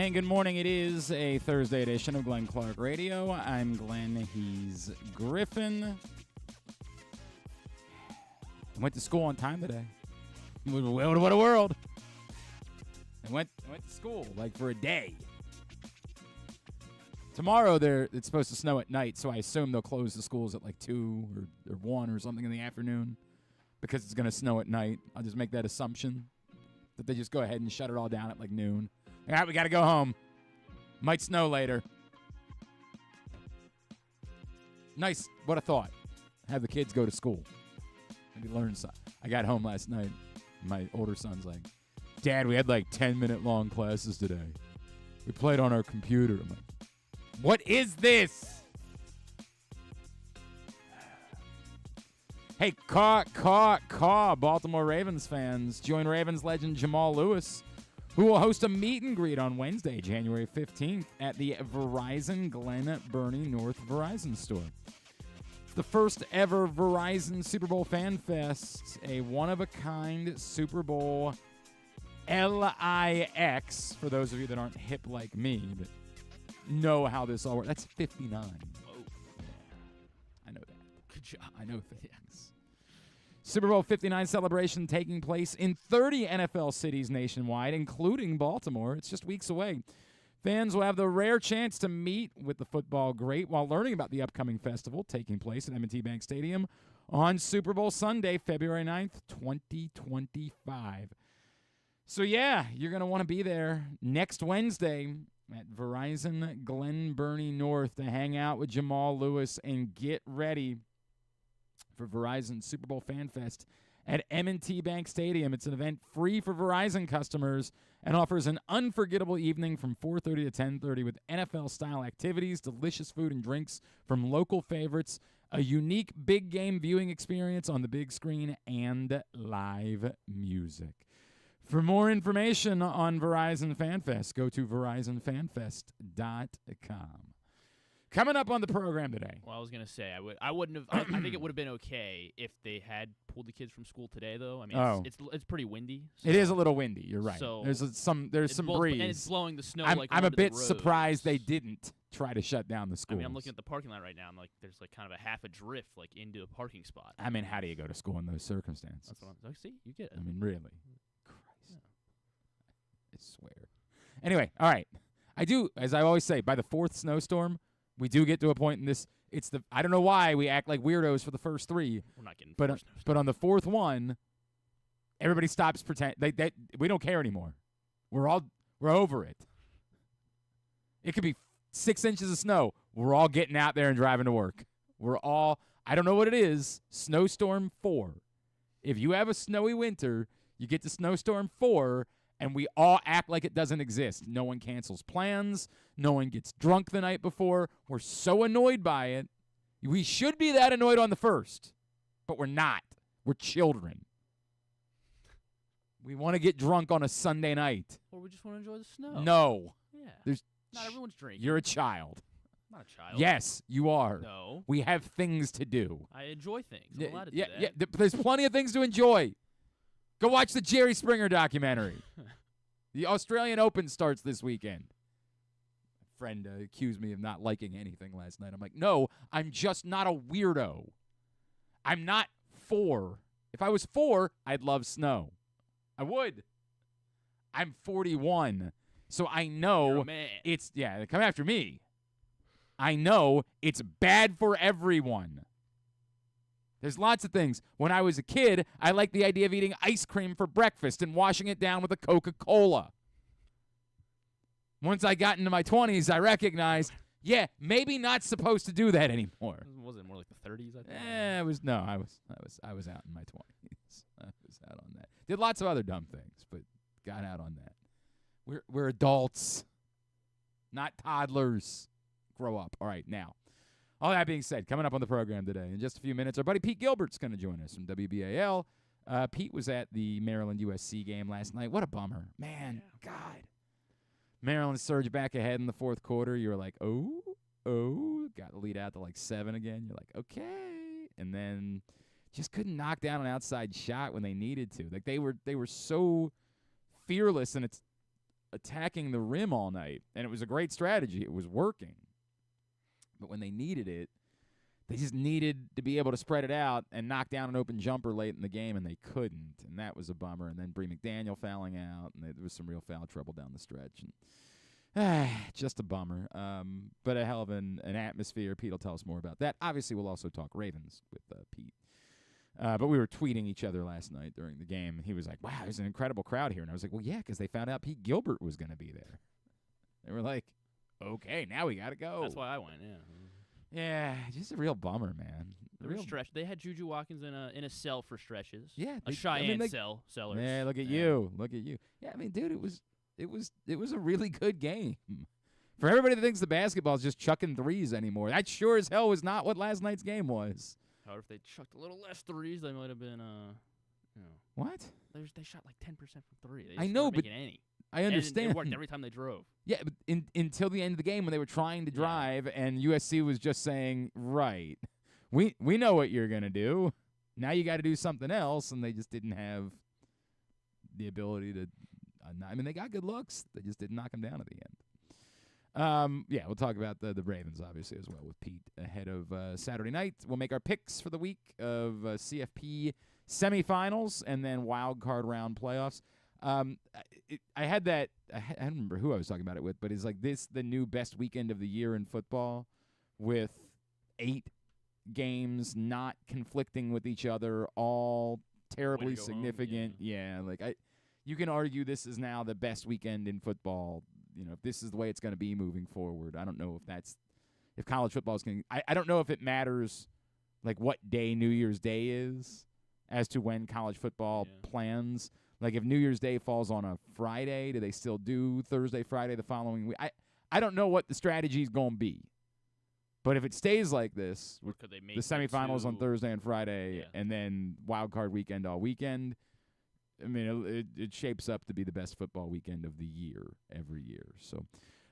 And good morning. It is a Thursday edition of Glenn Clark Radio. I'm Glenn. He's Griffin. I went to school on time today. What a world. I went to school like for a day. Tomorrow it's supposed to snow at night, so I assume they'll close the schools at like 2 or 1 or something in the afternoon because it's going to snow at night. I'll just make that assumption that they just go ahead and shut it all down at like noon. All right, we got to go home. Might snow later. Nice. What a thought. Have the kids go to school. Maybe learn something. I got home last night. My older son's like, Dad, we had like 10-minute long classes today. We played on our computer. I'm like, what is this? Hey, Baltimore Ravens fans. Join Ravens legend Jamal Lewis, who will host a meet and greet on Wednesday, January 15th at the Verizon Glen Burnie North Verizon store. The first ever Verizon Super Bowl Fan Fest, a one-of-a-kind Super Bowl LIX, for those of you that aren't hip like me, but know how this all works. That's 59. Oh. Yeah, I know that. Good job. I know things. Super Bowl 59 celebration taking place in 30 NFL cities nationwide, including Baltimore. It's just weeks away. Fans will have the rare chance to meet with the football great while learning about the upcoming festival taking place at M&T Bank Stadium on Super Bowl Sunday, February 9th, 2025. So, yeah, you're going to want to be there next Wednesday at Verizon Glen Burnie North to hang out with Jamal Lewis and get ready for Verizon Super Bowl Fan Fest at M&T Bank Stadium. It's an event free for Verizon customers and offers an unforgettable evening from 4:30 to 10:30 with NFL-style activities, delicious food and drinks from local favorites, a unique big game viewing experience on the big screen, and live music. For more information on Verizon Fan Fest, go to verizonfanfest.com. Coming up on the program today. Well, I was gonna say I wouldn't have. I think it would have been okay if they had pulled the kids from school today, though. I mean, it's pretty windy. So. It is a little windy. You're right. So there's some breeze, and it's blowing the snow. I'm a bit surprised they didn't try to shut down the school. I mean, I'm looking at the parking lot right now. I'm like, there's like kind of a half a drift like into a parking spot. I mean, how do you go to school in those circumstances? That's what I'm like. See, you get it. I mean, really, Christ, yeah. I swear. Anyway, all right. I do, as I always say, by the fourth snowstorm. We do get to a point in this. I don't know why we act like weirdos for the first three. We're not getting. But on the fourth one, everybody stops pretending. We don't care anymore. We're over it. It could be 6 inches of snow. We're all getting out there and driving to work. I don't know what it is. Snowstorm 4. If you have a snowy winter, you get to snowstorm 4. And we all act like it doesn't exist. No one cancels plans. No one gets drunk the night before. We're so annoyed by it. We should be that annoyed on the first, but we're not. We're children. We want to get drunk on a Sunday night. Or we just want to enjoy the snow. No. Yeah. Not everyone's drinking. You're a child. I'm not a child. Yes, you are. No. We have things to do. I enjoy things. I'm allowed to do that. Yeah, there's plenty of things to enjoy. Go watch the Jerry Springer documentary. The Australian Open starts this weekend. A friend accused me of not liking anything last night. I'm like, no, I'm just not a weirdo. I'm not 4. If I was 4, I'd love snow. I would. I'm 41, so I know You're a man. Come after me. I know it's bad for everyone. There's lots of things. When I was a kid, I liked the idea of eating ice cream for breakfast and washing it down with a Coca-Cola. Once I got into my 20s, I recognized, maybe not supposed to do that anymore. Was it more like the 30s? I think. I was out in my 20s. I was out on that. Did lots of other dumb things, but got out on that. We're adults, not toddlers. Grow up. All right, now. All that being said, coming up on the program today, in just a few minutes, our buddy Pete Gilbert's going to join us from WBAL. Pete was at the Maryland-USC game last night. What a bummer. Man, God. Maryland surged back ahead in the fourth quarter. You were like, oh, got the lead out to like 7 again. You're like, okay. And then just couldn't knock down an outside shot when they needed to. Like they were so fearless, and it's attacking the rim all night, and it was a great strategy. It was working. But when they needed it, they just needed to be able to spread it out and knock down an open jumper late in the game, and they couldn't, and that was a bummer. And then Bree McDaniel fouling out, and there was some real foul trouble down the stretch. And just a bummer, but a hell of an atmosphere. Pete will tell us more about that. Obviously, we'll also talk Ravens with Pete. But we were tweeting each other last night during the game, and he was like, wow, there's an incredible crowd here. And I was like, well, yeah, because they found out Pete Gilbert was going to be there. They were like, okay, now we got to go. That's why I went, yeah. Yeah, just a real bummer, man. They had Juju Watkins in a cell for stretches. Yeah, a Cheyenne sellers. Yeah, look at you. Yeah, I mean, dude, it was a really good game. For everybody that thinks the basketball's just chucking threes anymore, that sure as hell was not what last night's game was. However, if they chucked a little less threes, they might have been What? They shot like 10% from three. They I know, but any. I understand. And it worked every time they drove. Yeah, but until the end of the game when they were trying to drive and USC was just saying, right, we know what you're going to do. Now you got to do something else, and they just didn't have the ability to I mean, they got good looks. They just didn't knock them down at the end. Yeah, we'll talk about the Ravens, obviously, as well with Pete ahead of Saturday night. We'll make our picks for the week of CFP semifinals and then wild card round playoffs. I had that. I don't remember who I was talking about it with, but is like this the new best weekend of the year in football, with 8 games not conflicting with each other, all terribly significant. Home, yeah, like you can argue this is now the best weekend in football. You know, if this is the way it's going to be moving forward. I don't know if college football is going. I don't know if it matters, like what day New Year's Day is, as to when college football plans. Like if New Year's Day falls on a Friday, do they still do Thursday, Friday the following week? I don't know what the strategy is going to be. But if it stays like this, with the semifinals on Thursday and Friday, and then wild card weekend all weekend, I mean, it shapes up to be the best football weekend of the year every year. So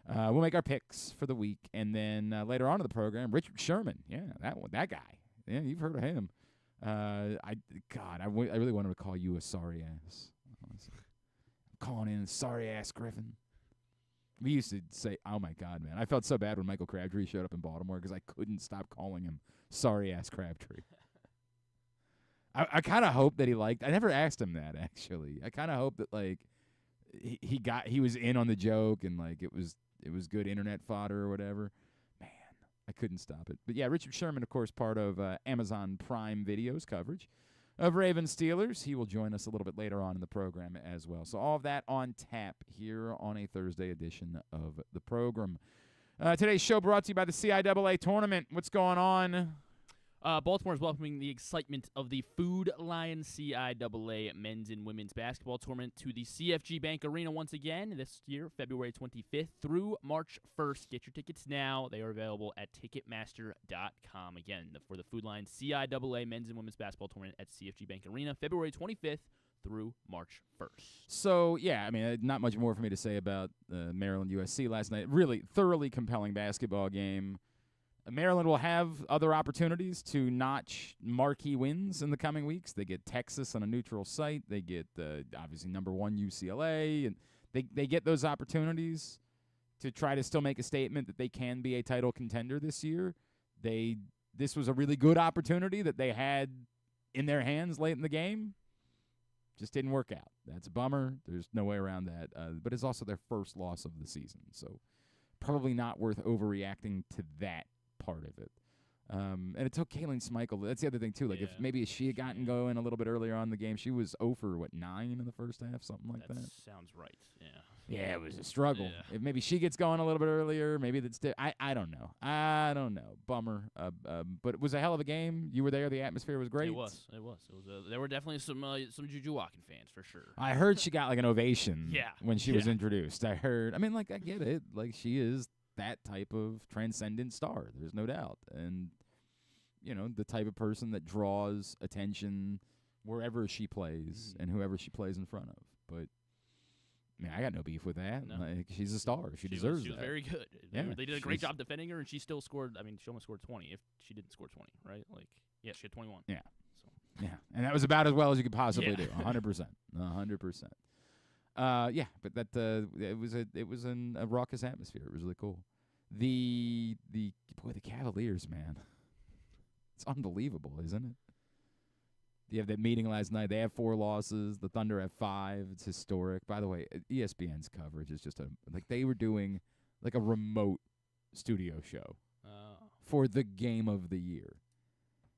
we'll make our picks for the week, and then later on in the program, Richard Sherman, that guy, yeah, you've heard of him. I really wanted to call you a sorry ass. I'm calling in sorry ass Griffin. We used to say, oh my God, man, I felt so bad when Michael Crabtree showed up in Baltimore because I couldn't stop calling him sorry ass Crabtree. I kind of hope that he liked. I never asked him that, actually. I kind of hope that like he was in on the joke and like it was good internet fodder or whatever. Man, I couldn't stop it. But yeah, Richard Sherman, of course, part of Amazon Prime Video's coverage of Ravens Steelers. He will join us a little bit later on in the program as well. So all of that on tap here on a Thursday edition of the program. Today's show brought to you by the CIAA tournament. What's going on? Baltimore is welcoming the excitement of the Food Lion CIAA men's and women's basketball tournament to the CFG Bank Arena once again this year, February 25th through March 1st. Get your tickets now. They are available at Ticketmaster.com. Again, for the Food Lion CIAA men's and women's basketball tournament at CFG Bank Arena, February 25th through March 1st. So, yeah, I mean, not much more for me to say about Maryland USC last night. Really thoroughly compelling basketball game. Maryland will have other opportunities to notch marquee wins in the coming weeks. They get Texas on a neutral site. They get, obviously, number 1 UCLA. And they get those opportunities to try to still make a statement that they can be a title contender this year. This was a really good opportunity that they had in their hands late in the game. Just didn't work out. That's a bummer. There's no way around that. But it's also their first loss of the season. So probably not worth overreacting to that part of it. And it took Kaylin Schmeichel. That's the other thing, too. Like, if maybe she had gotten going a little bit earlier on in the game, she was 0 for, 9 in the first half, something like that? Sounds right, yeah. Yeah, it was a struggle. Yeah. If maybe she gets going a little bit earlier, maybe that's I don't know. I don't know. Bummer. But it was a hell of a game. You were there. The atmosphere was great. It was. There were definitely some Juju Watkins fans, for sure. I heard she got, like, an ovation when she was introduced. I get it. Like, she is that type of transcendent star. There's no doubt. And, you know, the type of person that draws attention wherever she plays and whoever she plays in front of. But, man, I got no beef with that. No. Like, she's a star. She deserves that. She was very good. Yeah, they did a great job defending her, and she still scored. I mean, she almost scored 20 if she didn't score 20, right? Like, yeah, she had 21. Yeah. So. Yeah, and that was about as well as you could possibly do, 100%. 100%. Yeah, but that it was a raucous atmosphere. It was really cool. The Cavaliers, man, it's unbelievable, isn't it? You have that meeting last night. They have 4 losses. The Thunder have 5. It's historic. By the way, ESPN's coverage is just they were doing like a remote studio show for the game of the year.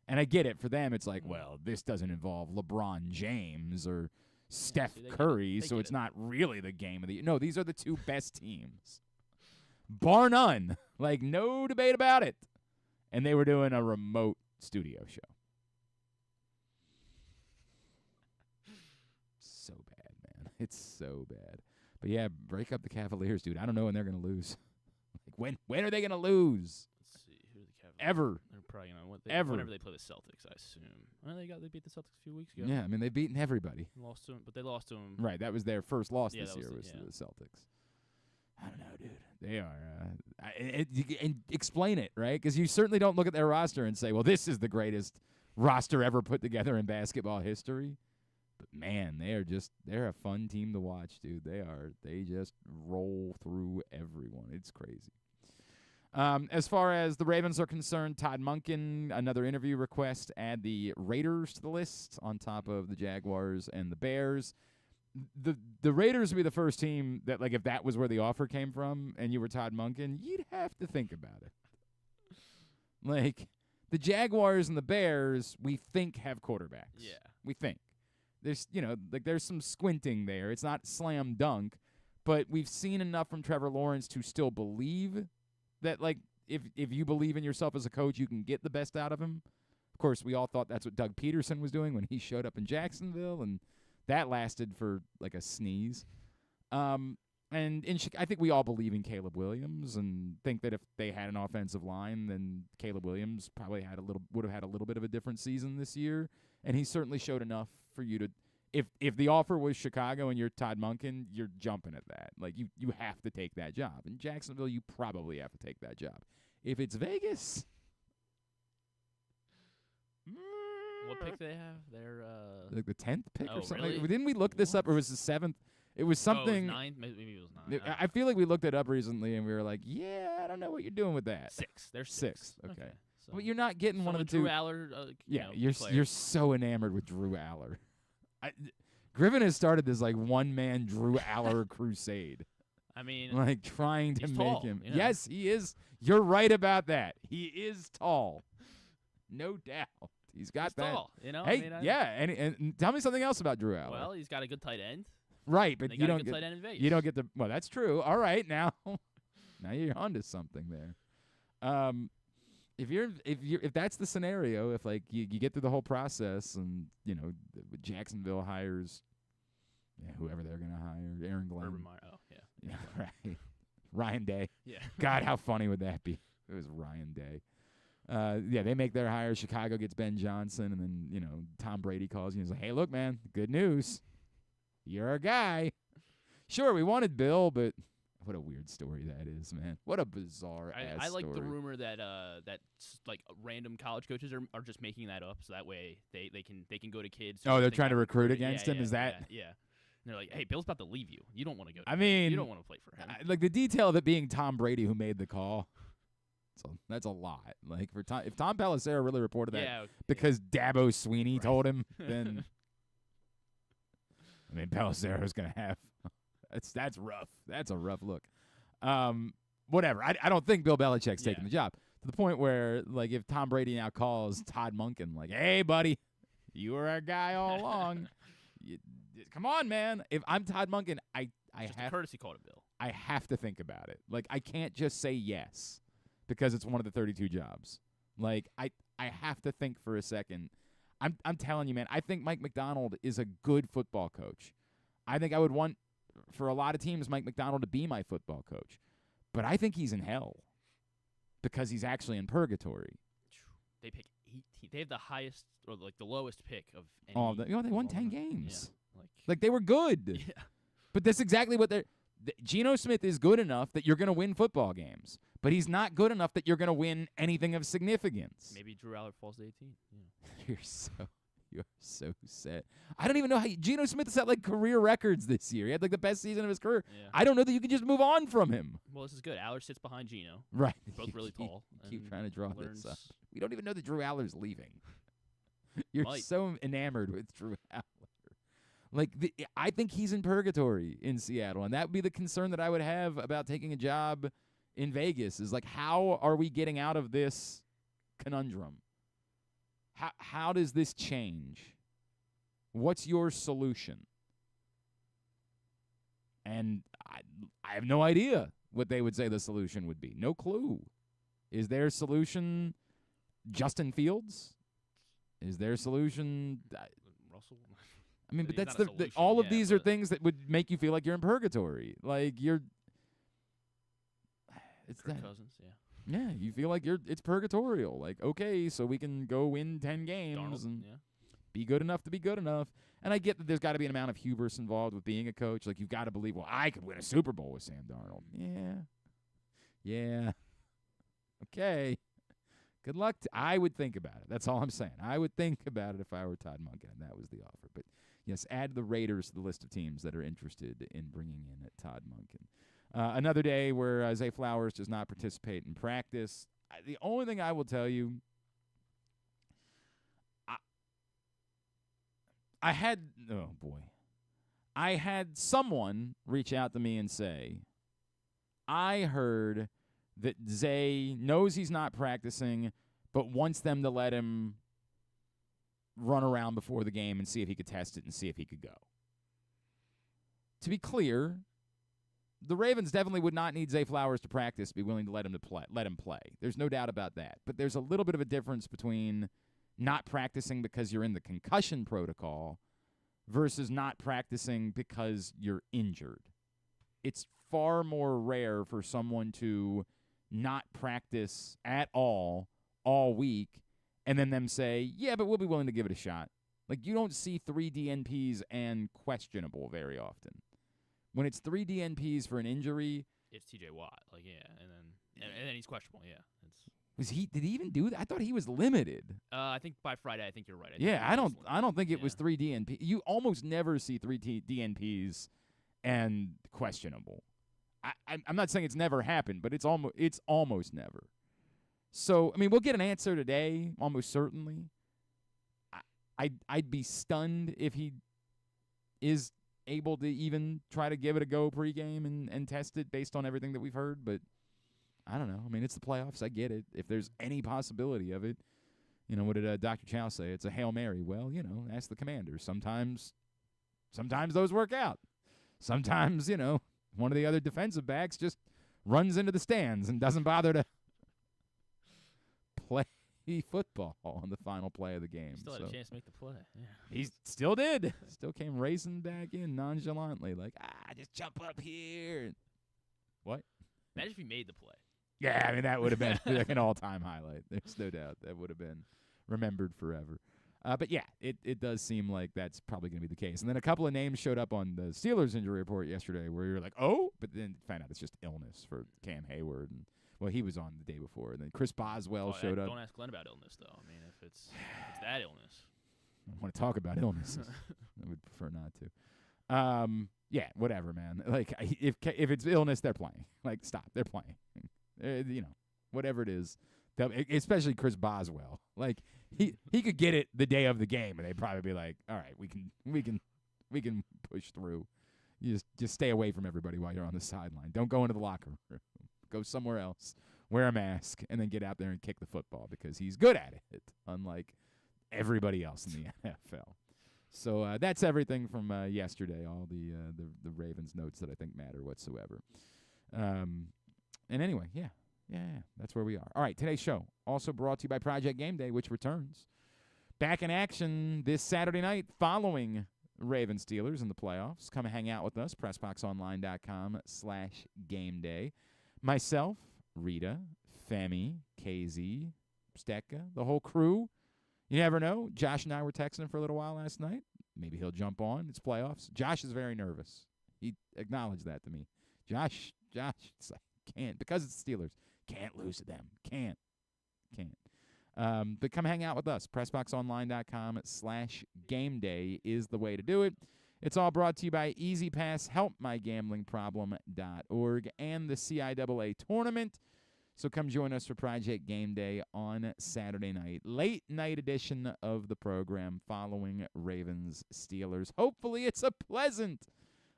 And I get it. For them, it's like, well, this doesn't involve LeBron James or Steph Curry, so it's not really the game of the year. No, these are the 2 best teams. Bar none. Like, no debate about it. And they were doing a remote studio show. So bad, man. It's so bad. But, yeah, break up the Cavaliers, dude. I don't know when they're going to lose. Like, when are they going to lose? Let's see. Who are the Cavaliers? Ever. They're probably going to Ever. Whenever they play the Celtics, I assume. Well, they beat the Celtics a few weeks ago. Yeah, I mean, they've beaten everybody. Lost to them, but they lost to them. Right, that was their first loss Yeah, this year was yeah. to the Celtics. I don't know, dude. They are. And explain it, right? Because you certainly don't look at their roster and say, well, this is the greatest roster ever put together in basketball history. But, man, they're a fun team to watch, dude. They just roll through everyone. It's crazy. As far as the Ravens are concerned, Todd Monken, another interview request, add the Raiders to the list on top of the Jaguars and the Bears. The Raiders would be the first team that, like, if that was where the offer came from and you were Todd Monken, you'd have to think about it. Like, the Jaguars and the Bears, we think have quarterbacks. Yeah. We think. There's, there's some squinting there. It's not slam dunk, but we've seen enough from Trevor Lawrence to still believe that, like, if you believe in yourself as a coach, you can get the best out of him. Of course, we all thought that's what Doug Peterson was doing when he showed up in Jacksonville, and that lasted for, like, a sneeze. And I think we all believe in Caleb Williams and think that if they had an offensive line, then Caleb Williams probably would have had a little bit of a different season this year. And he certainly showed enough for you to if the offer was Chicago and you're Todd Monken, you're jumping at that. Like, you have to take that job. In Jacksonville, you probably have to take that job. If it's Vegas, What pick do they have? They're like the 10th pick or something. Really? Didn't we look this up, or was it the 7th? It was something. Oh, it was 9th? Maybe it was 9. I feel like we looked it up recently, and we were like, yeah, I don't know what you're doing with that. 6. They're 6th. Okay. So But you're not getting one of the two. Drew Aller, You're so enamored with Drew Aller. Griffin has started this, like, one-man Drew Aller crusade. I mean, like, trying to he's make tall, him. you know? Yes, he is. You're right about that. He is tall. No doubt. He's got that. tall, you know? Hey, and tell me something else about Drew Aller. Well, he's got a good tight end. Right, but They you got a don't good tight end in Vegas. you don't get the. Well, that's true. All right, now you're onto something there. If that's the scenario, if, like, you get through the whole process and Jacksonville hires whoever they're gonna hire, Aaron Glenn, Urban Meyer. Oh, yeah. yeah, right, Ryan Day. Yeah. God, how funny would that be? It was Ryan Day. They make their hire. Chicago gets Ben Johnson, and then Tom Brady calls you and he's like, "Hey, look, man, good news. You're our guy. Sure, we wanted Bill, but what a weird story that is, man. What a bizarre ass I like story. the rumor that like random college coaches are just making that up, so that way they can go to kids. Oh, they're trying to recruit against him. Yeah, Is that? Yeah. And they're like, hey, Bill's about to leave you. You don't want to go. I mean, you don't want to play for him. Like, the detail of it being Tom Brady who made the call. So that's a lot. Like, if Tom Pelissero really reported that because Dabo Sweeney told him, then I mean, Pelissero's gonna have that's rough. That's a rough look. Whatever. I don't think Bill Belichick's taking the job to the point where, like, if Tom Brady now calls Todd Monken, like, "Hey, buddy, you were our guy all along. Come on, man." If I'm Todd Monken, I just have a courtesy call to Bill. I have to think about it. Like, I can't just say yes because it's one of the 32 jobs. Like, I have to think for a second. I'm telling you, man, I think Mike Macdonald is a good football coach. I think I would want, for a lot of teams, Mike Macdonald to be my football coach. But I think he's in hell because he's actually in purgatory. They pick 18. They have the highest or, like, the lowest pick of any. Oh, they won 10 games. Yeah, like, they were good. Yeah. But that's exactly what they're. Geno Smith is good enough that you're going to win football games, but he's not good enough that you're going to win anything of significance. Maybe Drew Aller falls to 18. Yeah. You're so sad. I don't even know how Geno Smith has had like career records this year. He had like the best season of his career. Yeah. I don't know that you can just move on from him. Well, this is good. Aller sits behind Geno. Right. Both really tall. Keep and trying to draw learns- this up. We don't even know that Drew Aller's leaving. You're Might. so enamored with Drew Aller. Like, I think he's in purgatory in Seattle, and that would be the concern that I would have about taking a job in Vegas is, like, how are we getting out of this conundrum? How does this change? What's your solution? And I have no idea what they would say the solution would be. No clue. Is their solution Justin Fields? Is their solution Russell. I mean, but He's that's not a solution, all of yeah, these are but- things that would make you feel like you're in purgatory. Like it's Kirk that. Cousins, yeah. Yeah, you feel like it's purgatorial. Like, okay, so we can go win 10 games Darnold, and yeah. be good enough to be good enough. And I get that there's got to be an amount of hubris involved with being a coach. Like, you've got to believe, well, I could win a Super Bowl with Sam Darnold. Yeah. Okay. Good luck. I would think about it. That's all I'm saying. I would think about it if I were Todd Monken, and that was the offer. But, yes, add the Raiders to the list of teams that are interested in bringing in Todd Monken. Another day where Zay Flowers does not participate in practice. The only thing I will tell you, I had someone reach out to me and say, I heard that Zay knows he's not practicing, but wants them to let him run around before the game and see if he could test it and see if he could go. To be clear, the Ravens definitely would not need Zay Flowers to practice to be willing to let him play. There's no doubt about that. But there's a little bit of a difference between not practicing because you're in the concussion protocol versus not practicing because you're injured. It's far more rare for someone to not practice at all week and then them say, yeah, but we'll be willing to give it a shot. Like, you don't see 3 DNPs and questionable very often. When it's 3 DNPs for an injury, It's T.J. Watt, like and then he's questionable. Yeah, did he even do that? I thought he was limited. I think by Friday, I think you're right. I don't think it was 3 DNP. You almost never see 3 DNPs and questionable. I'm not saying it's never happened, but it's almost never. So I mean, we'll get an answer today, almost certainly. I'd be stunned if he is able to even try to give it a go pregame and test it based on everything that we've heard, but I don't know. I mean, it's the playoffs. I get it. If there's any possibility of it, what did Dr. Chow say? It's a Hail Mary. Well, ask the Commanders. Sometimes those work out. Sometimes, one of the other defensive backs just runs into the stands and doesn't bother to play football on the final play of the game. Still had a chance to make the play. Yeah. He still did. Still came racing back in nonchalantly, like, just jump up here. What? Imagine if he made the play. Yeah, I mean, that would have been like an all-time highlight. There's no doubt. That would have been remembered forever. But, yeah, it does seem like that's probably going to be the case. And then a couple of names showed up on the Steelers injury report yesterday where you're like, oh, but then found out it's just illness for Cam Hayward. And, well, he was on the day before. And then Chris Boswell showed up. Don't ask Glenn about illness, though. I mean, if it's that illness. I want to talk about illnesses. I would prefer not to. Yeah, whatever, man. Like, if it's illness, they're playing. Like, stop. They're playing. Whatever it is. Especially Chris Boswell. Like, he could get it the day of the game, and they'd probably be like, all right, we can push through. You just stay away from everybody while you're on the sideline. Don't go into the locker room. Go somewhere else. Wear a mask, and then get out there and kick the football because he's good at it, unlike everybody else in the NFL. So that's everything from yesterday, all the Ravens notes that I think matter whatsoever. And anyway, yeah, that's where we are. All right, today's show also brought to you by Project Game Day, which returns. Back in action this Saturday night following Ravens Steelers in the playoffs. Come hang out with us, PressBoxOnline.com/gameday. Myself, Rita, Femi, KZ, Stecca, the whole crew. You never know. Josh and I were texting for a little while last night. Maybe he'll jump on. It's playoffs. Josh is very nervous. He acknowledged that to me. Josh, it's like, can't. Because it's the Steelers. Can't lose to them. Can't. But come hang out with us. PressBoxOnline.com/gameday is the way to do it. It's all brought to you by EasyPass, HelpMyGamblingProblem.org, and the CIAA tournament. So come join us for Project Game Day on Saturday night. Late night edition of the program following Ravens-Steelers. Hopefully it's a pleasant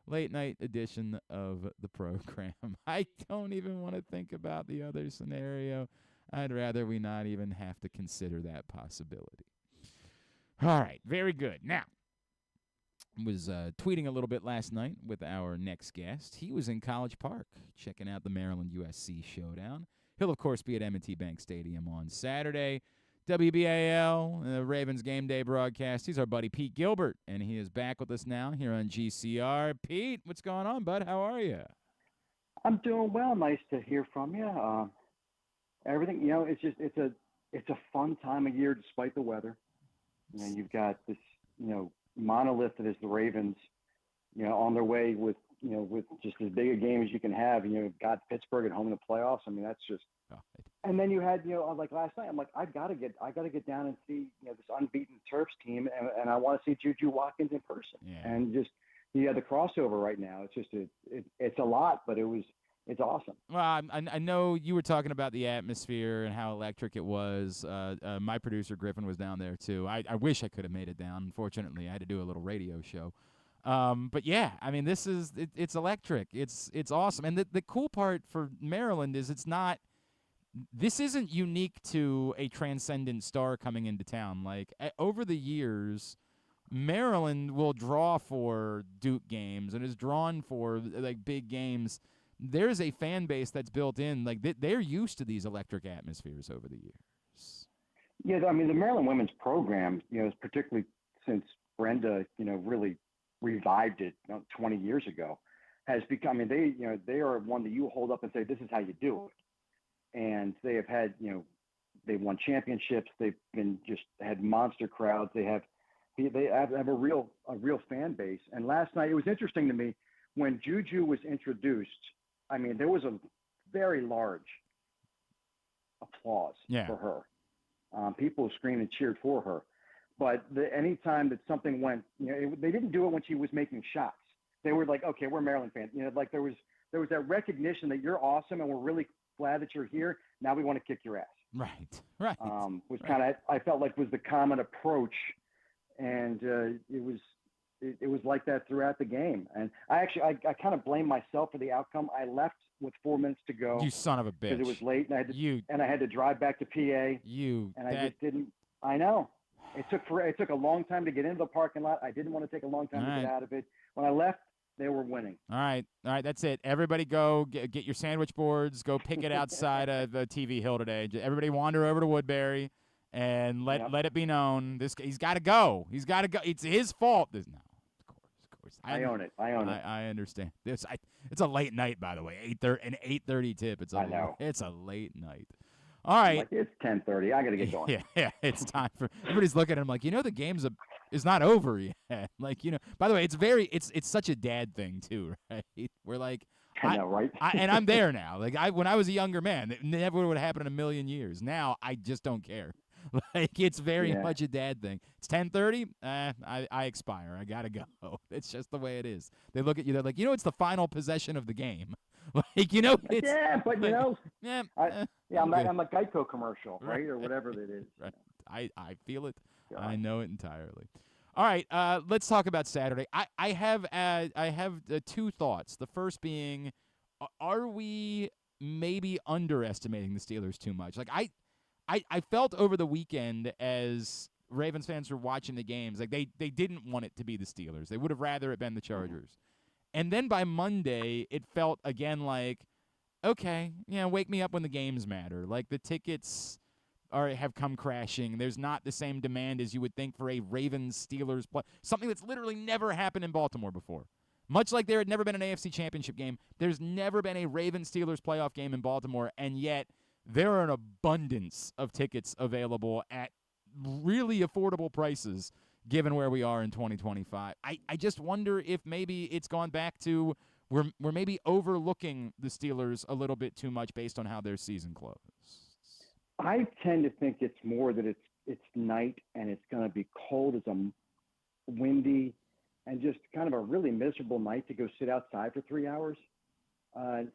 late night edition of the program. I don't even want to think about the other scenario. I'd rather we not even have to consider that possibility. All right, very good. Now, was tweeting a little bit last night with our next guest. He was in College Park checking out the Maryland-USC showdown. He'll, of course, be at M&T Bank Stadium on Saturday. WBAL, the Ravens Game Day broadcast. He's our buddy Pete Gilbert, and he is back with us now here on GCR. Pete, what's going on, bud? How are you? I'm doing well. Nice to hear from you. Everything, it's a fun time of year despite the weather. You've got this, monolith that is the Ravens, on their way with just as big a game as you can have. Got Pittsburgh at home in the playoffs. I mean, that's just. Oh, And then you had, like last night, I'm like, I gotta get down and see, this unbeaten Terps team, and I want to see Juju Watkins in person. Yeah. And just the crossover right now. It's just it's a lot, but it's awesome. Well, I know you were talking about the atmosphere and how electric it was. My producer, Griffin, was down there, too. I wish I could have made it down. Unfortunately, I had to do a little radio show. But, yeah, I mean, it's electric. It's awesome. And the cool part for Maryland is this isn't unique to a transcendent star coming into town. Like, over the years, Maryland will draw for Duke games and is drawn for, like, big games. There's a fan base that's built in. Like, they're used to these electric atmospheres over the years. Yeah, I mean, the Maryland women's program, particularly since Brenda, really revived it 20 years ago, has become, I mean, they are one that you hold up and say, this is how you do it. And they have had, they've won championships. They've had monster crowds. They have a real fan base. And last night, it was interesting to me when Juju was introduced. I mean, there was a very large applause for her. People screamed and cheered for her. But any time that something went, they didn't do it when she was making shots. They were like, okay, we're Maryland fans. Like there was that recognition that you're awesome and we're really glad that you're here. Now we want to kick your ass. Right. Was kind of, I felt like was the common approach, and it was like that throughout the game. And I kind of blame myself for the outcome. I left with 4 minutes to go. You son of a bitch. Because it was late, and I had to drive back to PA. I just didn't. I know. It took a long time to get into the parking lot. I didn't want to take a long time to get out of it. When I left, they were winning. All right, that's it. Everybody go get your sandwich boards. Go pick it outside of the TV Hill today. Everybody wander over to Woodbury and let it be known. He's got to go. He's got to go. It's his fault. No, of course. I own it. I understand. It's a late night, by the way. 8:30 tip. I know. It's a late night. All right. It's 10:30. I got to get going. Yeah, it's time for everybody's looking at him like, the game's is not over yet. Like, by the way, it's such a dad thing too, right? We're like, I know, right? And I'm there now. Like when I was a younger man, it never would have happened in a million years. Now I just don't care. Like it's very much a dad thing. It's 10:30. I expire. I gotta go. It's just the way it is. They look at you. They're like, it's the final possession of the game. Like it's but I'm a Geico commercial, right, or whatever it is. Right. I feel it. God. I know it entirely. All right, let's talk about Saturday. I have two thoughts. The first being, are we maybe underestimating the Steelers too much? Like I felt over the weekend as Ravens fans were watching the games, like they didn't want it to be the Steelers. They would have rather it been the Chargers. And then by Monday, it felt again like, okay, wake me up when the games matter. Like the tickets have come crashing. There's not the same demand as you would think for a Ravens-Steelers play. Something that's literally never happened in Baltimore before. Much like there had never been an AFC championship game, there's never been a Ravens-Steelers playoff game in Baltimore, and yet there are an abundance of tickets available at really affordable prices given where we are in 2025. I just wonder if maybe it's gone back to we're maybe overlooking the Steelers a little bit too much based on how their season closed. I tend to think it's more that it's night and it's going to be cold as a windy and just kind of a really miserable night to go sit outside for 3 hours. I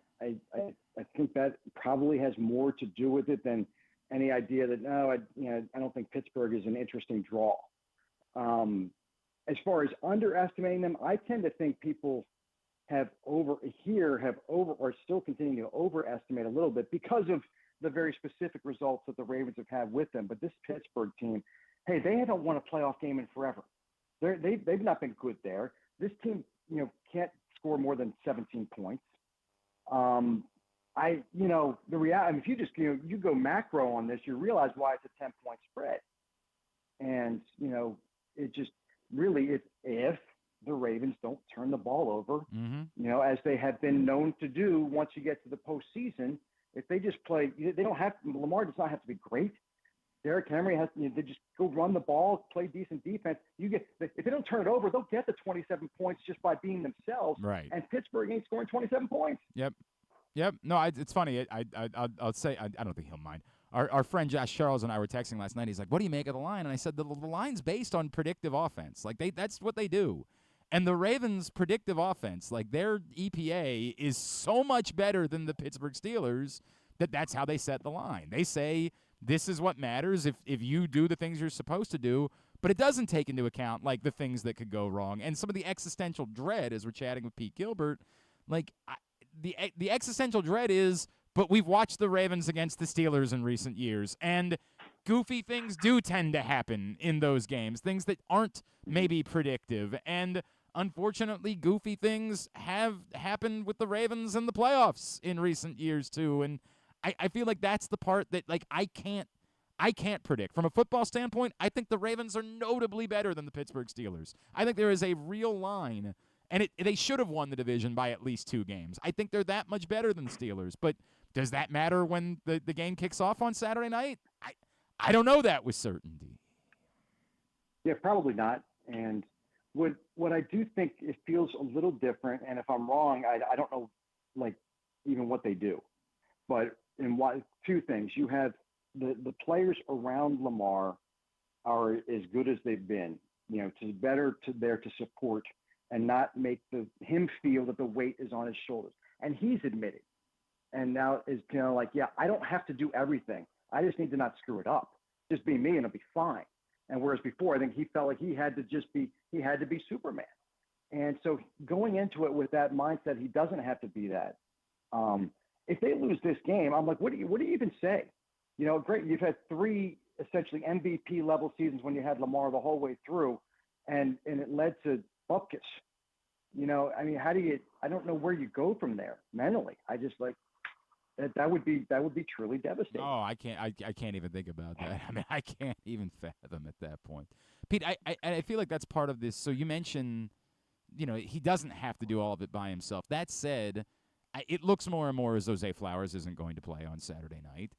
think that probably has more to do with it than any idea that I don't think Pittsburgh is an interesting draw. As far as underestimating them, I tend to think people are still continuing to overestimate a little bit because of the very specific results that the Ravens have had with them. But this Pittsburgh team, hey, they haven't won a playoff game in forever. They've not been good there. This team, can't score more than 17 points. The reality, if you just, you go macro on this, you realize why it's a 10-point spread. And, it just really, it's if the Ravens don't turn the ball over, as they have been known to do once you get to the postseason. If they just play, Lamar does not have to be great. Derrick Henry has, they just go run the ball, play decent defense. If they don't turn it over, they'll get the 27 points just by being themselves. Right. And Pittsburgh ain't scoring 27 points. Yep. No, it's funny. I'll say I don't think he'll mind. Our friend Josh Charles and I were texting last night. He's like, "What do you make of the line?" And I said, "The line's based on predictive offense. Like that's what they do." And the Ravens' predictive offense, like their EPA, is so much better than the Pittsburgh Steelers that's how they set the line. They say this is what matters if you do the things you're supposed to do, but it doesn't take into account like the things that could go wrong and some of the existential dread. As we're chatting with Pete Gilbert, like the existential dread is, but we've watched the Ravens against the Steelers in recent years, and goofy things do tend to happen in those games, things that aren't maybe predictive, and unfortunately, goofy things have happened with the Ravens in the playoffs in recent years too, and I feel like that's the part that like I can't predict. From a football standpoint, I think the Ravens are notably better than the Pittsburgh Steelers. I think there is a real line, and they should have won the division by at least 2 games. I think they're that much better than Steelers, but does that matter when the game kicks off on Saturday night? I don't know that with certainty. Yeah, probably not. And what I do think it feels a little different, and if I'm wrong, I don't know, like, even what they do. But two things. You have the players around Lamar are as good as they've been, there to support and not make him feel that the weight is on his shoulders. And he's admitted. And now is I don't have to do everything. I just need to not screw it up. Just be me and it'll be fine. And whereas before, I think he felt like he had to be Superman. And so going into it with that mindset, he doesn't have to be that. If they lose this game, I'm like, what do you even say? Great. You've had 3 essentially MVP level seasons when you had Lamar the whole way through, and it led to bupkis. I don't know where you go from there mentally. I just that would be truly devastating. Oh, I can't even think about that. I mean, I can't even fathom at that point. Pete, I feel like that's part of this. So you mentioned, he doesn't have to do all of it by himself. That said, it looks more and more as though Zay Flowers isn't going to play on Saturday night.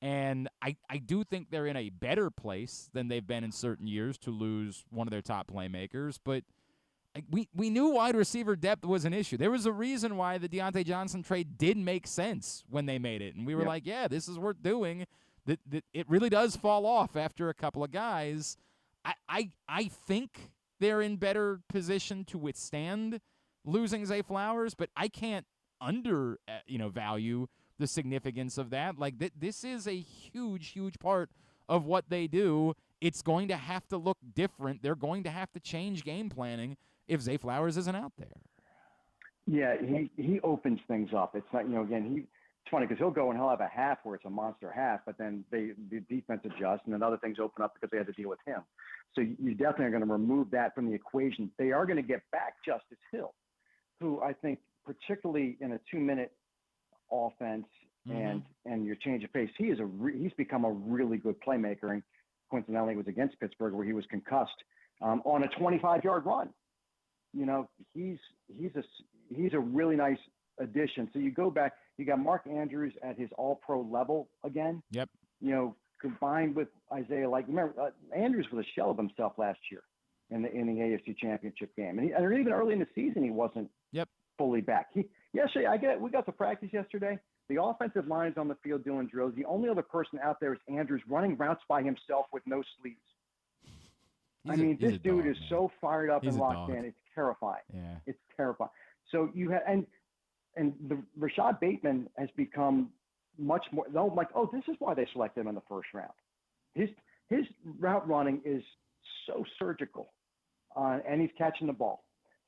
And I do think they're in a better place than they've been in certain years to lose one of their top playmakers. But we knew wide receiver depth was an issue. There was a reason why the Deontay Johnson trade did make sense when they made it. And we were like, yeah, this is worth doing. That it really does fall off after a couple of guys. I think they're in better position to withstand losing Zay Flowers, but I can't value the significance of that. Like this is a huge, huge part of what they do. It's going to have to look different. They're going to have to change game planning if Zay Flowers isn't out there. Yeah, he opens things up. It's not, it's funny because he'll go and he'll have a half where it's a monster half, but then the defense adjusts and then other things open up because they had to deal with him. So you definitely are going to remove that from the equation. They are going to get back Justice Hill, who I think particularly in a 2-minute offense and your change of pace, he's become a really good playmaker. And coincidentally, it was against Pittsburgh where he was concussed on a 25-yard run. He's a really nice addition. So you go back, you got Mark Andrews at his all-pro level again. Yep. Combined with Isaiah, remember Andrews was a shell of himself last year in the AFC Championship game, and even early in the season he wasn't fully back. We got to practice yesterday. The offensive line's on the field doing drills. The only other person out there is Andrews running routes by himself with no sleeves. This dude is so fired up and locked in. It's terrifying. Yeah. It's terrifying. So you have and the Rashad Bateman has become much more. Like, oh, this is why they selected him in the first round. His route running is so surgical, and he's catching the ball.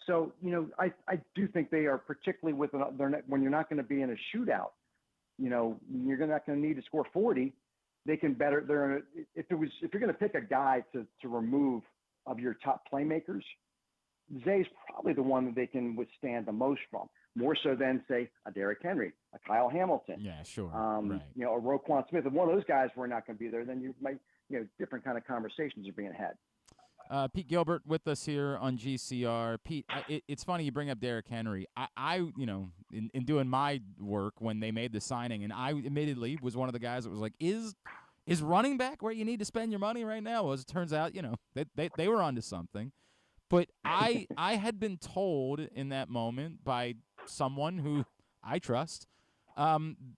So I do think they are, particularly when you're not going to be in a shootout. You're not going to need to score 40. They can better. If you're going to pick a guy to remove of your top playmakers, Zay's probably the one that they can withstand the most from, more so than say a Derrick Henry, a Kyle Hamilton. Yeah, sure. Right. A Roquan Smith. If one of those guys were not going to be there, then you might, different kind of conversations are being had. Pete Gilbert with us here on GCR. Pete, it's funny you bring up Derrick Henry. I in doing my work when they made the signing, and I admittedly was one of the guys that was like, is running back where you need to spend your money right now? Well, as it turns out, they were onto something. But I had been told in that moment by someone who I trust,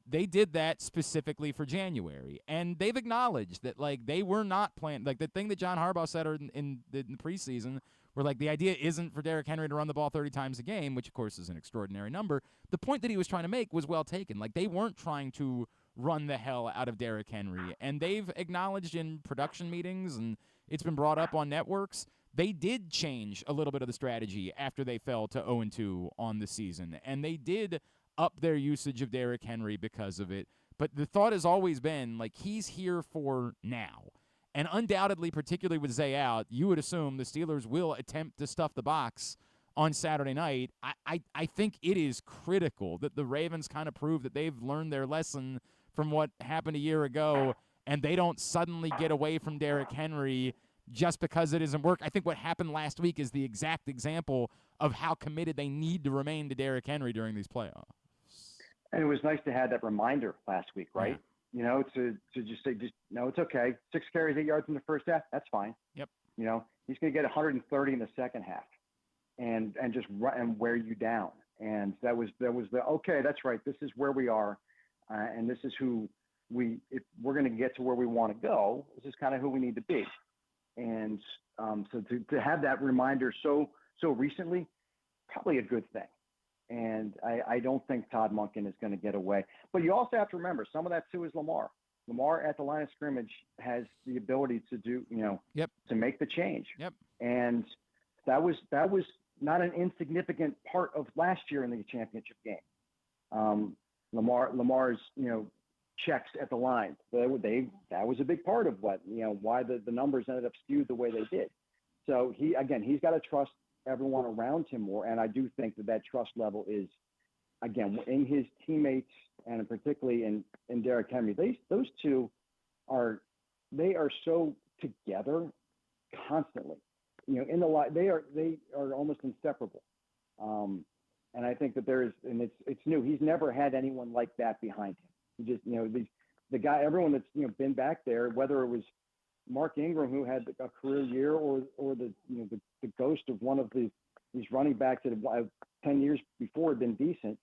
they did that specifically for January, and they've acknowledged that they were not playing. Like the thing that John Harbaugh said in the preseason, where the idea isn't for Derrick Henry to run the ball 30 times a game, which of course is an extraordinary number. The point that he was trying to make was well taken. They weren't trying to run the hell out of Derrick Henry, and they've acknowledged in production meetings, and it's been brought up on networks. They did change a little bit of the strategy after they fell to 0-2 on the season, and they did up their usage of Derrick Henry because of it. But the thought has always been, he's here for now. And undoubtedly, particularly with Zay out, you would assume the Steelers will attempt to stuff the box on Saturday night. I think it is critical that the Ravens kind of prove that they've learned their lesson from what happened a year ago, and they don't suddenly get away from Derrick Henry just because it doesn't work. I think what happened last week is the exact example of how committed they need to remain to Derrick Henry during these playoffs. And it was nice to have that reminder last week, right? Yeah. To just say, no, it's okay. 6 carries, 8 yards in the first half. That's fine. Yep. He's going to get 130 in the second half, and just run and wear you down. And that was okay. That's right. This is where we are, and this is who if we're going to get to where we want to go, this is kind of who we need to be. And so to have that reminder so recently, probably a good thing. And I don't think Todd Monken is going to get away. But you also have to remember, some of that too is Lamar. Lamar at the line of scrimmage has the ability to do, to make the change. Yep. And that was not an insignificant part of last year in the championship game. Lamar's, checks at the line. That was a big part of why the numbers ended up skewed the way they did. So he's got to trust everyone around him more, and I do think that trust level is, again, in his teammates and particularly in Derrick Henry. Those two are so together constantly. In the line, they are almost inseparable. And I think that it's new. He's never had anyone like that behind him. He just, the guy, everyone that's been back there, whether it was Mark Ingram, who had a career year, or the ghost of one of these running backs that had 10 years before had been decent,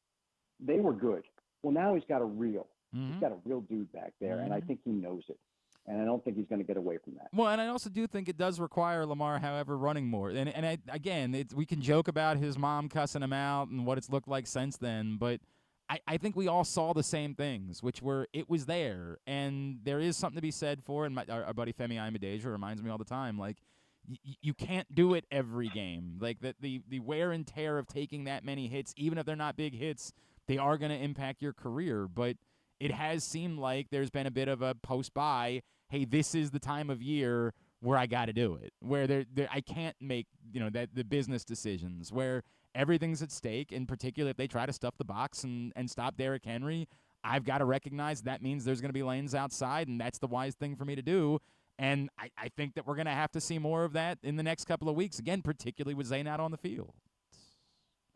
they were good. Well, now he's got a real dude back there, and I think he knows it. And I don't think he's going to get away from that. Well, and I also do think it does require Lamar, however, running more. And we can joke about his mom cussing him out and what it's looked like since then, but I think we all saw the same things, which were it was there, and there is something to be said for. And our buddy Femi Imadeja reminds me all the time, you can't do it every game. The wear and tear of taking that many hits, even if they're not big hits, they are going to impact your career. But it has seemed like there's been a bit of a post-bye. Hey, this is the time of year where I got to do it, where I can't make the business decisions, where everything's at stake, in particular if they try to stuff the box and stop Derrick Henry. I've got to recognize that means there's going to be lanes outside, and that's the wise thing for me to do. And I think that we're going to have to see more of that in the next couple of weeks, again, particularly with Zay not on the field.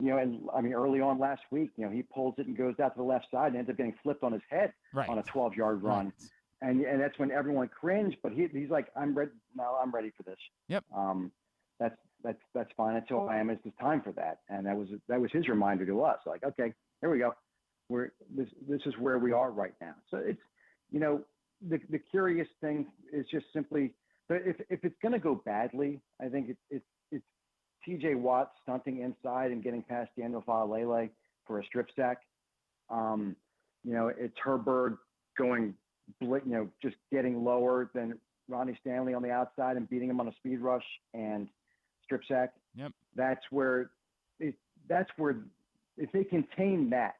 Early on last week, he pulls it and goes out to the left side and ends up getting flipped on his head on a 12-yard run. Right. And that's when everyone cringed, but he's like, I'm ready. No, I'm ready for this. Yep. That's fine. Until I am. It's time for that. And that was his reminder to us. Like, okay, here we go. this is where we are right now. So it's, the curious thing is just simply, if it's going to go badly, I think it's T.J. Watt stunting inside and getting past Daniel Faalele for a strip sack. It's Herbert going, just getting lower than Ronnie Stanley on the outside and beating him on a speed rush and strip sack. Yep. That's where if they contain that,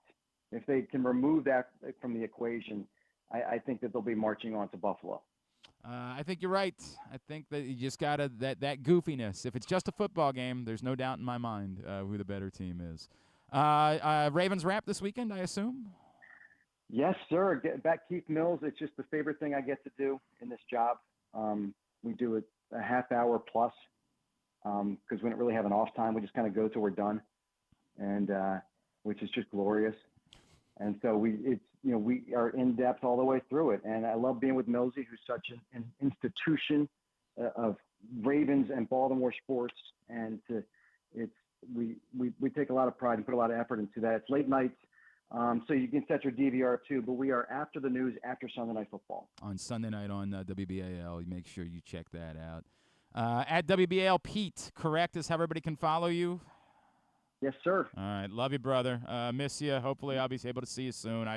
if they can remove that from the equation, I think that they'll be marching on to Buffalo. I think you're right. I think that you just got that goofiness. If it's just a football game, there's no doubt in my mind who the better team is. Ravens wrap this weekend, I assume? Yes, sir. Get back Keith Mills. It's just the favorite thing I get to do in this job. We do it a half hour plus because we don't really have an off time. We just kind of go till we're done, and which is just glorious. And so we are in depth all the way through it. And I love being with Millsy, who's such an institution of Ravens and Baltimore sports. And we take a lot of pride and put a lot of effort into that. It's late nights. So you can set your DVR too, but we are after the news, after Sunday Night Football. On Sunday night on WBAL. Make sure you check that out. At WBAL Pete, correct, is how everybody can follow you? Yes, sir. All right. Love you, brother. Miss you. Hopefully I'll be able to see you soon.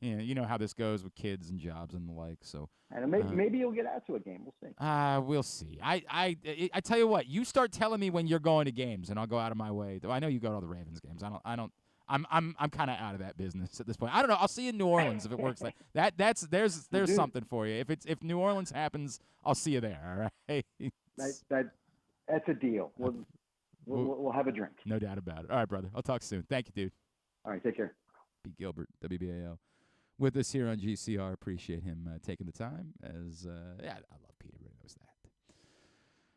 You know how this goes with kids and jobs and the like. So and maybe you'll get out to a game. We'll see. We'll see. I tell you what, you start telling me when you're going to games and I'll go out of my way. I know you go to all the Ravens games. I'm kind of out of that business at this point. I don't know. I'll see you in New Orleans if it works like that. There's something for you. If New Orleans happens, I'll see you there. All right. That's a deal. We'll have a drink. No doubt about it. All right, brother. I'll talk soon. Thank you, dude. All right. Take care. Pete Gilbert, WBAL, with us here on GCR. Appreciate him taking the time. I love Pete. Everybody knows that.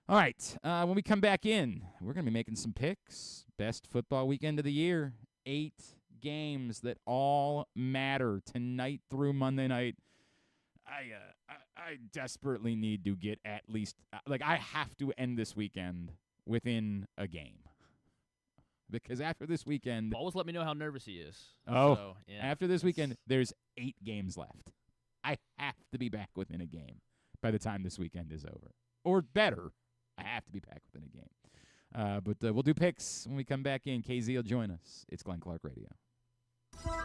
All right. When we come back in, we're going to be making some picks. Best football weekend of the year. 8 games that all matter tonight through Monday night. I desperately need to get at least I have to end this weekend within a game, because after this weekend, always let me know how nervous he is. After this weekend, there's 8 games left. I have to be back within a game by the time this weekend is over, or better, I have to be back within a game. But we'll do picks when we come back in. KZ will join us. It's Glenn Clark Radio.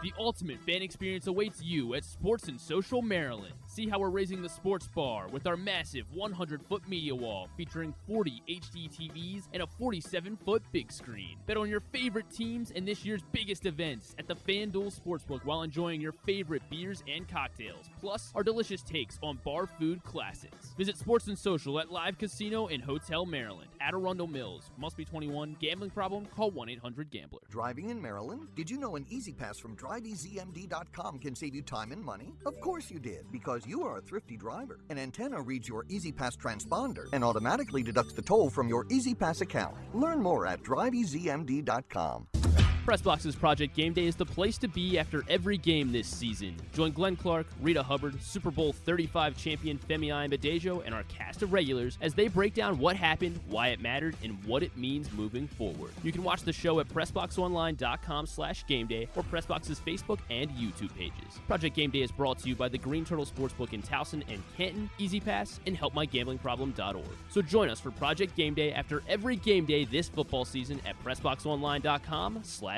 The ultimate fan experience awaits you at Sports and Social Maryland. See how we're raising the sports bar with our massive 100-foot media wall featuring 40 HD TVs and a 47-foot big screen. Bet on your favorite teams and this year's biggest events at the FanDuel Sportsbook while enjoying your favorite beers and cocktails, plus our delicious takes on bar food classics. Visit Sports and Social at Live Casino and Hotel Maryland at Arundel Mills. Must be 21. Gambling problem? Call 1-800-GAMBLER. Driving in Maryland? Did you know an Easy Pass from DriveEasyMD.com can save you time and money? Of course you did, because you are a thrifty driver. An antenna reads your Easy Pass transponder and automatically deducts the toll from your Easy Pass account. Learn more at DriveEasyMD.com. Pressbox's Project Game Day is the place to be after every game this season. Join Glenn Clark, Rita Hubbard, Super Bowl 35 champion Femi Ayanbadejo, and our cast of regulars as they break down what happened, why it mattered, and what it means moving forward. You can watch the show at PressBoxOnline.com/GameDay or Pressbox's Facebook and YouTube pages. Project Game Day is brought to you by the Green Turtle Sportsbook in Towson and Canton, Easy Pass, and HelpMyGamblingProblem.org. So join us for Project Game Day after every game day this football season at PressBoxOnline.com/GameDay.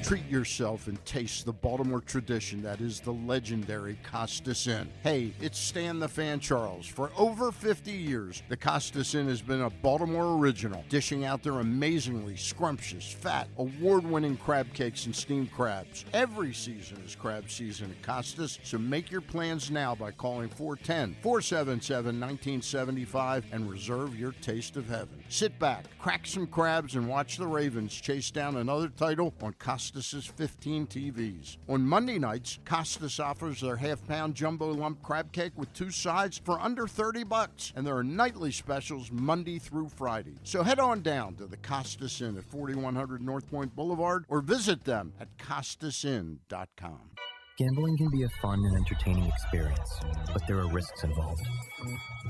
Treat yourself and taste the Baltimore tradition that is the legendary Costas Inn. Hey, it's Stan the Fan Charles. For over 50 years, the Costas Inn has been a Baltimore original, dishing out their amazingly scrumptious, fat, award-winning crab cakes and steamed crabs. Every season is crab season at Costas, so make your plans now by calling 410-477-1975 and reserve your taste of heaven. Sit back, crack some crabs, and watch the Ravens chase down another title on Costas' 15 TVs. On Monday nights, Costas offers their half-pound jumbo lump crab cake with 2 sides for under $30, and there are nightly specials Monday through Friday. So head on down to the Costas Inn at 4100 North Point Boulevard or visit them at CostasInn.com. Gambling can be a fun and entertaining experience, but there are risks involved.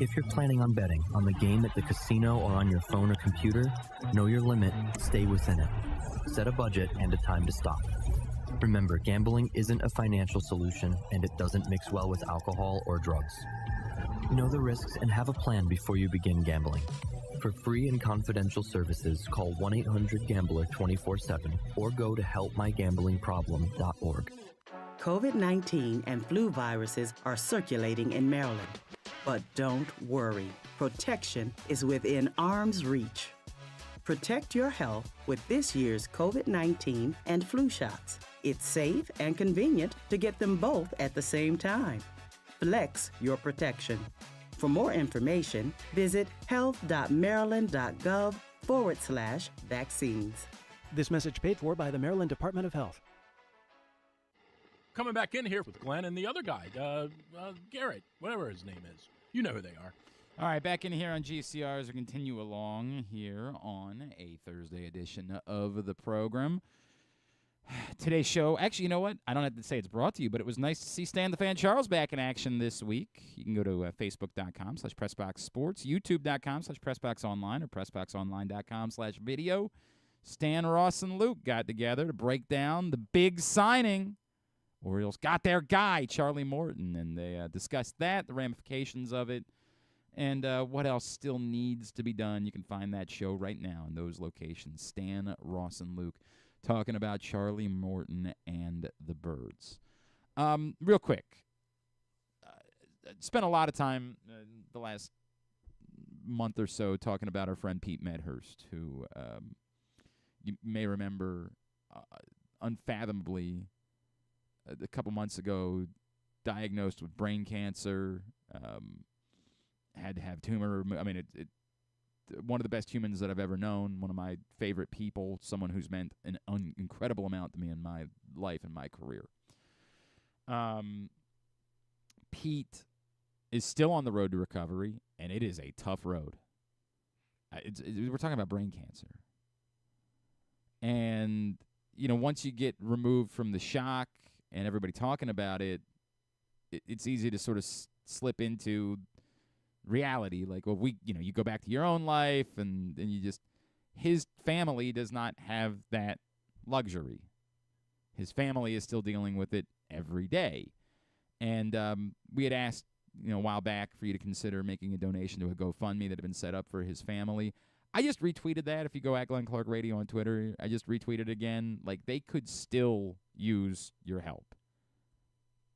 If you're planning on betting on the game at the casino or on your phone or computer, know your limit, stay within it. Set a budget and a time to stop. Remember, gambling isn't a financial solution, and it doesn't mix well with alcohol or drugs. Know the risks and have a plan before you begin gambling. For free and confidential services, call 1-800-GAMBLER 24/7 or go to helpmygamblingproblem.org. COVID-19 and flu viruses are circulating in Maryland. But don't worry, protection is within arm's reach. Protect your health with this year's COVID-19 and flu shots. It's safe and convenient to get them both at the same time. Flex your protection. For more information, visit health.maryland.gov/vaccines. This message paid for by the Maryland Department of Health. Coming back in here with Glenn and the other guy, Garrett, whatever his name is. You know who they are. All right, back in here on GCR as we continue along here on a Thursday edition of the program. Today's show, actually, you know what? I don't have to say it's brought to you, but it was nice to see Stan the Fan Charles back in action this week. You can go to facebook.com/PressBoxSports, youtube.com/PressBoxOnline, or PressBoxOnline.com/video. Stan, Ross, and Luke got together to break down the big signing. Orioles got their guy, Charlie Morton, and they discussed that, the ramifications of it, and what else still needs to be done. You can find that show right now in those locations. Stan, Ross, and Luke talking about Charlie Morton and the Birds. Real quick, spent a lot of time the last month or so talking about our friend Pete Medhurst, who you may remember unfathomably a couple months ago diagnosed with brain cancer, had to have tumor. I mean, one of the best humans that I've ever known, one of my favorite people, someone who's meant an incredible amount to me in my life and my career. Pete is still on the road to recovery, and it is a tough road. We're talking about brain cancer. And, you know, once you get removed from the shock and everybody talking about it, it's easy to sort of slip into reality. Like, well, you go back to your own life, and you just, his family does not have that luxury. His family is still dealing with it every day. And we had asked, a while back for you to consider making a donation to a GoFundMe that had been set up for his family. I just retweeted that. If you go at Glenn Clark Radio on Twitter, I just retweeted again. Like, they could still use your help.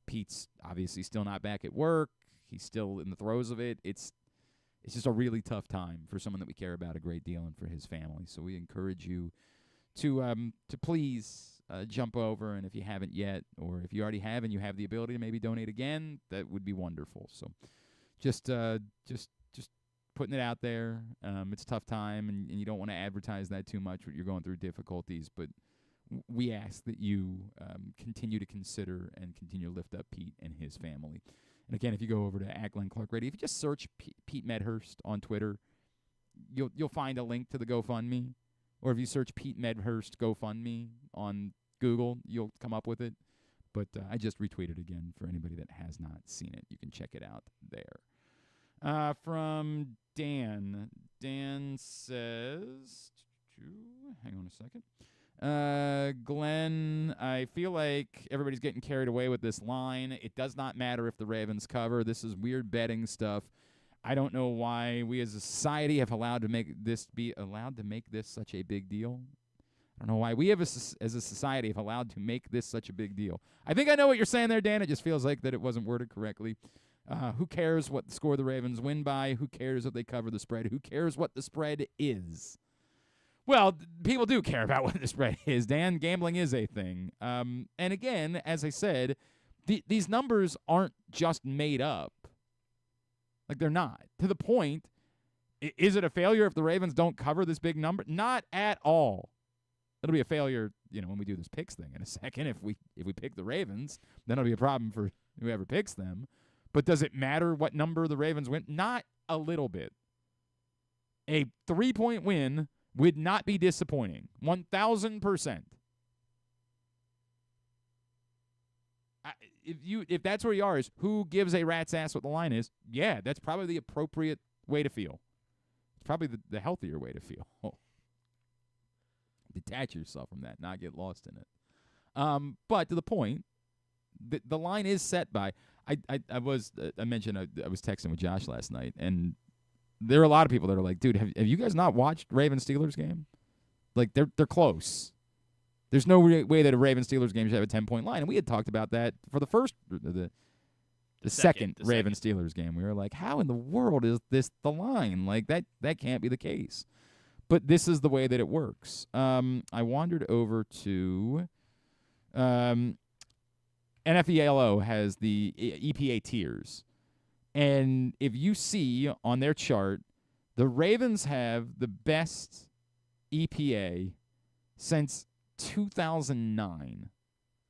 Pete's obviously still not back at work. He's still in the throes of it. It's just a really tough time for someone that we care about a great deal and for his family. So we encourage you to please jump over, and if you haven't yet, or if you already have and you have the ability to maybe donate again, that would be wonderful. So just putting it out there. It's a tough time, and you don't want to advertise that too much when you're going through difficulties, but we ask that you continue to consider and continue to lift up Pete and his family. And again, if you go over to @Glenn Clark Radio, if you just search Pete Medhurst on Twitter, you'll find a link to the GoFundMe. Or if you search Pete Medhurst GoFundMe on Google, you'll come up with it. But I just retweeted again for anybody that has not seen it. You can check it out there. From Dan. Dan says, hang on a second. Glenn, I feel like everybody's getting carried away with this line. It does not matter if the Ravens cover. This is weird betting stuff. I don't know why we as a society have allowed to make this such a big deal. I don't know why we as a society have allowed to make this such a big deal. I think I know what you're saying there, Dan. It just feels like that it wasn't worded correctly. Who cares what score the Ravens win by? Who cares if they cover the spread? Who cares what the spread is? Well, people do care about what the spread is, Dan. Gambling is a thing. And again, as I said, these numbers aren't just made up. Like, they're not. To the point, is it a failure if the Ravens don't cover this big number? Not at all. It'll be a failure, when we do this picks thing in a second. If we pick the Ravens, then it'll be a problem for whoever picks them. But does it matter what number the Ravens win? Not a little bit. A 3-point win would not be disappointing. 1,000%. If that's where you are, is who gives a rat's ass what the line is? Yeah, that's probably the appropriate way to feel. It's probably the healthier way to feel. Detach yourself from that, not get lost in it. But to the point, the line is set by. I mentioned I was texting with Josh last night, and there are a lot of people that are like, dude, have you guys not watched Ravens-Steelers game? Like, they're close. There's no way that a Ravens-Steelers game should have a 10-point line. And we had talked about that for the second Ravens-Steelers game. We were like, how in the world is this the line? Like, that can't be the case. But this is the way that it works. I wandered over to NFELO has the EPA tiers. And if you see on their chart, the Ravens have the best EPA since 2009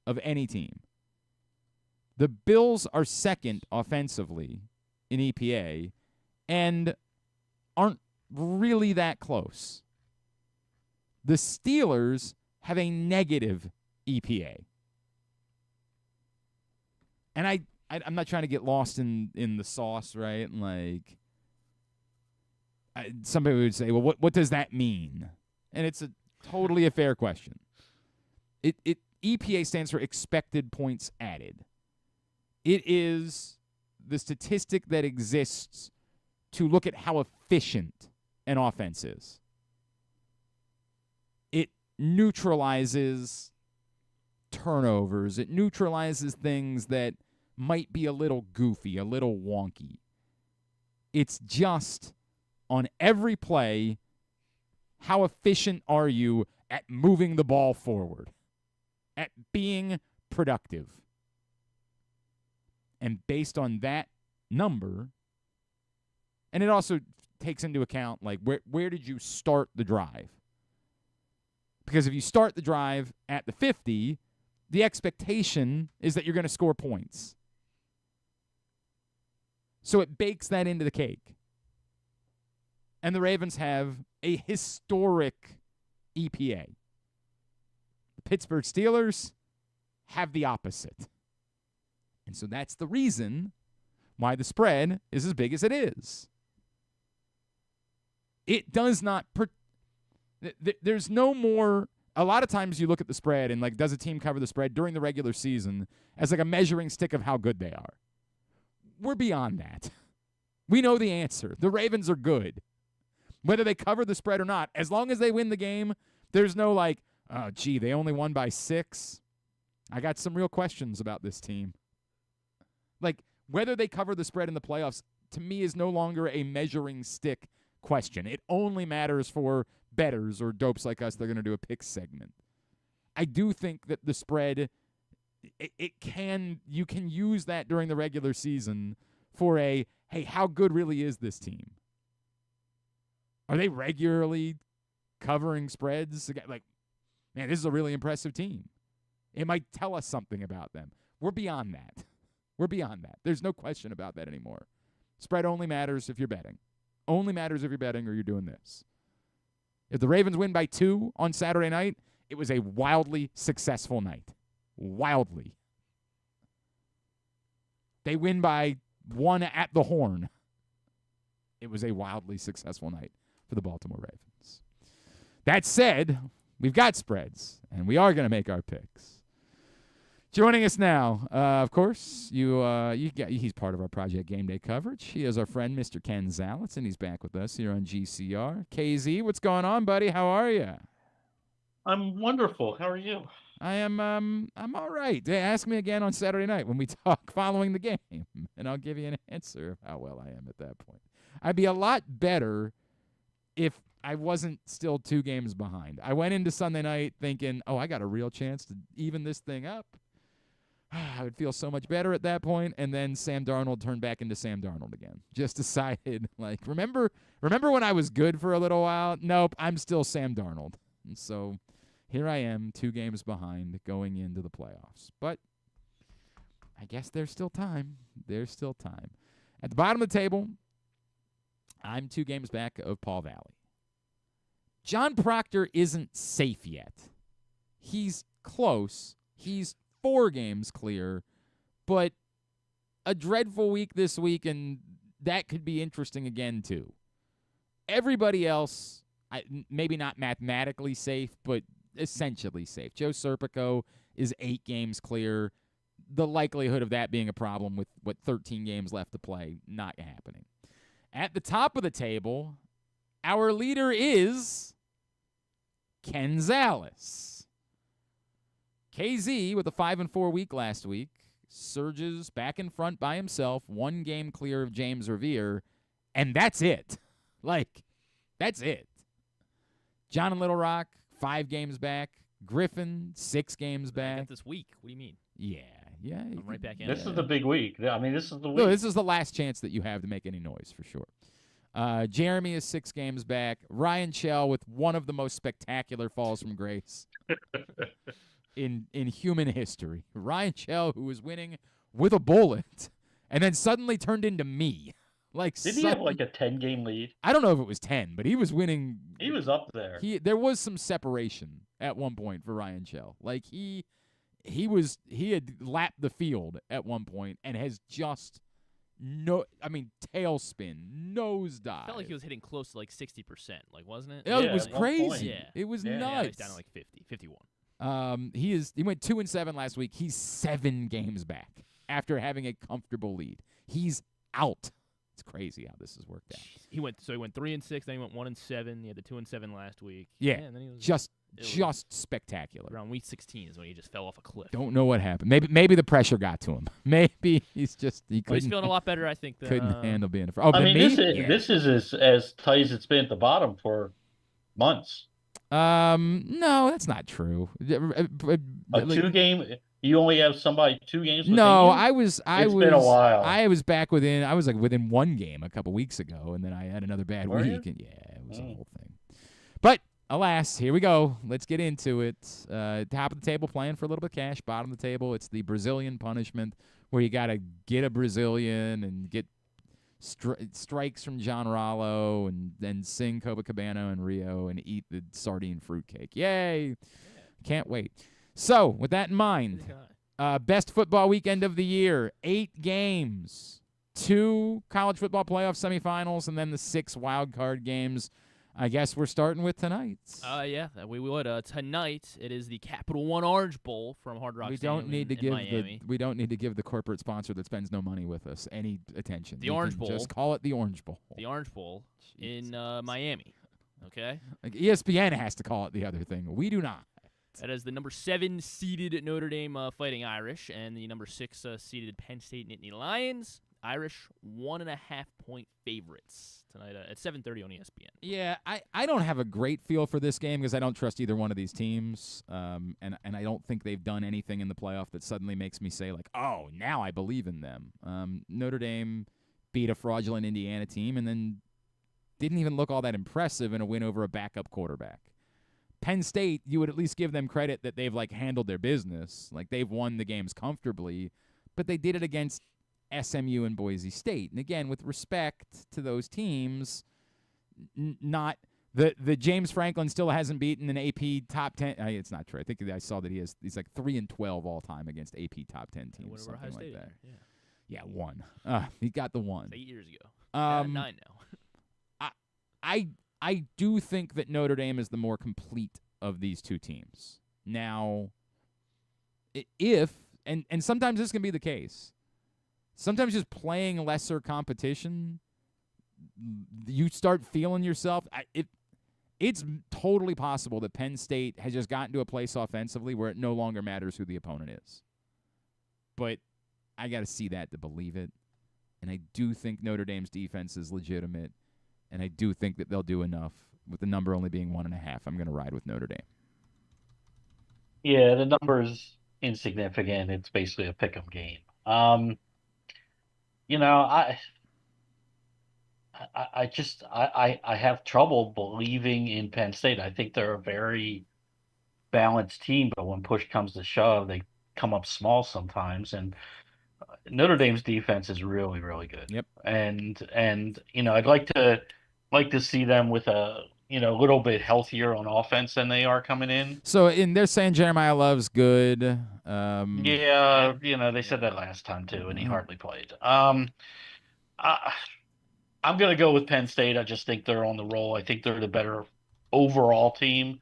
of any team. The Bills are second offensively in EPA and aren't really that close. The Steelers have a negative EPA. And I'm not trying to get lost in the sauce, right? Like, somebody would say, well, what does that mean? And it's totally a fair question. EPA stands for expected points added. It is the statistic that exists to look at how efficient an offense is. It neutralizes turnovers. It neutralizes things that might be a little goofy, a little wonky. It's just on every play, how efficient are you at moving the ball forward, at being productive? And based on that number, and it also takes into account, like, where did you start the drive? Because if you start the drive at the 50, the expectation is that you're going to score points. So it bakes that into the cake. And the Ravens have a historic EPA. The Pittsburgh Steelers have the opposite. And so that's the reason why the spread is as big as it is. It does not there's no more. A lot of times you look at the spread and, like, does a team cover the spread during the regular season as like a measuring stick of how good they are. We're beyond that. We know the answer. The Ravens are good. Whether they cover the spread or not, as long as they win the game, there's no like, oh, gee, they only won by 6. I got some real questions about this team. Like, whether they cover the spread in the playoffs, to me, is no longer a measuring stick question. It only matters for bettors or dopes like us that are going to do a pick segment. I do think that the spread, you can use that during the regular season for hey, how good really is this team? Are they regularly covering spreads? Like, man, this is a really impressive team. It might tell us something about them. We're beyond that. We're beyond that. There's no question about that anymore. Spread only matters if you're betting. Only matters if you're betting or you're doing this. If the Ravens win by 2 on Saturday night, it was a wildly successful night. Wildly. They win by 1 at the Horn. It was a wildly successful night for the Baltimore Ravens. That said, we've got spreads, and we are going to make our picks. Joining us now, of course, he's part of our Project Game Day coverage. He is our friend, Mr. Ken Zalis, and he's back with us here on GCR. KZ, what's going on, buddy? How are you? I'm wonderful. How are you? I'm all right. Ask me again on Saturday night when we talk following the game, and I'll give you an answer of how well I am at that point. I'd be a lot better if I wasn't still 2 games behind. I went into Sunday night thinking, I got a real chance to even this thing up. I would feel so much better at that point, and then Sam Darnold turned back into Sam Darnold again. Just decided, like, remember when I was good for a little while? Nope, I'm still Sam Darnold. And so here I am, 2 games behind going into the playoffs. But I guess there's still time. There's still time. At the bottom of the table, I'm 2 games back of Paul Valley. John Proctor isn't safe yet. He's close. He's 4 games clear, but a dreadful week this week, and that could be interesting again, too. Everybody else, maybe not mathematically safe, but essentially safe. Joe Serpico is 8 games clear. The likelihood of that being a problem with 13 games left to play, not happening. At the top of the table, our leader is Ken Zalis. KZ, with a 5-4 week last week, surges back in front by himself, 1 game clear of James Revere, and that's it. That's it. John and Little Rock, 5 games back. Griffin, 6 games back. I got this week. What do you mean? Yeah. I'm right back in. This is the big week. I mean, this is the week. No, this is the last chance that you have to make any noise, for sure. Jeremy is 6 games back. Ryan Chell with one of the most spectacular falls from grace in human history. Ryan Chell, who was winning with a bullet and then suddenly turned into me. Did he have like a 10-game lead? I don't know if it was 10, but he was winning. He was up there. There was some separation at one point for Ryan Chell. Like he had lapped the field at one point and has just tailspin, nosedive. Felt like he was hitting close to like 60%, wasn't it? It was at one crazy. point. Yeah. It was Yeah, nuts. he's down to like 50, 51. He went 2-7 last week. He's 7 games back after having a comfortable lead. He's out. It's crazy how this has worked out. He went 3-6, then he went 1-7. He had the 2-7 last week. Yeah, and then he was just spectacular. Around week 16 is when he just fell off a cliff. Don't know what happened. Maybe the pressure got to him. Maybe he's feeling a lot better, I think. Couldn't handle being. This is as tight as it's been at the bottom for months. No, that's not true. A 2-game. You only have somebody 2 games. No, it's been a while. I was back within 1 game a couple weeks ago, and then I had another bad Were week. you? And it was a whole thing. But alas, here we go. Let's get into it. Top of the table, playing for a little bit of cash. Bottom of the table, it's the Brazilian punishment, where you got to get a Brazilian and get strikes from John Rollo, and then sing Copacabana and Rio and eat the sardine fruitcake. Yay! Can't wait. So, with that in mind, best football weekend of the year, 8 games, 2 college football playoff semifinals, and then the 6 wild card games. I guess we're starting with tonight's. Yeah, we would. Tonight it is the Capital One Orange Bowl from Hard Rock Stadium in Miami. We don't need to give the corporate sponsor that spends no money with us any attention. The Orange Bowl. Just call it the Orange Bowl. The Orange Bowl in Miami. Okay. Like ESPN has to call it the other thing. We do not. That is the number 7 seeded Notre Dame Fighting Irish and the number 6 seeded Penn State Nittany Lions. Irish 1.5-point favorites tonight at 7:30 on ESPN. Yeah, I don't have a great feel for this game because I don't trust either one of these teams, and I don't think they've done anything in the playoff that suddenly makes me say, like, oh, now I believe in them. Notre Dame beat a fraudulent Indiana team and then didn't even look all that impressive in a win over a backup quarterback. Penn State, you would at least give them credit that they've, handled their business. They've won the games comfortably, but they did it against SMU and Boise State. And again, with respect to those teams, not the James Franklin still hasn't beaten an AP top 10. It's not true. I think I saw that he's 3-12 all time against AP top 10 teams, something like that. Yeah, 1. He got the 1. 8 years ago. 9 now. I do think that Notre Dame is the more complete of these two teams. Now, and sometimes this can be the case. Sometimes just playing lesser competition, you start feeling yourself. It's totally possible that Penn State has just gotten to a place offensively where it no longer matters who the opponent is. But I got to see that to believe it. And I do think Notre Dame's defense is legitimate. And I do think that they'll do enough. With the number only being 1.5, I'm going to ride with Notre Dame. Yeah, the number's insignificant. It's basically a pick'em game. I have trouble believing in Penn State. I think they're a very balanced team, but when push comes to shove, they come up small sometimes. And Notre Dame's defense is really, really good. Yep. And I'd like to see them with a little bit healthier on offense than they are coming in. So they're saying Jeremiah Love's good. They said that last time too, and he hardly played. I'm going to go with Penn State. I just think they're on the roll. I think they're the better overall team.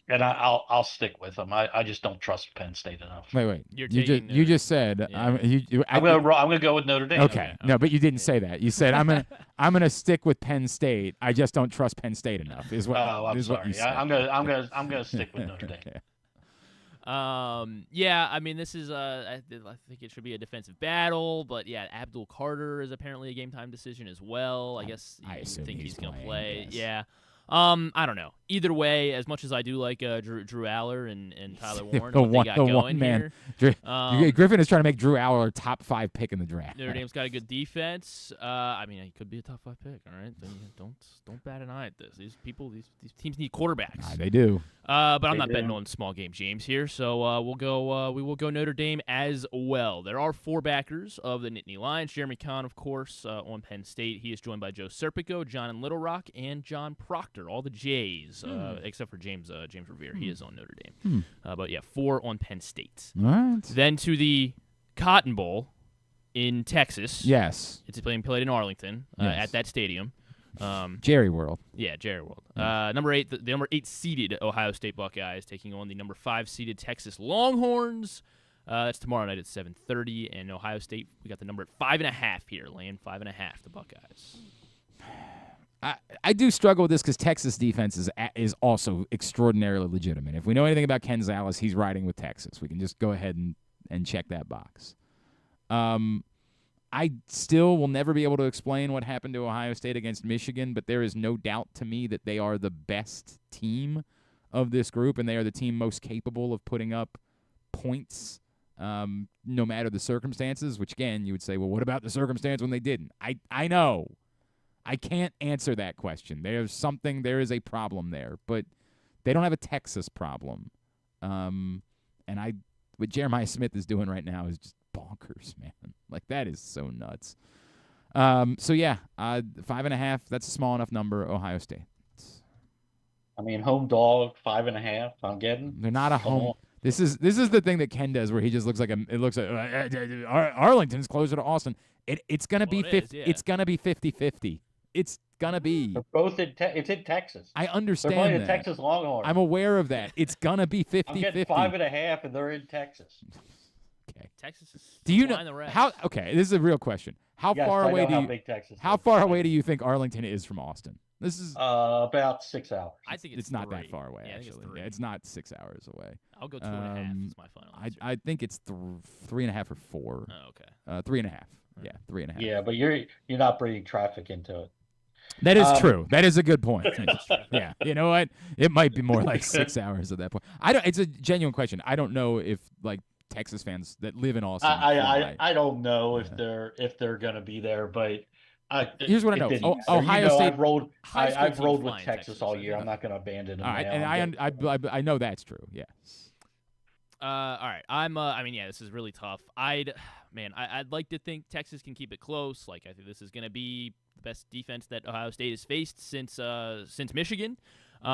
And I'll stick with them. I just don't trust Penn State enough. Wait. You're You taking you just said yeah. I'm gonna go with Notre Dame. Okay. No, but you didn't say that. You said I'm gonna stick with Penn State. I just don't trust Penn State enough. Is what? Oh, I'm is sorry. What you said. I'm gonna stick with Notre Dame. Yeah, I mean, this is I think it should be a defensive battle, but yeah, Abdul Carter is apparently a game time decision as well. I guess you assume think he's gonna playing, play. yes. Yeah. I don't know. Either way, as much as I do like Drew Aller and Tyler Warren, the what they one, got the going one man. here, Griffin is trying to make Drew Aller top 5 pick in the draft. Notre Dame's got a good defense. I mean, he could be a top 5 pick. All right, then don't bat an eye at this. These teams need quarterbacks. They do. But I'm not betting on small game James here, so we will go Notre Dame as well. There are 4 backers of the Nittany Lions. Jeremy Kahn, of course, on Penn State. He is joined by Joe Serpico, John in Little Rock, and John Proctor. All the J's, except for James Revere. He is on Notre Dame. But yeah, 4 on Penn State. All right. Then to the Cotton Bowl in Texas. Yes. It's being played in Arlington at that stadium. Jerry World. Yeah, Jerry World. Number 8, the number 8 seeded Ohio State Buckeyes taking on the number 5 seeded Texas Longhorns. That's tomorrow night at 7:30. And Ohio State, we got the number at 5.5 here, laying 5.5. The Buckeyes. I do struggle with this because Texas defense is also extraordinarily legitimate. If we know anything about Ken Zalis, he's riding with Texas. We can just go ahead and check that box. I still will never be able to explain what happened to Ohio State against Michigan, but there is no doubt to me that they are the best team of this group, and they are the team most capable of putting up points no matter the circumstances, which, again, you would say, well, what about the circumstance when they didn't? I know. I can't answer that question. There is a problem there, but they don't have a Texas problem. And what Jeremiah Smith is doing right now is just bonkers, man. Like, that is so nuts. So yeah, 5.5. That's a small enough number. Ohio State. I mean, home dog 5.5. I'm getting. They're not a home. This is the thing that Ken does, where he just looks like Arlington's closer to Austin. It's gonna be 50. It's gonna be 50-50. It's gonna be. They're both it's in Texas. I understand they're playing that. Texas Longhorns. I'm aware of that. It's gonna be 50-50. I'm getting 5.5, and they're in Texas. Okay. Texas is. Do you know how? Okay, this is a real question. How far away do you think Arlington is from Austin? This is about 6 hours. I think it's not that far away. Actually, it's not 6 hours away. I'll go 2.5. That's my final answer. I think it's 3.5 or 4. Oh, okay. 3.5. Yeah, 3.5. Yeah, but you're not bringing traffic into it. That is true. That is a good point. Yeah, you know what? It might be more like 6 hours at that point. It's a genuine question. I don't know if like Texas fans that live in Austin. I don't know if they're gonna be there, but here's what I know. Ohio State. I've rolled with Texas all year. I'm not gonna abandon them. All right, and I know that's true. Yes. All right. I mean, yeah, this is really tough. I'd like to think Texas can keep it close. Like, I think this is going to be the best defense that Ohio State has faced since Michigan. But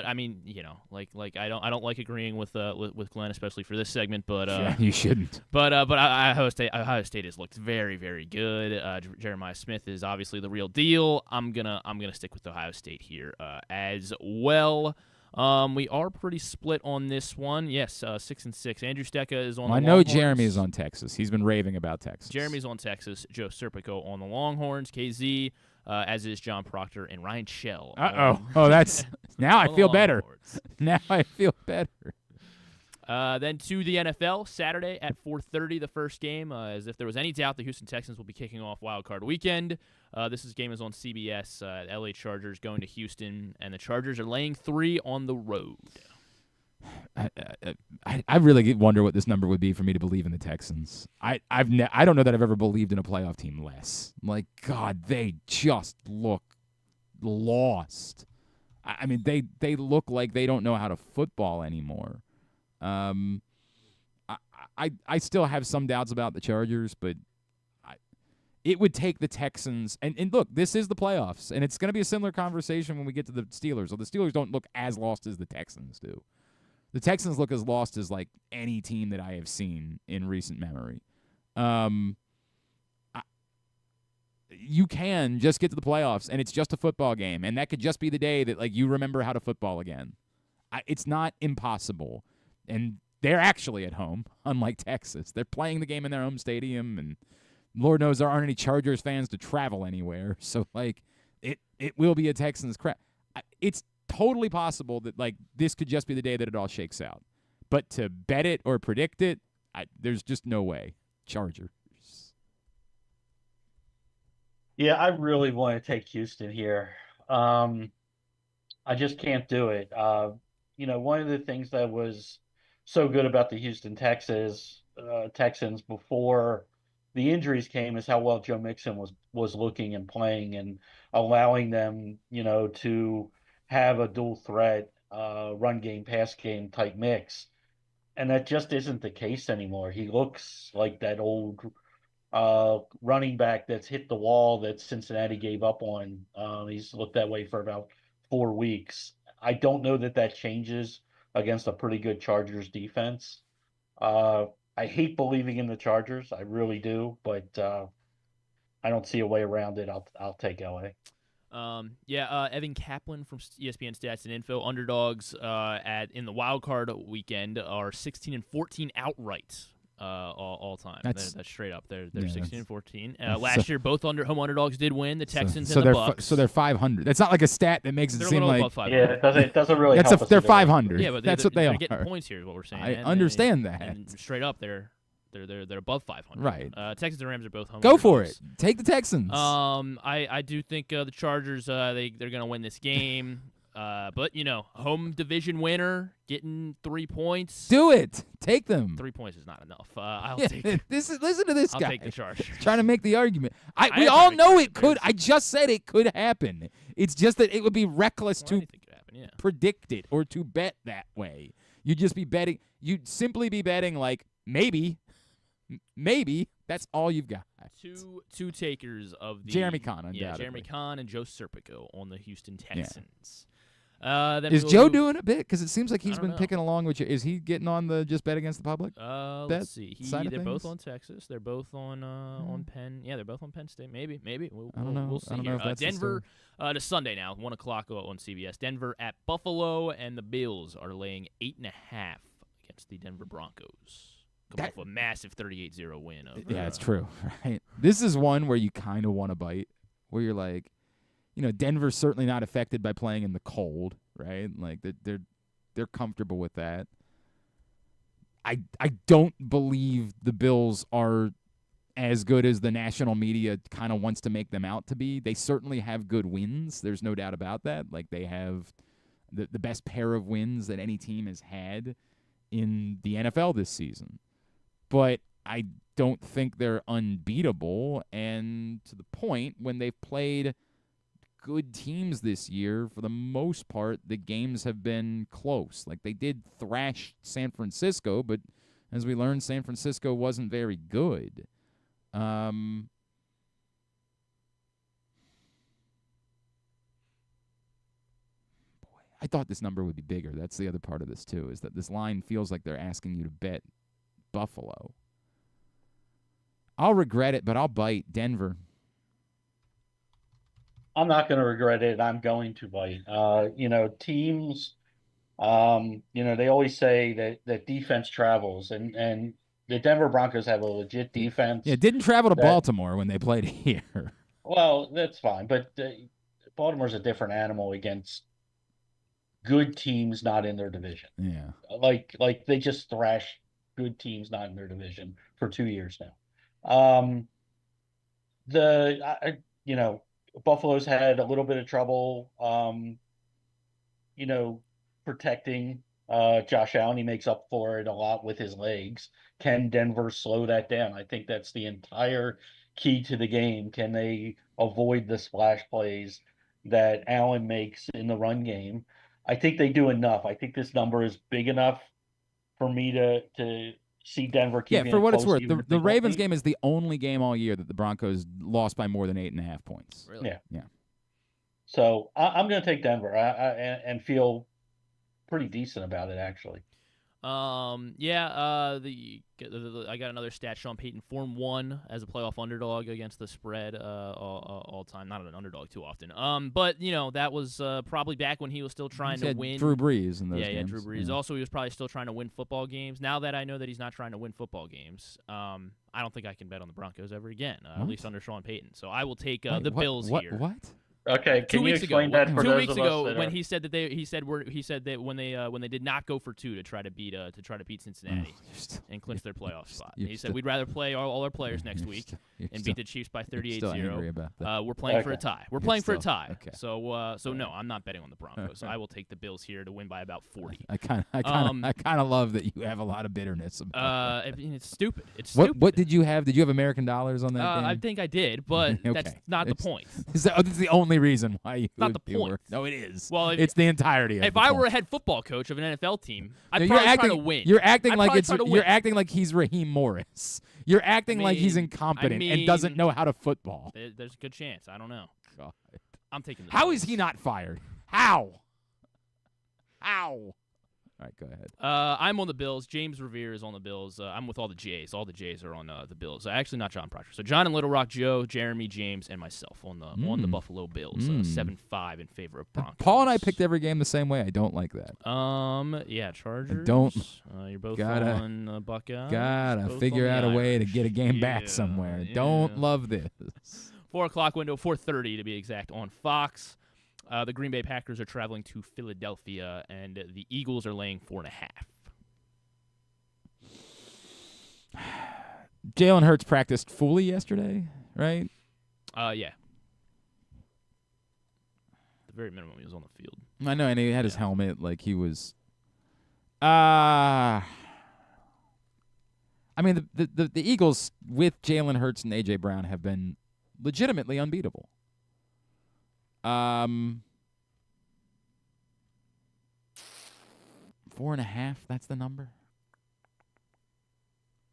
I mean, you know, like I don't like agreeing with Glenn, especially for this segment. But yeah, you shouldn't. But Ohio State has looked very, very good. Jeremiah Smith is obviously the real deal. I'm gonna stick with Ohio State here as well. We are pretty split on this one. Yes, 6-6. Andrew Stecca is on the Longhorns. I know Jeremy is on Texas. He's been raving about Texas. Jeremy's on Texas. Joe Serpico on the Longhorns. KZ, as is John Proctor and Ryan Shell. Oh, that's now I feel better. Now I feel better. Then to the NFL, Saturday at 4:30, the first game. As if there was any doubt, the Houston Texans will be kicking off Wild Card Weekend. This game is on CBS. LA Chargers going to Houston, and the Chargers are laying 3 on the road. I really wonder what this number would be for me to believe in the Texans. I don't know that I've ever believed in a playoff team less. Like, God, they just look lost. I mean, they look like they don't know how to football anymore. I still have some doubts about the Chargers, but it would take the Texans. And look, this is the playoffs, and it's going to be a similar conversation when we get to the Steelers. So the Steelers don't look as lost as the Texans do. The Texans look as lost as, like, any team that I have seen in recent memory. You can just get to the playoffs, and it's just a football game, and that could just be the day that, like, you remember how to football again. It's not impossible. And they're actually at home, unlike Texas. They're playing the game in their home stadium, and Lord knows there aren't any Chargers fans to travel anywhere. So, like, it will be a Texans crap. It's totally possible that, like, this could just be the day that it all shakes out. But to bet it or predict it, there's just no way. Chargers. Yeah, I really want to take Houston here. I just can't do it. One of the things that was so good about the Houston Texans before the injuries came is how well Joe Mixon was looking and playing and allowing them, to have a dual threat run game, pass game type mix. And that just isn't the case anymore. He looks like that old running back that's hit the wall that Cincinnati gave up on. He's looked that way for about 4 weeks. I don't know that changes against a pretty good Chargers defense. I hate believing in the Chargers. I really do, but I don't see a way around it. I'll take LA. Evan Kaplan from ESPN Stats and Info. Underdogs in the wild card weekend are 16-14 outright. All time. That's straight up. They're 16-14. Last year, both home underdogs did win. The Texans and the Bucks. So they're 500. That's not like a stat that makes it seem like. It doesn't really. Help us they're 500. Yeah, but that's what they they're are. Getting points here is what we're saying. I understand that. And straight up, they're above 500. Right. Texans and Rams are both home. Go underdogs. for it. Take the Texans. I do think the Chargers they're gonna win this game. But home division winner getting 3 points. Do it. Take them. 3 points is not enough. I'll take it. Listen to this guy. I'll take the Chargers. Trying to make the argument. We all know it could. I just said it could happen. It's just that it would be reckless to predict it or to bet that way. You'd just be betting. You'd simply be betting like maybe. That's all you've got. Two takers of the Jeremy Kahn, undoubtedly. Yeah, Jeremy Kahn and Joe Serpico on the Houston Texans. Is Joe doing a bit? Because it seems like he's been picking along with you. Is he getting on the just bet against the public? Let's see. They're both on Texas. They're both on Penn. Yeah, they're both on Penn State. Maybe. I don't know. We'll see. I don't know if that's Denver to Sunday now, 1 o'clock on CBS. Denver at Buffalo, and the Bills are laying 8.5 against the Denver Broncos. Come off a massive 38-0 win. Yeah, it's true. Right. This is one where you kind of want to bite, where you're like, Denver's certainly not affected by playing in the cold, right? Like they're comfortable with that. I don't believe the Bills are as good as the national media kind of wants to make them out to be. They certainly have good wins. There's no doubt about that. Like they have the best pair of wins that any team has had in the NFL this season. But I don't think they're unbeatable. And to the point, when they've played good teams this year, for the most part, the games have been close. Like they did thrash San Francisco, but as we learned, San Francisco wasn't very good. Boy, I thought this number would be bigger. That's the other part of this too, is that this line feels like they're asking you to bet Buffalo. I'll regret it, but I'll bite Denver. I'm not going to regret it. I'm going to bite. Teams, they always say that defense travels, and the Denver Broncos have a legit defense. Yeah, didn't travel to Baltimore when they played here. Well, that's fine, but Baltimore's a different animal against good teams not in their division. Yeah. Like they just thrashed good teams not in their division for 2 years now. Buffalo's had a little bit of trouble, protecting Josh Allen. He makes up for it a lot with his legs. Can Denver slow that down? I think that's the entire key to the game. Can they avoid the splash plays that Allen makes in the run game? I think they do enough. I think this number is big enough for me to see Denver keeping it for what it's close, worth, the Ravens game is the only game all year that the Broncos lost by more than 8.5 points. Really? Yeah. So I'm going to take Denver and feel pretty decent about it, actually. I got another stat. Sean Payton 4-1 as a playoff underdog against the spread all time. Not an underdog too often. But that was probably back when he was still trying to win. Drew Brees in those games. Yeah, Drew Brees. Yeah. Also, he was probably still trying to win football games. Now that I know that he's not trying to win football games, I don't think I can bet on the Broncos ever again. At least under Sean Payton. So I will take the Bills here. What? Okay, can you explain that for 2 those weeks of ago, us that when are... he said that when they did not go for 2 to try to beat Cincinnati and clinch their playoff spot, he said we'd rather play all our players next week and beat the Chiefs by 38-0. We're playing for a tie. We're playing for a tie. Okay. So no, I'm not betting on the Broncos. I will take the Bills here to win by about 40. I kind of love that you have a lot of bitterness about that. It's stupid. It's stupid. What did you have? Did you have American dollars on that game? I think I did, but that's not the point. That's the only reason why you not the point. No, it is. Well, it's the entirety of If the I point. were a head football coach of an NFL team, I'd No, probably try to win. You're acting like he's Raheem Morris. You're acting like he's incompetent and doesn't know how to football. There's a good chance. I don't know. God. I'm taking the How Bills. is he not fired? How? All right, go ahead. I'm on the Bills. James Revere is on the Bills. I'm with all the Jays. All the Jays are on the Bills. Actually, not John Proctor. So John in Little Rock, Joe, Jeremy, James, and myself on the Buffalo Bills. 7-5 in favor of Broncos. Paul and I picked every game the same way. I don't like that. Yeah, Chargers. You're both on Buckeyes. Gotta both figure on out the a way to Irish. get a game back Yeah, somewhere. yeah. Don't love this. 4 o'clock window, 4:30 to be exact, on Fox. The Green Bay Packers are traveling to Philadelphia, and the Eagles are laying 4.5. Jalen Hurts practiced fully yesterday, right? Yeah. At the very minimum, he was on the field. I know, and he had his helmet like he was. I mean, the Eagles with Jalen Hurts and A.J. Brown have been legitimately unbeatable. 4.5. That's the number.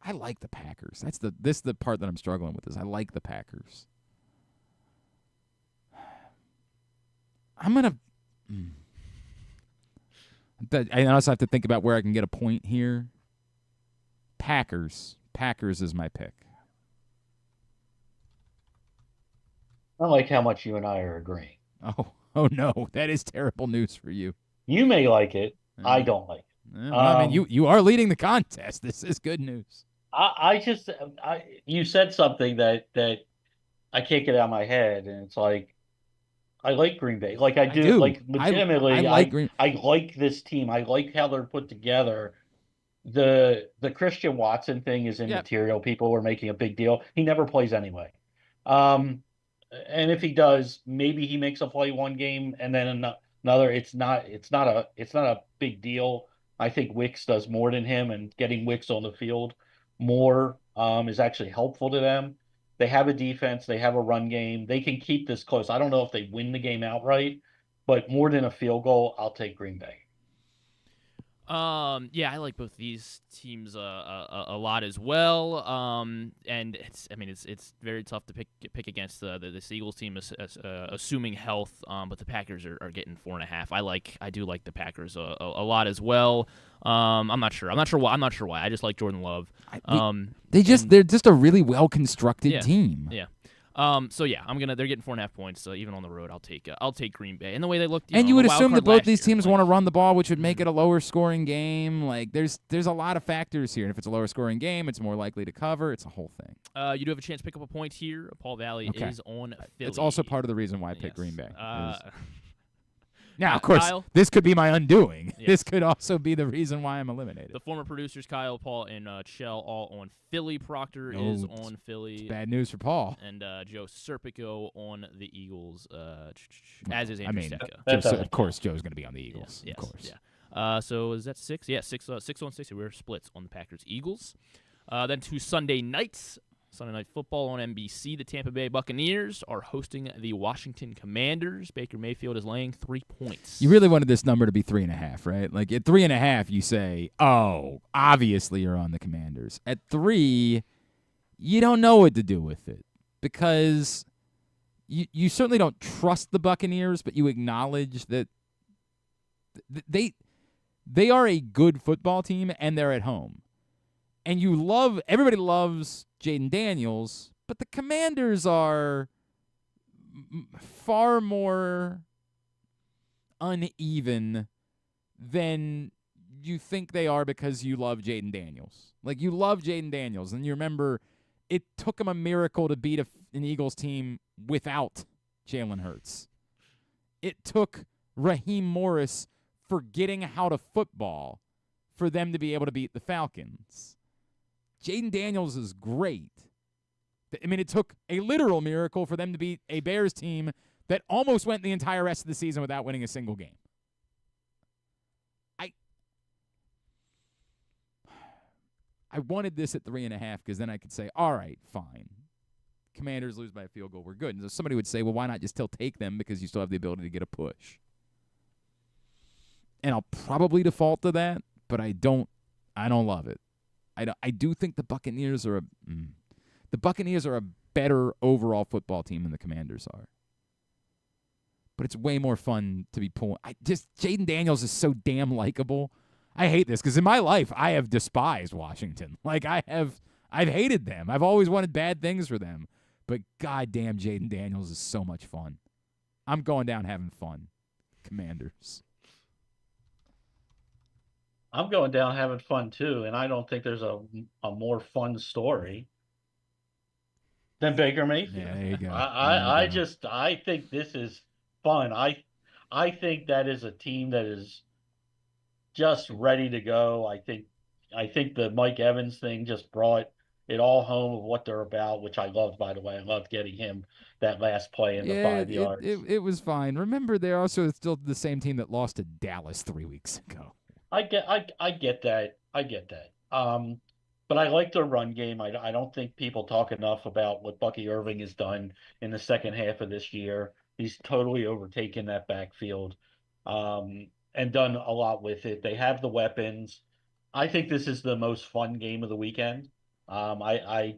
I like the Packers. This is the part that I'm struggling with. I like the Packers. I'm gonna. I also have to think about where I can get a point here. Packers is my pick. I like how much you and I are agreeing. Oh no, that is terrible news for you. You may like it. I don't like it. Well, I mean, you are leading the contest. This is good news. You said something that I can't get out of my head, and it's like I like Green Bay. Like I do. Like legitimately, I like this team. I like how they're put together. The Christian Watson thing is immaterial. People were making a big deal. He never plays anyway. And if he does, maybe he makes a play one game and then another. It's not a big deal. I think Wicks does more than him, and getting Wicks on the field more is actually helpful to them. They have a defense. They have a run game. They can keep this close. I don't know if they win the game outright, but more than a field goal, I'll take Green Bay. Yeah, I like both these teams a lot as well. And it's very tough to pick against this Eagles team, assuming health. But the Packers are getting 4.5. I do like the Packers a lot as well. I'm not sure why. I just like Jordan Love. They're just a really well constructed team. Yeah. So yeah, they're getting 4.5 points. So even on the road, I'll take Green Bay. And the way they looked, you would assume that both these teams want to run the ball, which would make it a lower scoring game. Like there's a lot of factors here. And if it's a lower scoring game, it's more likely to cover. It's a whole thing. You do have a chance to pick up a point here. Paul Valley is on Philly. It's also part of the reason why I picked Green Bay. Now, of Kyle, course, this could be my undoing. Yes. This could also be the reason why I'm eliminated. The former producers, Kyle, Paul, and Chell, all on Philly. Proctor is on Philly. It's bad news for Paul. And Joe Serpico on the Eagles, as is Andrew Stecca. Of course, Joe's going to be on the Eagles. Yes, of course. Yeah. So is that 6? Yeah, 6 on 6. We're splits on the Packers-Eagles. Then 2 Sunday nights. Sunday Night Football on NBC. The Tampa Bay Buccaneers are hosting the Washington Commanders. Baker Mayfield is laying 3 points. You really wanted this number to be 3.5, right? Like at 3.5, you say, "Oh, obviously you're on the Commanders." At 3, you don't know what to do with it because you certainly don't trust the Buccaneers, but you acknowledge that They are a good football team, and they're at home. And everybody loves Jaden Daniels, but the Commanders are far more uneven than you think they are because you love Jaden Daniels. Like, you love Jaden Daniels, and you remember it took him a miracle to beat an Eagles team without Jalen Hurts. It took Raheem Morris forgetting how to football for them to be able to beat the Falcons. Jaden Daniels is great. I mean, it took a literal miracle for them to beat a Bears team that almost went the entire rest of the season without winning a single game. I wanted this at 3.5 because then I could say, all right, fine. Commanders lose by a field goal. We're good. And so somebody would say, well, why not just still take them because you still have the ability to get a push? And I'll probably default to that, but I don't love it. I do think the Buccaneers are a better overall football team than the Commanders are. But it's way more fun to be pulling. Jaden Daniels is so damn likable. I hate this because in my life I have despised Washington. Like I've hated them. I've always wanted bad things for them. But goddamn, Jaden Daniels is so much fun. I'm going down having fun. Commanders. I'm going down having fun too, and I don't think there's a more fun story than Baker Mayfield. Yeah, there you go. I think this is fun. I think that is a team that is just ready to go. I think the Mike Evans thing just brought it all home of what they're about, which I loved, by the way. I loved getting him that last play in the 5 yards. It was fine. Remember, they're also still the same team that lost to Dallas 3 weeks ago. I get that. But I like their run game. I don't think people talk enough about what Bucky Irving has done in the second half of this year. He's totally overtaken that backfield and done a lot with it. They have the weapons. I think this is the most fun game of the weekend. I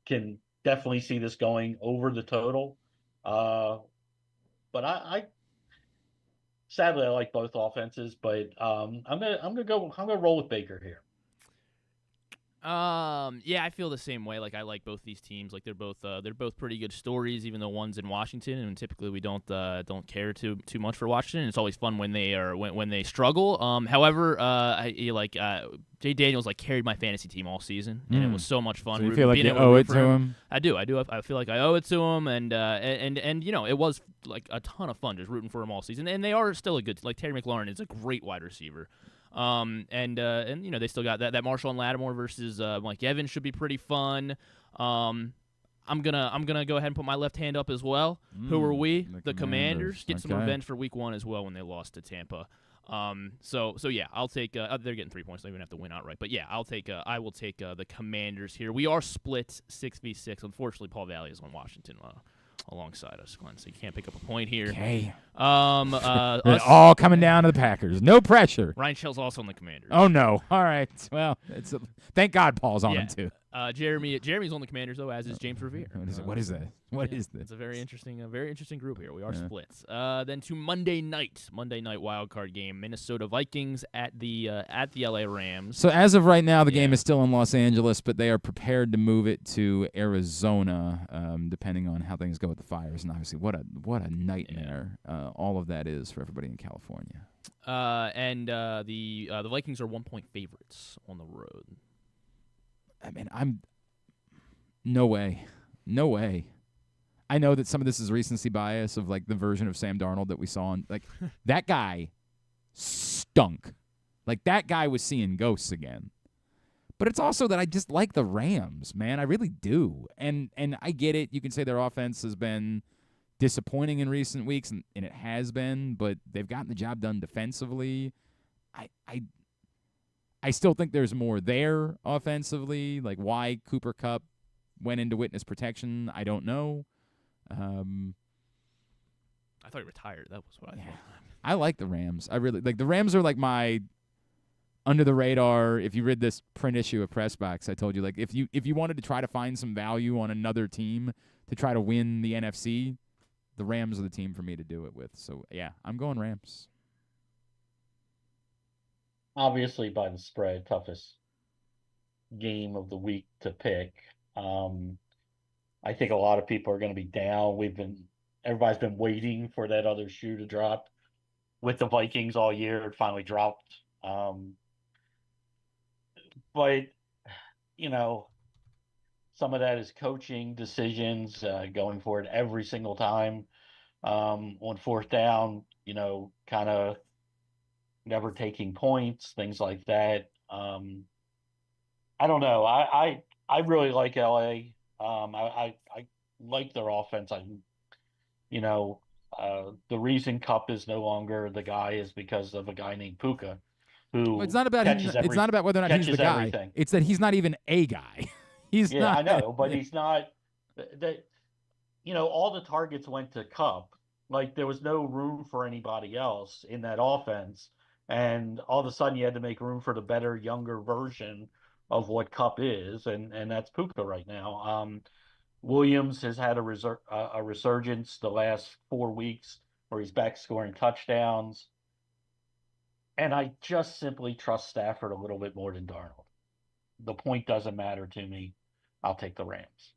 can definitely see this going over the total. But sadly, I like both offenses, but I'm gonna roll with Baker here. Yeah, I feel the same way. Like I like both these teams. Like they're both pretty good stories, even though one's in Washington, and typically we don't care too much for Washington. It's always fun when they struggle. However, Jay Daniels carried my fantasy team all season, and it was so much fun. So you feel like you owe it to him? I do. I feel like I owe it to him, and it was a ton of fun just rooting for him all season. And they are still a good. Terry McLaurin is a great wide receiver. They still got that Marshall and Lattimore versus Mike Evans should be pretty fun. I'm gonna go ahead and put my left hand up as well. Who are we? The Commanders. Get some revenge for Week 1 as well when they lost to Tampa. So yeah, I'll take. They're getting 3 points. They even have to win outright. But yeah, I will take the Commanders here. We are split 6v6. Unfortunately, Paul Valley is on Washington alongside us, Glenn. So you can't pick up a point here. Okay. All coming down to the Packers. No pressure. Ryan Shell's also on the Commanders. Oh no. All right. Well, thank God Paul's on him too. Jeremy's on the Commanders though, as is James Revere. What is that? What is this? It's a very interesting group here. We are splits. Then to Monday night wild card game, Minnesota Vikings at the LA Rams. So as of right now, the game is still in Los Angeles, but they are prepared to move it to Arizona, depending on how things go with the fires. And obviously, what a nightmare all of that is for everybody in California. The Vikings are 1-point favorites on the road. I mean, no way. I know that some of this is recency bias of the version of Sam Darnold that we saw on that guy stunk. That guy was seeing ghosts again. But it's also that I just like the Rams, man. I really do. And I get it. You can say their offense has been disappointing in recent weeks, and it has been, but they've gotten the job done defensively. I still think there's more there offensively. Why Cooper Kupp went into witness protection, I don't know. I thought he retired. That was what I thought. I like the Rams. I really the Rams are my under the radar. If you read this print issue of Press Box, I told you if you wanted to try to find some value on another team to try to win the NFC, the Rams are the team for me to do it with. So yeah, I'm going Rams. obviously by the spread, toughest game of the week to pick. I think a lot of people are going to be down. Everybody's been waiting for that other shoe to drop with the Vikings all year. It finally dropped. But some of that is coaching decisions, going for it every single time on fourth down. Kind of never taking points, things like that. I don't know. I really like LA. I like their offense. The reason Cup is no longer the guy is because of a guy named Puka, who Well, it's not about him. It's not about whether or not he's the guy. Everything. It's that he's not even a guy. He's yeah, not. I know, but he's not. That all the targets went to Cup. Like there was no room for anybody else in that offense, and all of a sudden you had to make room for the better, younger version of what Cup is, and that's Puka right now. Williams has had a resurgence the last 4 weeks where he's back scoring touchdowns. And I just simply trust Stafford a little bit more than Darnold. The point doesn't matter to me. I'll take the Rams.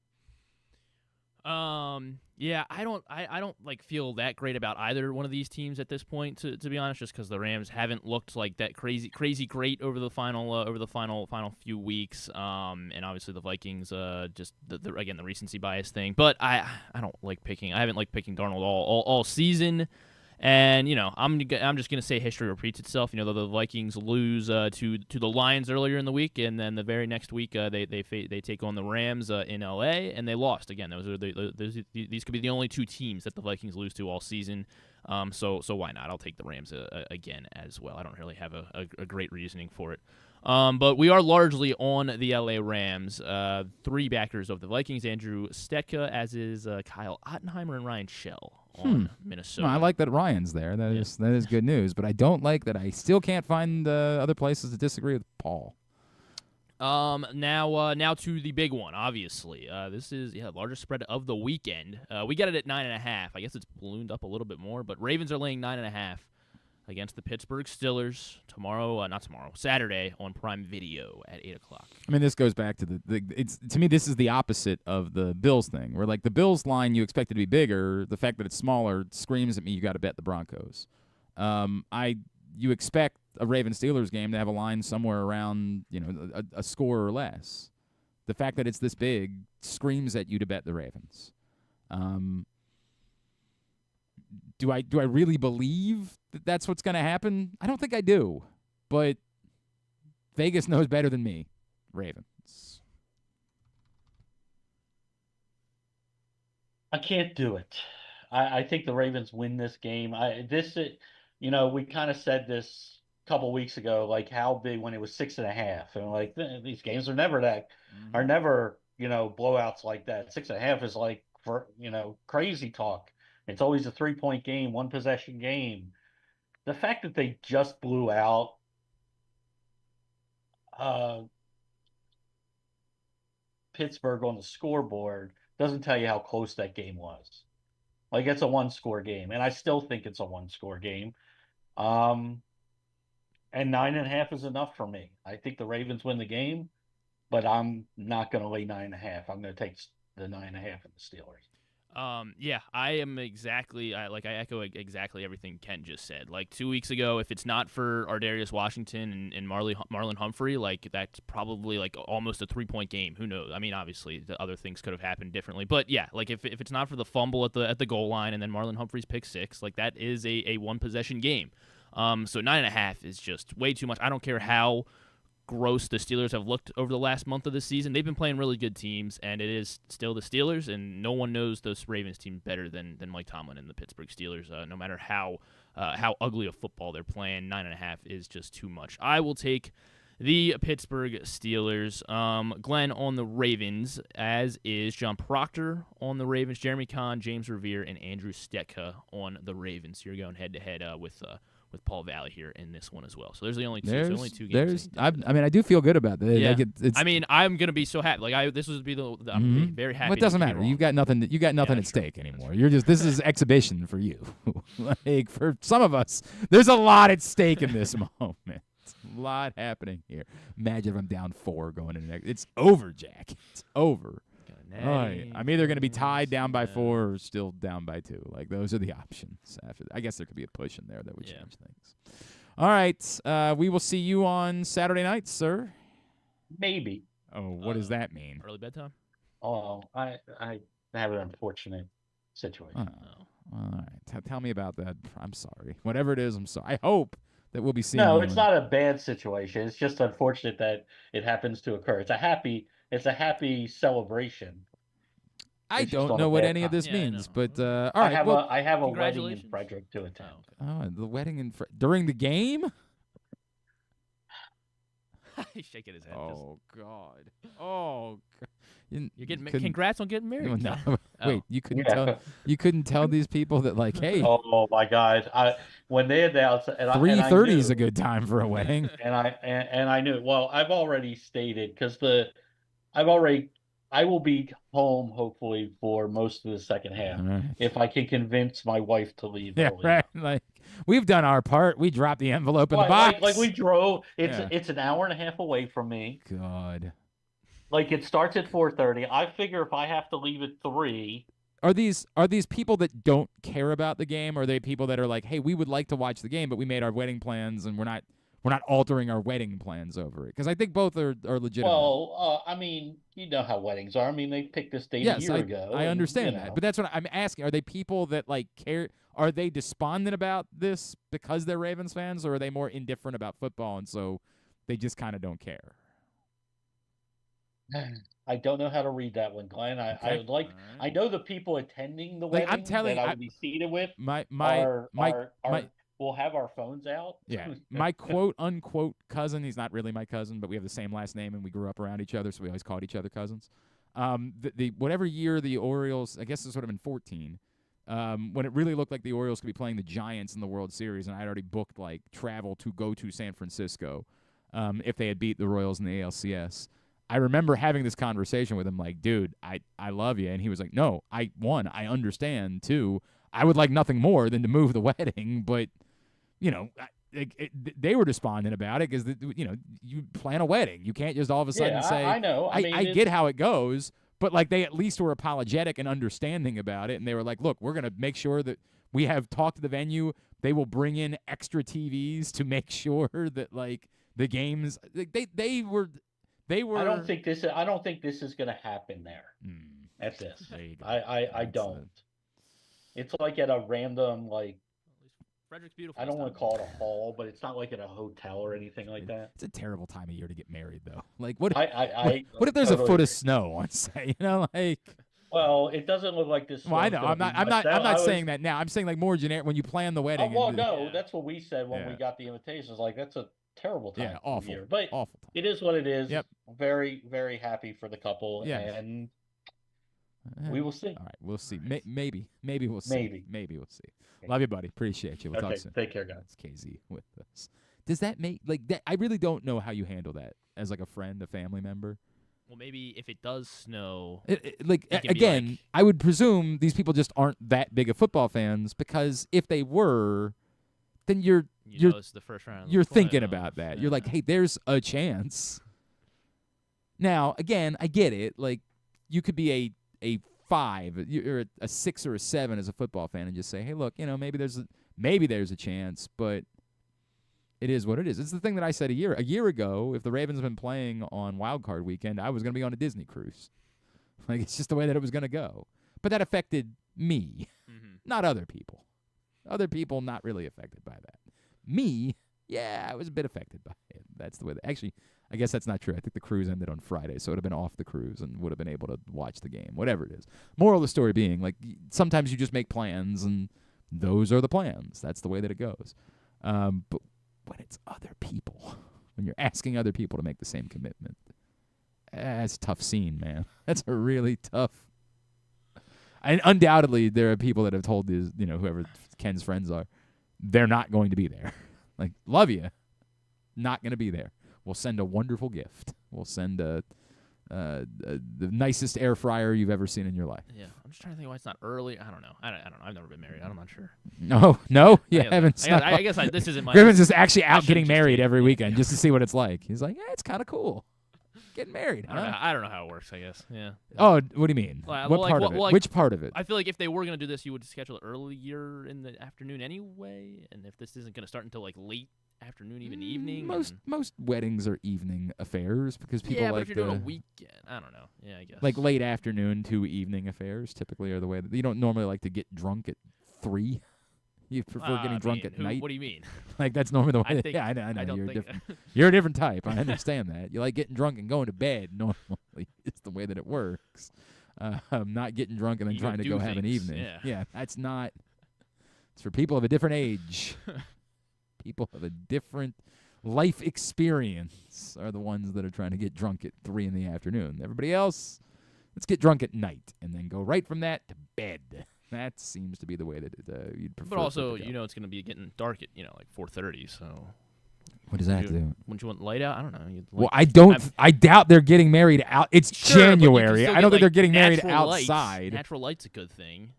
Yeah, I don't like feel that great about either one of these teams at this point, to be honest, just because the Rams haven't looked like that crazy great over the final few weeks. And obviously the Vikings, just again the recency bias thing. But I don't like picking. I haven't liked picking Darnold all season. And I'm just gonna say history repeats itself. The Vikings lose to the Lions earlier in the week, and then the very next week they take on the Rams in LA, and they lost again. These could be the only two teams that the Vikings lose to all season. So why not? I'll take the Rams again as well. I don't really have a great reasoning for it. But we are largely on the LA Rams. 3 backers of the Vikings: Andrew Stetka, as is Kyle Ottenheimer and Ryan Shell on Minnesota. No, I like that Ryan's there. That is good news. But I don't like that I still can't find other places to disagree with Paul. Now to the big one. Obviously, this is largest spread of the weekend. We got it at 9.5. I guess it's ballooned up a little bit more, but Ravens are laying 9.5 against the Pittsburgh Steelers Saturday on Prime Video at 8 o'clock. I mean, this goes back to to me, this is the opposite of the Bills thing, where like the Bills line, you expect it to be bigger. The fact that it's smaller screams at me, you got to bet the Broncos. You expect a Ravens-Steelers game to have a line somewhere around, a score or less. The fact that it's this big screams at you to bet the Ravens. Do I really believe that that's what's going to happen? I don't think I do, but Vegas knows better than me. Ravens. I can't do it. I think the Ravens win this game. We kind of said this a couple weeks ago, like how big when it was 6.5, and like these games are never blowouts like that. 6.5 is like for crazy talk. It's always a 3-point game, 1-possession game. The fact that they just blew out Pittsburgh on the scoreboard doesn't tell you how close that game was. Like, it's a 1-score game, and I still think it's a 1-score game. And 9.5 is enough for me. I think the Ravens win the game, but I'm not going to lay 9.5. I'm going to take the 9.5 in the Steelers. I am exactly. I echo exactly everything Ken just said. Like 2 weeks ago, if it's not for Ardarius Washington and Marlon Humphrey, like that's probably like almost a 3-point game. Who knows? I mean, obviously the other things could have happened differently, but yeah, like if it's not for the fumble at the goal line and then Marlon Humphrey's pick 6, like that is a 1-possession game. So 9.5 is just way too much. I don't care how gross the Steelers have looked over the last month of the season. They've been playing really good teams, and it is still the Steelers, and no one knows this Ravens team better than Mike Tomlin and the Pittsburgh Steelers. No matter how ugly a football they're playing, 9.5 is just too much. I will take the Pittsburgh Steelers. Glenn on the Ravens, as is John Proctor on the Ravens, Jeremy Kahn, James Revere, and Andrew Stetka on the Ravens. You're going head-to-head with Paul Valley here in this one as well. So there's the only two games. I do feel good about that. Yeah. Like I'm gonna be so happy. Like this would be I'm very happy. Well, it doesn't matter. You've got nothing. At stake anymore. You're just. This is exhibition for you. Like for some of us, there's a lot at stake in this moment. lot happening here. Imagine if I'm down 4 going into next. It's over, Jack. It's over. I'm either going to be tied down by 4 or still down by 2. Like, those are the options. After I guess there could be a push in there that would change things. All right. We will see you on Saturday night, sir. Maybe. Oh, what does that mean? Early bedtime? Oh, I have an unfortunate situation. Oh. All right. Tell me about that. I'm sorry. Whatever it is, I'm sorry. I hope that we'll be seeing No, you it's not a bad situation. It's just unfortunate that it happens to occur. It's a happy celebration. I don't know what any of this means, but all right. I have a wedding in Frederick to attend. Oh, the wedding during the game? He's shaking his head. Oh God. Oh God. You're getting congrats on getting married. No, wait. You couldn't tell these people that, like, hey. Oh my God! When they announced, 3:30 is a good time for a wedding. And I knew. Well, I've already stated because I will be home hopefully for most of the second half if I can convince my wife to leave. Yeah, early. right. Like, we've done our part. We dropped the envelope in the box. Like we drove. It's an hour and a half away from me. God. Like, it starts at 4:30. I figure if I have to leave at 3. Are these people that don't care about the game? Or are they people that are like, hey, we would like to watch the game, but we made our wedding plans and we're not altering our wedding plans over it? Because I think both are legitimate. Well, I mean, you know how weddings are. I mean, they picked this date a year ago. I understand that. But that's what I'm asking. Are they people that, like, care? Are they despondent about this because they're Ravens fans, or are they more indifferent about football and so they just kind of don't care? I don't know how to read that one, Glenn. I would like. I know the people attending the wedding I'm telling that you, I would be seated with. We'll have our phones out. Yeah, my quote unquote cousin. He's not really my cousin, but we have the same last name and we grew up around each other, so we always called each other cousins. The whatever year the Orioles, I guess it's sort of in 14, when it really looked like the Orioles could be playing the Giants in the World Series, and I'd already booked like travel to go to San Francisco, if they had beat the Royals in the ALCS. I remember having this conversation with him, like, dude, I love you. And he was like, no, I understand. 2, I would like nothing more than to move the wedding. But, you know, they were despondent about it because, you know, you plan a wedding. You can't just all of a sudden say, I know. I get how it goes. But, like, they at least were apologetic and understanding about it. And they were like, look, we're going to make sure that we have talked to the venue. They will bring in extra TVs to make sure that, like, the games, they were. I don't think this is going to happen there. At this, I don't. It's like at a random, like, Frederick's beautiful. I don't want to call it a hall, but it's not like at a hotel or anything like that. It's a terrible time of year to get married, though. Like, what if there's totally a foot of snow on say? You know, like. Well, it doesn't look like this. Well, I know. I'm not saying that now. I'm saying, like, more generic when you plan the wedding. That's what we said when we got the invitations. Like, that's a terrible time of year. But awful time. It is what it is. Yep. Very, very happy for the couple. Yeah. And we will see. All right, we'll see. Maybe we'll see. Maybe we'll see. Love you, buddy. Appreciate you. We'll talk soon. Take care, guys. It's KZ with us. Does that make, like, that? I really don't know how you handle that as, like, a friend, a family member. Well, maybe if it does snow, again, I would presume these people just aren't that big of football fans, because if they were, then you're it's the first round. You're thinking about that. You're like, hey, there's a chance. Now, again, I get it. Like, you could be a 5, you're a 6 or a 7 as a football fan, and just say, hey, look, you know, maybe there's a chance, but it is what it is. It's the thing that I said a year ago. If the Ravens had been playing on Wild Card Weekend, I was going to be on a Disney cruise. Like, it's just the way that it was going to go. But that affected me, not other people. Other people not really affected by that. Me, yeah, I was a bit affected by it. That's the way. Actually, I guess that's not true. I think the cruise ended on Friday, so it would have been off the cruise and would have been able to watch the game, whatever it is. Moral of the story being, like, sometimes you just make plans, and those are the plans. That's the way that it goes. But when it's other people, when you're asking other people to make the same commitment, that's a tough scene, man. That's a really tough. And undoubtedly, there are people that have told these, you know, whoever Ken's friends are, they're not going to be there. Like, love you, not going to be there. We'll send a wonderful gift. We'll send a the nicest air fryer you've ever seen in your life. Yeah, I'm just trying to think why it's not early. I don't know. I don't know. I've never been married. I'm not sure. No, you haven't. I guess this isn't my. Griffin's just actually out getting just married take- every weekend just to see what it's like. He's like, yeah, it's kind of cool. Getting married, huh? I don't know how it works, I guess. Yeah. Oh, what do you mean? What part of it? Which part of it? I feel like if they were going to do this, you would schedule it earlier in the afternoon anyway. And if this isn't going to start until like late afternoon, even evening. Most weddings are evening affairs because people but like if you're doing a weekend, I don't know. Yeah, I guess. like late afternoon to evening affairs typically are the way that you don't normally like to get drunk at 3. You prefer getting drunk at night. What do you mean? Like that's normally the way. I think, I know. don't You're think different. You're a different type. I understand that. You like getting drunk and going to bed. Normally, it's the way that it works. Not getting drunk and then trying to go have an evening. Yeah, that's not. It's for people of a different age. People of a different life experience are the ones that are trying to get drunk at 3 in the afternoon. Everybody else, let's get drunk at night and then go right from that to bed. That seems to be the way that you'd prefer. But also, it's going to be getting dark at like 4:30. So what does that do? Wouldn't you want light out? I don't know. Well, I doubt they're getting married out. It's January. I don't think they're getting married outside. Natural light's a good thing,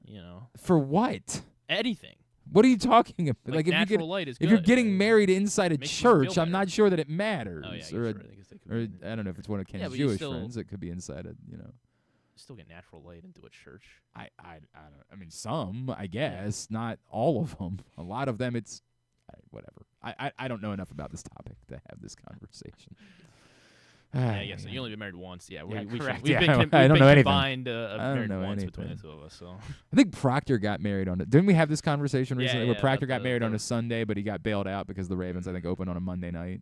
For what? Anything. What are you talking about? Like natural light is good. If you're getting married inside a Makes you feel church, I'm not sure that it matters. Oh, yeah, or I I don't know if it's one of Ken's but Jewish friends. It could be inside a Still get natural light into a church. I don't. I mean, some, I guess, not all of them. A lot of them, it's whatever. I don't know enough about this topic to have this conversation. I guess you've only been married once. Yeah, correct. We've I been don't know anything. combined I don't married know once anything. between the two of us. So I think Proctor got married on it. Didn't we have this conversation recently where Proctor about got married on a Sunday, but he got bailed out because the Ravens, I think, opened on a Monday night,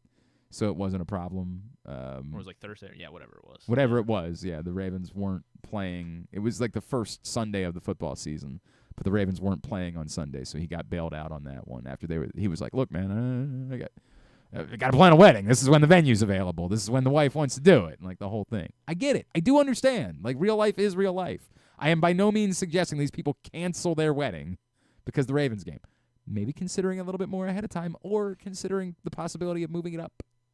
so it wasn't a problem. Or it was like Thursday. Yeah, whatever it was. Whatever it was, yeah. The Ravens weren't playing. It was like the first Sunday of the football season, but the Ravens weren't playing on Sunday, so he got bailed out on that one. After he was like, "Look, man, I got to plan a wedding. This is when the venue's available. This is when the wife wants to do it." And like the whole thing. I get it. I do understand. Like real life is real life. I am by no means suggesting these people cancel their wedding because the Ravens game. Maybe considering a little bit more ahead of time, or considering the possibility of moving it up,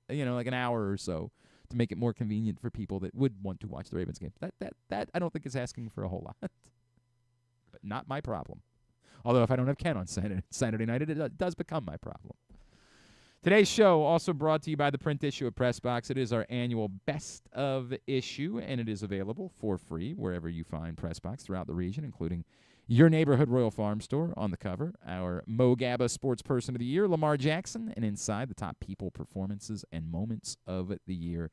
like an hour or so to make it more convenient for people that would want to watch the Ravens game. That I don't think is asking for a whole lot. But not my problem. Although if I don't have Ken on Saturday night, it does become my problem. Today's show also brought to you by the print issue of Press Box. It is our annual best of issue, and it is available for free wherever you find Press Box throughout the region, including your neighborhood Royal Farm store. On the cover, our Mo Gabba Sports Person of the Year, Lamar Jackson, and inside, the top people, performances, and moments of the year.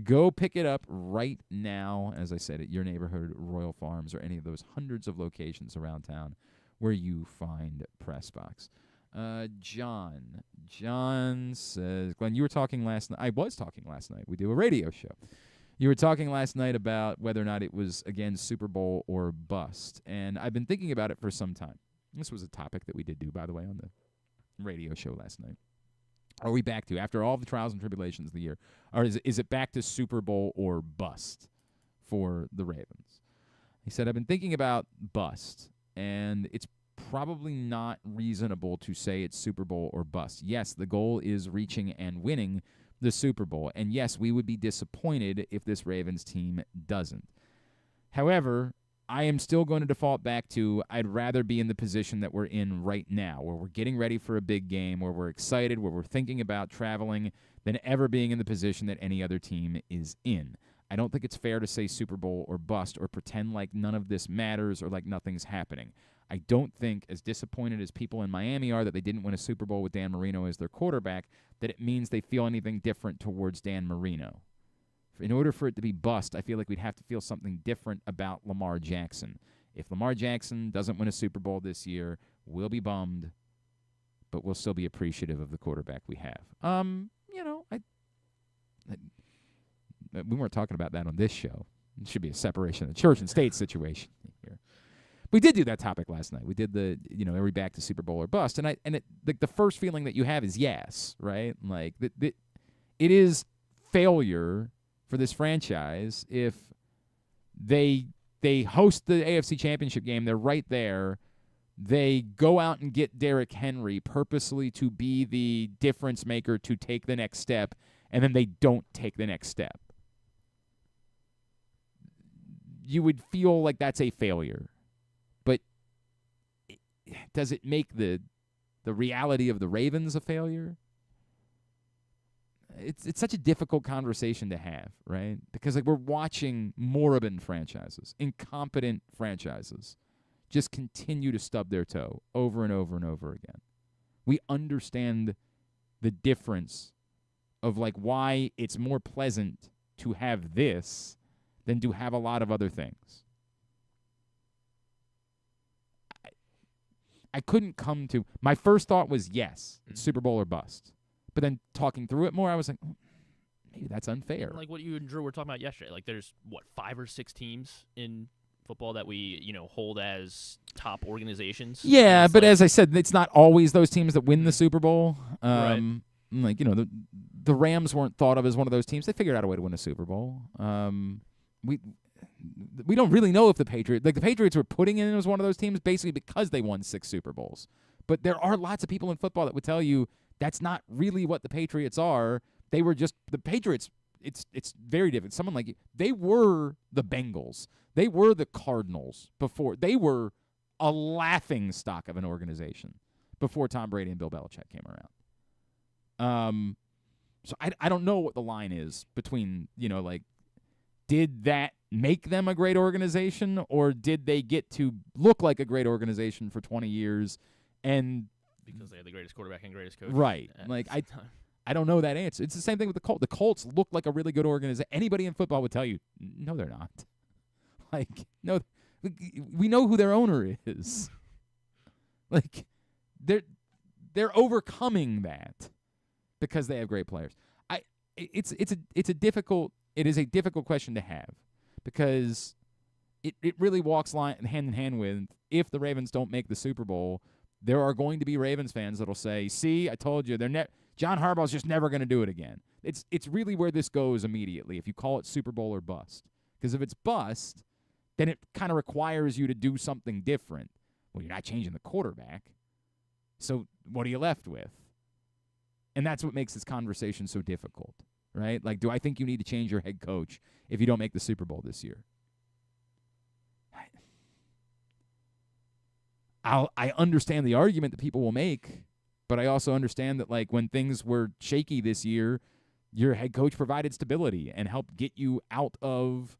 Go pick it up right now, as I said, at your neighborhood Royal Farms or any of those hundreds of locations around town where you find Press Box. John says, Glenn, you were talking last night. I was talking last night. We do a radio show. You were talking last night about whether or not it was, again, Super Bowl or bust. And I've been thinking about it for some time. This was a topic that we did do, by the way, on the radio show last night. Are we back to, after all the trials and tribulations of the year, or is it back to Super Bowl or bust for the Ravens? He said, I've been thinking about bust, and it's probably not reasonable to say it's Super Bowl or bust. Yes, the goal is reaching and winning the Super Bowl. And yes, we would be disappointed if this Ravens team doesn't. However, I am still going to default back to I'd rather be in the position that we're in right now, where we're getting ready for a big game, where we're excited, where we're thinking about traveling, than ever being in the position that any other team is in. I don't think it's fair to say Super Bowl or bust or pretend like none of this matters or like nothing's happening. I don't think, as disappointed as people in Miami are that they didn't win a Super Bowl with Dan Marino as their quarterback, that it means they feel anything different towards Dan Marino. In order for it to be bust, I feel like we'd have to feel something different about Lamar Jackson. If Lamar Jackson doesn't win a Super Bowl this year, we'll be bummed, but we'll still be appreciative of the quarterback we have. We weren't talking about that on this show. It should be a separation of church and state situation here. We did do that topic last night. We did the, are we back to Super Bowl or bust? And the first feeling that you have is yes, right? Like it is failure for this franchise if they host the AFC Championship game. They're right there. They go out and get Derrick Henry purposely to be the difference maker to take the next step, and then they don't take the next step. you would feel like that's a failure. But does it make the reality of the Ravens a failure? It's such a difficult conversation to have, right? Because like we're watching moribund franchises, incompetent franchises, just continue to stub their toe over and over and over again. We understand the difference of like why it's more pleasant to have this than to have a lot of other things. I couldn't come to my first thought was yes, it's Super Bowl or bust. But then talking through it more, I was like, maybe that's unfair. Like what you and Drew were talking about yesterday. Like there's, 5 or 6 teams in football that we, hold as top organizations. Yeah, but as I said, it's not always those teams that win the Super Bowl. Right. Like, the Rams weren't thought of as one of those teams. They figured out a way to win a Super Bowl. We don't really know if the Patriots were putting in as one of those teams basically because they won 6 Super Bowls. But there are lots of people in football that would tell you that's not really what the Patriots are. They were just the Patriots. It's very different. Someone like you, they were the Bengals. They were the Cardinals before. They were a laughing stock of an organization before Tom Brady and Bill Belichick came around. So I don't know what the line is between, like, did that make them a great organization or did they get to look like a great organization for 20 years and because they had the greatest quarterback and greatest coach. Right. Like, I don't know that answer. It's the same thing with the Colts. The Colts look like a really good organization. Anybody in football would tell you, no, they're not. Like, no, we know who their owner is. Like, they're overcoming that because they have great players. It is a difficult question to have because it really walks hand in hand with if the Ravens don't make the Super Bowl. There are going to be Ravens fans that'll say, "See, I told you, John Harbaugh's just never going to do it again." It's really where this goes immediately if you call it Super Bowl or bust. Because if it's bust, then it kind of requires you to do something different. Well, you're not changing the quarterback. So what are you left with? And that's what makes this conversation so difficult, right? Like, do I think you need to change your head coach if you don't make the Super Bowl this year? I understand the argument that people will make, but I also understand that, like, when things were shaky this year, your head coach provided stability and helped get you out of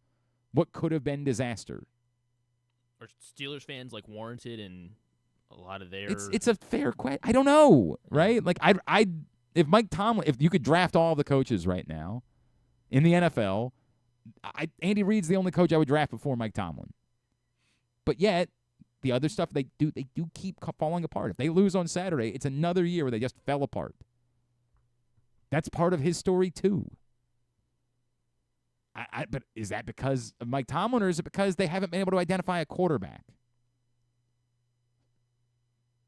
what could have been disaster. Are Steelers fans, like, warranted in a lot of their... It's a fair question. I don't know, right? Like, if Mike Tomlin, if you could draft all the coaches right now in the NFL, Andy Reid's the only coach I would draft before Mike Tomlin. But yet, the other stuff they do keep falling apart. If they lose on Saturday, it's another year where they just fell apart. That's part of his story too. But is that because of Mike Tomlin, or is it because they haven't been able to identify a quarterback?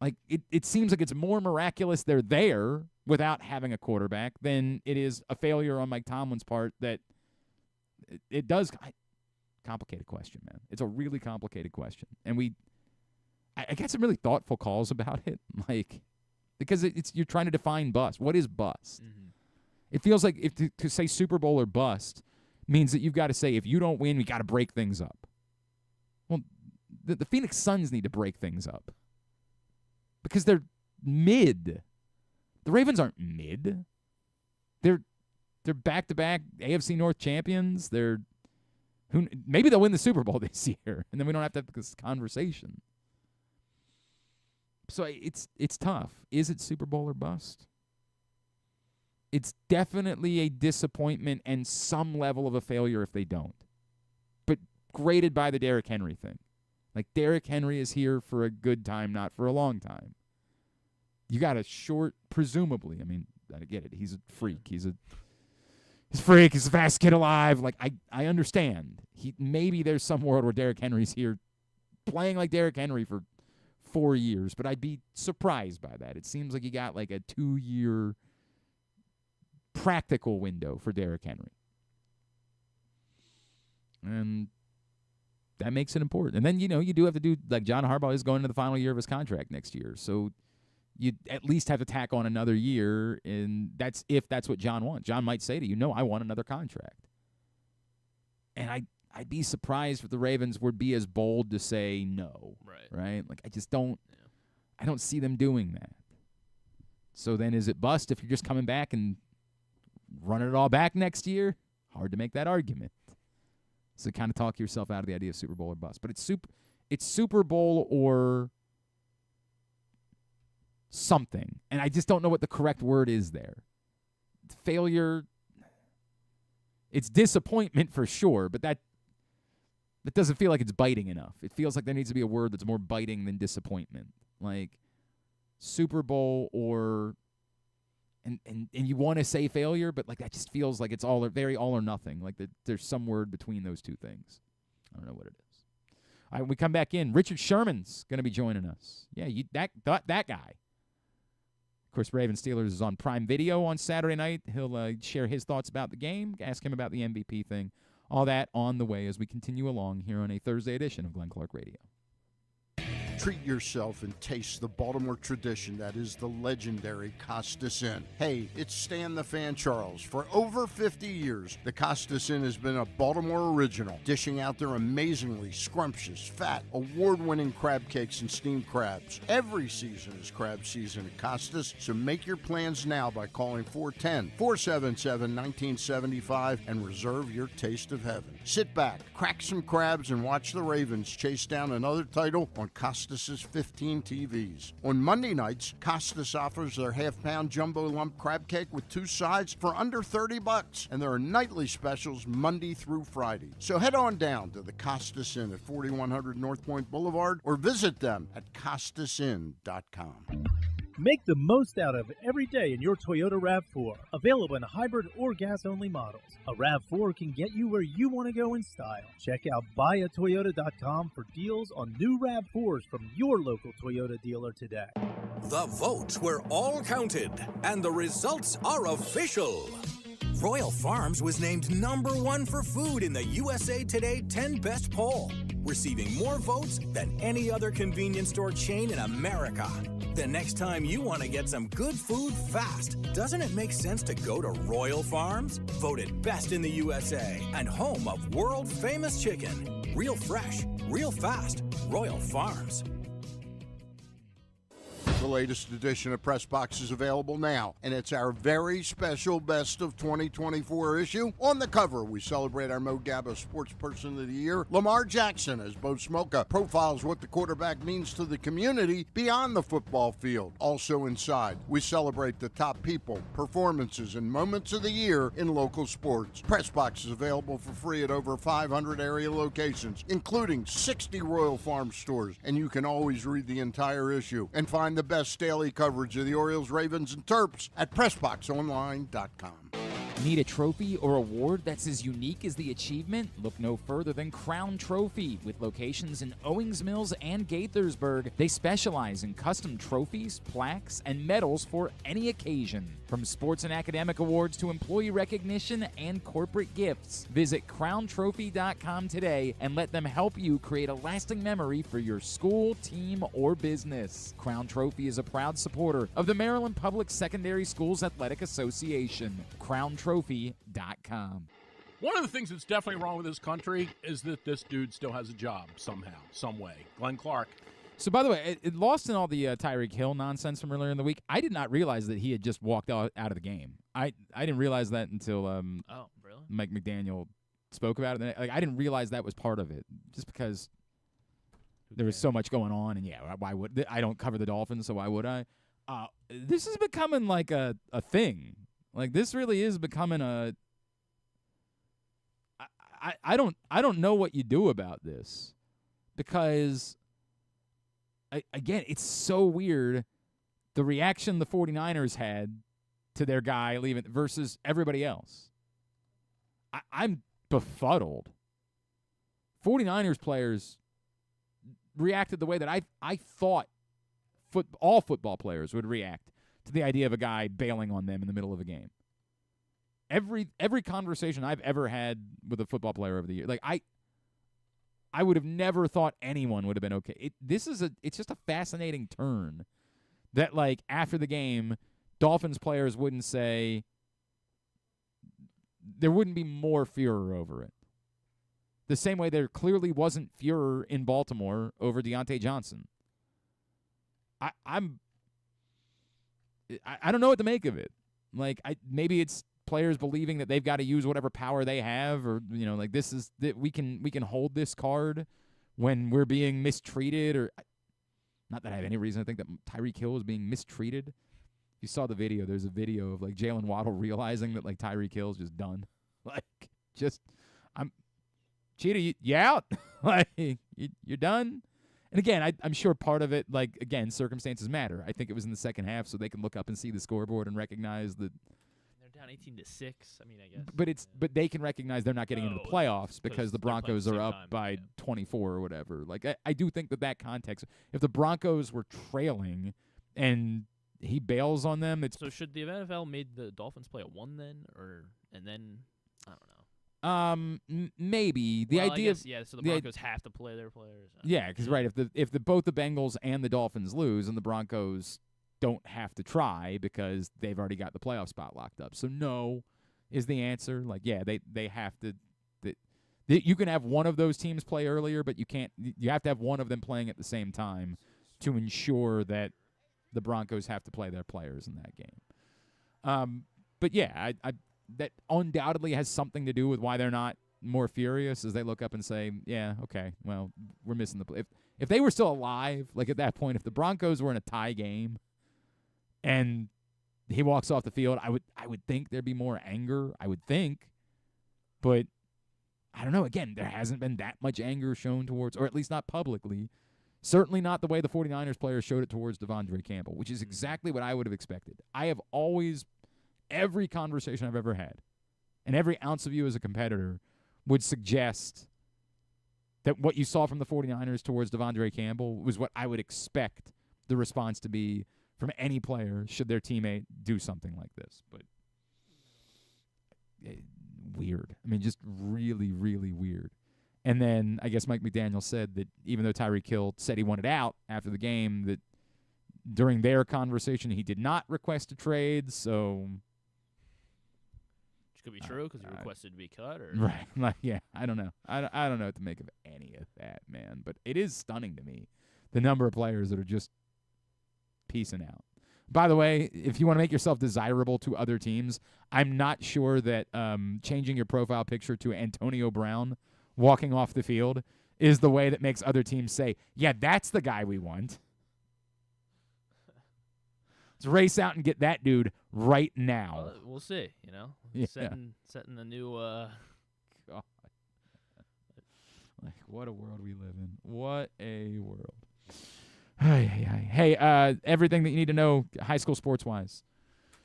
Like, it seems like it's more miraculous they're there without having a quarterback than it is a failure on Mike Tomlin's part that it does. Complicated question, man. It's a really complicated question. And I got some really thoughtful calls about it, like, because you're trying to define bust. What is bust? Mm-hmm. It feels like to say Super Bowl or bust means that you've got to say if you don't win, we got to break things up. Well, the Phoenix Suns need to break things up because they're mid. The Ravens aren't mid. They're back-to-back AFC North champions. Maybe they'll win the Super Bowl this year, and then we don't have to have this conversation. So it's tough. Is it Super Bowl or bust? It's definitely a disappointment and some level of a failure if they don't. But graded by the Derrick Henry thing. Like, Derrick Henry is here for a good time, not for a long time. You got a short, presumably. I mean, I get it. He's a freak. He's a freak. He's the fastest kid alive. Like, I understand. Maybe there's some world where Derrick Henry's here playing like Derrick Henry for 4 years, but I'd be surprised by that. It seems like you got like a 2-year practical window for Derrick Henry. And that makes it important. And then, you do have to do, like, John Harbaugh is going into the final year of his contract next year. So you at least have to tack on another year, and that's if that's what John wants. John might say to you, no, I want another contract. And I'd be surprised if the Ravens would be as bold to say no. Right? Like, I just don't I don't see them doing that. So then is it bust if you're just coming back and running it all back next year? Hard to make that argument. So kind of talk yourself out of the idea of Super Bowl or bust. But it's Super Bowl or something. And I just don't know what the correct word is there. Failure, it's disappointment for sure, but that doesn't feel like it's biting enough. It feels like there needs to be a word that's more biting than disappointment. Like Super Bowl or and you want to say failure, but like that just feels like it's all or nothing. Like there's some word between those two things. I don't know what it is. All right, we come back in. Richard Sherman's going to be joining us. Yeah, that guy. Of course, Ravens Steelers is on Prime Video on Saturday night. He'll share his thoughts about the game, ask him about the MVP thing. All that on the way as we continue along here on a Thursday edition of Glenn Clark Radio. Treat yourself and taste the Baltimore tradition that is the legendary Costas Inn. Hey, it's Stan the Fan Charles. For over 50 years, the Costas Inn has been a Baltimore original, dishing out their amazingly scrumptious, fat, award-winning crab cakes and steamed crabs. Every season is crab season at Costas, so make your plans now by calling 410-477-1975 and reserve your taste of heaven. Sit back, crack some crabs, and watch the Ravens chase down another title on Costas' 15 TVs. On Monday nights, Costas offers their half-pound jumbo lump crab cake with 2 sides for under $30, and there are nightly specials Monday through Friday. So head on down to the Costas Inn at 4100 North Point Boulevard or visit them at costasinn.com. Make the most out of every day in your Toyota RAV4. Available in hybrid or gas-only models. A RAV4 can get you where you want to go in style. Check out buyatoyota.com for deals on new RAV4s from your local Toyota dealer today. The votes were all counted, and the results are official. Royal Farms was named #1 for food in the USA Today 10 Best poll, receiving more votes than any other convenience store chain in America. The next time you want to get some good food fast, doesn't it make sense to go to Royal Farms? Voted best in the USA and home of world-famous chicken. Real fresh, real fast, Royal Farms. The latest edition of Press Box is available now, and it's our very special Best of 2024 issue. On the cover, we celebrate our Mo Gabba Sports Person of the Year, Lamar Jackson, as Bo Smolka profiles what the quarterback means to the community beyond the football field. Also inside, we celebrate the top people, performances, and moments of the year in local sports. Press Box is available for free at over 500 area locations, including 60 Royal Farm stores, and you can always read the entire issue and find the best daily coverage of the Orioles, Ravens, and Terps at PressBoxOnline.com. Need a trophy or award that's as unique as the achievement? Look no further than Crown Trophy. With locations in Owings Mills and Gaithersburg, they specialize in custom trophies, plaques, and medals for any occasion. From sports and academic awards to employee recognition and corporate gifts, visit crowntrophy.com today and let them help you create a lasting memory for your school, team, or business. Crown Trophy is a proud supporter of the Maryland Public Secondary Schools Athletic Association. crowntrophy.com. One of the things that's definitely wrong with this country is that this dude still has a job somehow, some way. Glenn Clark. So, by the way, it lost in all the Tyreek Hill nonsense from earlier in the week. I did not realize that he had just walked out of the game. I didn't realize that until really? Mike McDaniel spoke about it. Like, I didn't realize that was part of it, just because there was so much going on. And, yeah, why would I don't cover the Dolphins, so why would I? This is becoming like a thing. Like, this really is becoming a I don't know what you do about this, because again, it's so weird the reaction the 49ers had to their guy leaving versus everybody else. I'm befuddled. 49ers players reacted the way that I thought all football players would react to the idea of a guy bailing on them in the middle of a game. Every conversation I've ever had with a football player over the year, like I would have never thought anyone would have been okay. It's just a fascinating turn that, like, after the game, Dolphins players wouldn't say, there wouldn't be more furor over it. The same way there clearly wasn't furor in Baltimore over Deontay Johnson. I don't know what to make of it. Like, maybe it's players believing that they've got to use whatever power they have, or like this is that we can hold this card when we're being mistreated, or not that I have any reason to think that Tyreek Hill is being mistreated. You saw the video. There's a video of like Jalen Waddle realizing that like Tyreek Hill's just done. Like, I'm Cheetah, you out? Like, you're done? And again, I'm sure part of it, like, again, circumstances matter. I think it was in the second half, so they can look up and see the scoreboard and recognize that they're down 18-6. I mean, I guess. But they can recognize they're not getting into the playoffs because the Broncos are up by 24 or whatever. Like, I do think that context, if the Broncos were trailing and he bails on them, it's... So should the NFL made the Dolphins play at 1 then, and then I don't know. Maybe the idea. So the Broncos have to play their players. Yeah, because right, if both the Bengals and the Dolphins lose, and the Broncos don't have to try because they've already got the playoff spot locked up. So no, is the answer. Like, yeah, they have to. You can have one of those teams play earlier, but you can't. You have to have one of them playing at the same time to ensure that the Broncos have to play their players in that game. But yeah, that undoubtedly has something to do with why they're not more furious as they look up and say, yeah, okay, well, we're missing the play. If they were still alive, like at that point, if the Broncos were in a tie game and he walks off the field, I would think there'd be more anger, I would think. But I don't know. Again, there hasn't been that much anger shown towards, or at least not publicly. Certainly not the way the 49ers players showed it towards Devondre Campbell, which is exactly what I would have expected. I have always... Every conversation I've ever had and every ounce of you as a competitor would suggest that what you saw from the 49ers towards Devondre Campbell was what I would expect the response to be from any player should their teammate do something like this. But weird. I mean, just really, really weird. And then I guess Mike McDaniel said that even though Tyreek Hill said he wanted out after the game, that during their conversation he did not request a trade, so... Could be true because he requested to be cut, or right? Like, yeah, I don't know. I don't know what to make of any of that, man. But it is stunning to me the number of players that are just peacing out. By the way, if you want to make yourself desirable to other teams, I'm not sure that changing your profile picture to Antonio Brown walking off the field is the way that makes other teams say, "Yeah, that's the guy we want." Let's race out and get that dude right now. We'll see, Yeah. Setting the new God. Like, what a world we live in. What a world. Hey, everything that you need to know high school sports-wise.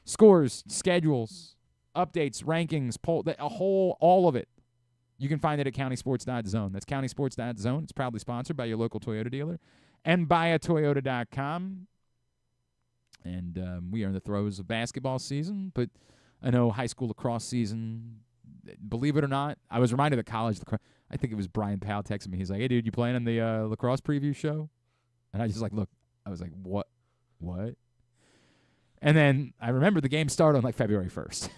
Scores, schedules, updates, rankings, all of it. You can find it at countysports.zone. That's countysports.zone. It's proudly sponsored by your local Toyota dealer and buyatoyota.com. And we are in the throes of basketball season, but I know high school lacrosse season, believe it or not, I was reminded of college lacrosse. I think it was Brian Powell texting me. He's like, hey, dude, you playing in the lacrosse preview show? And I just look. I was like, what? And then I remember the game started on like February 1st.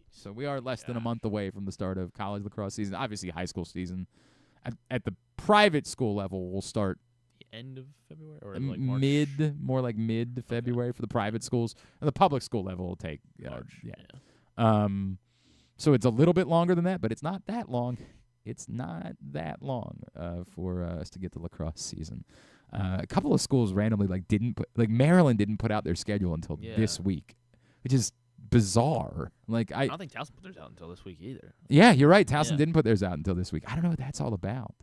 So we are less than a month away from the start of college lacrosse season. Obviously, high school season at the private school level will start end of February or like March? More like mid-February for the private schools. And the public school level will take March. So it's a little bit longer than that, but it's not that long. It's not that long for us to get to lacrosse season. A couple of schools randomly Maryland didn't put out their schedule until this week, which is bizarre. Like I don't think Towson put theirs out until this week either. Yeah, you're right. Towson didn't put theirs out until this week. I don't know what that's all about.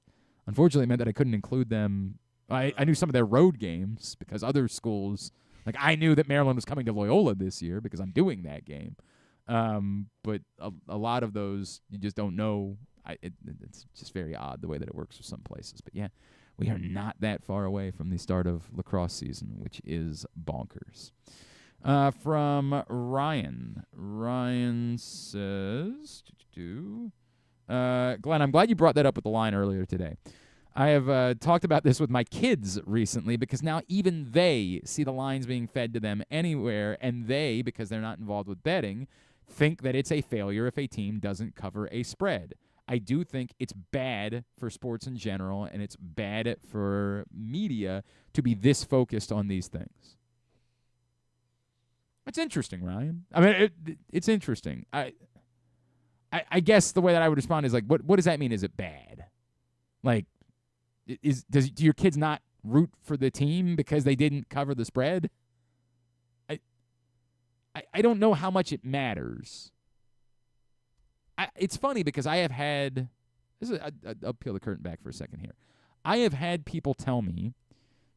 Unfortunately, it meant that I couldn't include them. I knew some of their road games because other schools, like I knew that Maryland was coming to Loyola this year because I'm doing that game. But a lot of those you just don't know. It's just very odd the way that it works for some places. But yeah, we are not that far away from the start of lacrosse season, which is bonkers. From Ryan. Ryan says, Glenn, I'm glad you brought that up with the line earlier today. I have talked about this with my kids recently because now even they see the lines being fed to them anywhere, and they, because they're not involved with betting, think that it's a failure if a team doesn't cover a spread. I do think it's bad for sports in general, and it's bad for media to be this focused on these things. It's interesting, Ryan. I mean, it's interesting. I guess the way that I would respond is like, what does that mean? Is it bad? Like, do your kids not root for the team because they didn't cover the spread? I don't know how much it matters. It's funny because I have had I'll peel the curtain back for a second here. I have had people tell me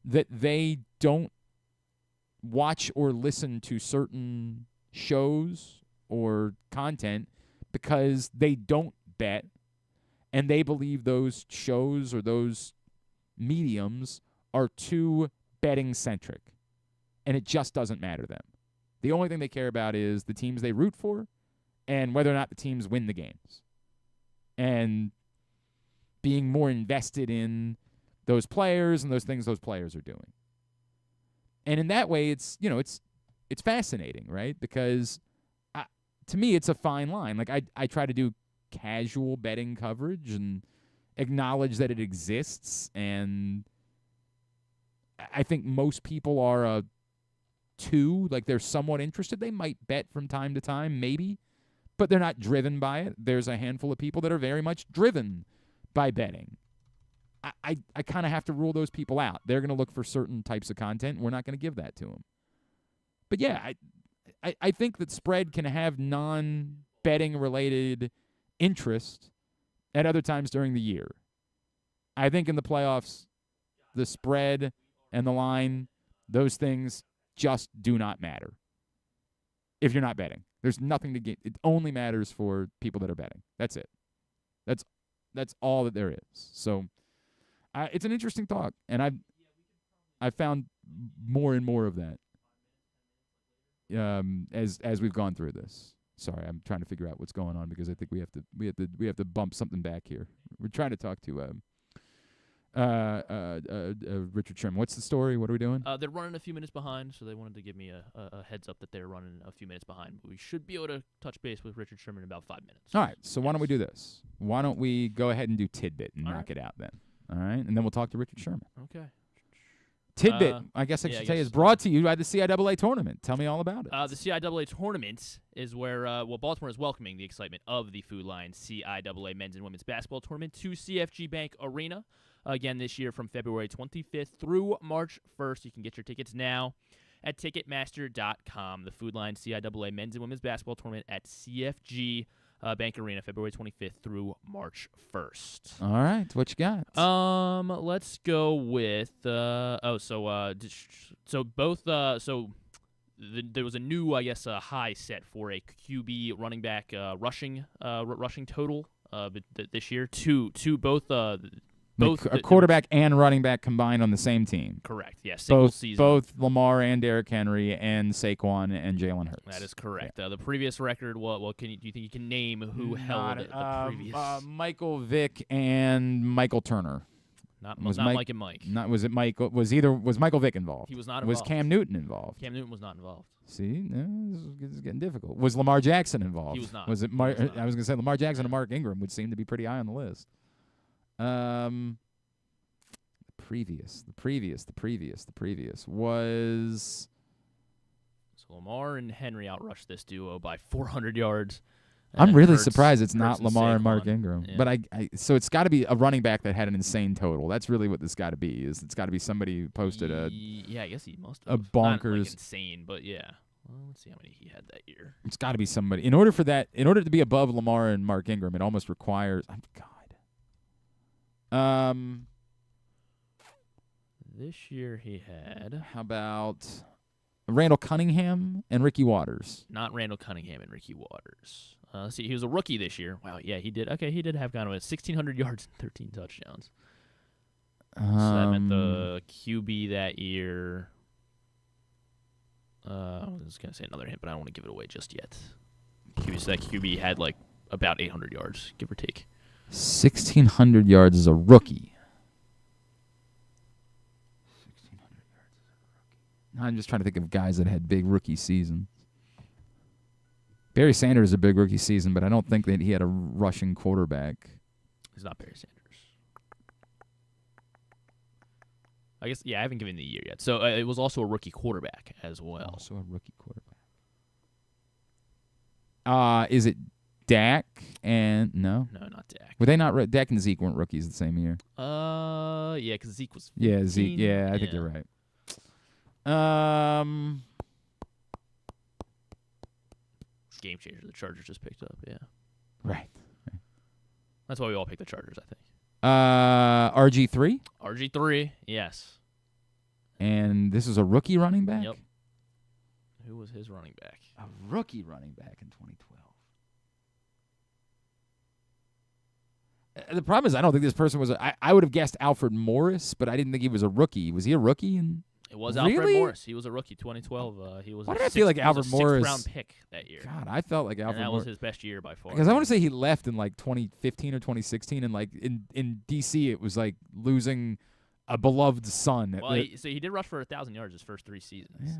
that they don't watch or listen to certain shows or content because they don't bet, and they believe those shows or those mediums are too betting centric, and it just doesn't matter to them. The only thing they care about is the teams they root for and whether or not the teams win the games, and being more invested in those players and those things those players are doing. And in that way, it's fascinating, right? Because to me, it's a fine line. Like I try to do casual betting coverage and acknowledge that it exists, and I think most people are a 2, like they're somewhat interested. They might bet from time to time, maybe, but they're not driven by it. There's a handful of people that are very much driven by betting. I kind of have to rule those people out. They're going to look for certain types of content, and we're not going to give that to them. But yeah, I think that spread can have non-betting related interest at other times during the year. I think in the playoffs, the spread and the line, those things just do not matter if you're not betting. There's nothing to get. It only matters for people that are betting. That's it. That's all that there is. So it's an interesting thought, and I've found more and more of that as we've gone through this. Sorry, I'm trying to figure out what's going on because I think we have to bump something back here. We're trying to talk to Richard Sherman. What's the story? What are we doing? They're running a few minutes behind, so they wanted to give me a heads up that they're running a few minutes behind. We should be able to touch base with Richard Sherman in about 5 minutes. All right, so why don't we do this? Why don't we go ahead and do Tidbit and knock it out then? All right, and then we'll talk to Richard Sherman. Okay. Tidbit, I guess I should say, is brought to you by the CIAA tournament. Tell me all about it. The CIAA tournament is where Baltimore is welcoming the excitement of the Food Lion CIAA men's and women's basketball tournament to CFG Bank Arena. Again, this year from February 25th through March 1st. You can get your tickets now at Ticketmaster.com. The Food Lion CIAA men's and women's basketball tournament at CFG Bank Arena, February 25th through March 1st. All right, what you got? Let's go with there was a new, I guess, high set for a QB running back rushing total this year. Both a quarterback and running back combined on the same team. Correct. Yes. Single season. Both Lamar and Derrick Henry and Saquon and Jalen Hurts. That is correct. Yeah. The previous record. Do you think you can name who held the previous? Michael Vick and Michael Turner. Not Mike and Mike. Was Michael Vick involved? He was not involved. Was Cam Newton involved? Cam Newton was not involved. See, this is getting difficult. Was Lamar Jackson involved? He was not. Was it? I was going to say Lamar Jackson and Mark Ingram would seem to be pretty high on the list. The previous was. So Lamar and Henry outrushed this duo by 400 yards. I'm really surprised it's not Lamar and Mark Ingram. Yeah. But so it's got to be a running back that had an insane total. That's really what this got to be. It's got to be somebody who posted I guess he must have. A bonkers. Not like insane, but yeah. Well, let's see how many he had that year. It's got to be somebody. In order to be above Lamar and Mark Ingram, it almost requires. This year he had. How about Randall Cunningham and Ricky Waters? Not Randall Cunningham and Ricky Waters. Let's see, he was a rookie this year. Wow, yeah, he did. Okay, he did have kind of 1,600 yards and 13 touchdowns. So that meant the QB that year. I was going to say another hint, but I don't want to give it away just yet. So that QB had like about 800 yards, give or take. 1,600 yards as a rookie. 1,600 yards as a rookie. I'm just trying to think of guys that had big rookie seasons. Barry Sanders a big rookie season, but I don't think that he had a rushing quarterback. He's not Barry Sanders. I guess, I haven't given the year yet. So it was also a rookie quarterback as well. Also a rookie quarterback. Is it Dak and no? No, not Dak. Were they not? Dak and Zeke weren't rookies the same year. Yeah, because Zeke was 15. Yeah, Zeke. Yeah, I think you're right. Game changer. The Chargers just picked up. Yeah. Right. That's why we all picked the Chargers, I think. RG3. RG3. Yes. And this is a rookie running back. Yep. Who was his running back? A rookie running back in 2012. The problem is I don't think this person was I would have guessed Alfred Morris, but I didn't think he was a rookie. Was he a rookie? It was really? Alfred Morris. He was a rookie 2012. He was Why did I feel like Alfred Morris? Sixth-round pick that year. God, I felt like Alfred and that Morris was his best year by far. Because I want to say he left in like 2015 or 2016, and like in DC it was like losing a beloved son. Well, so he did rush for 1,000 yards his first 3 seasons,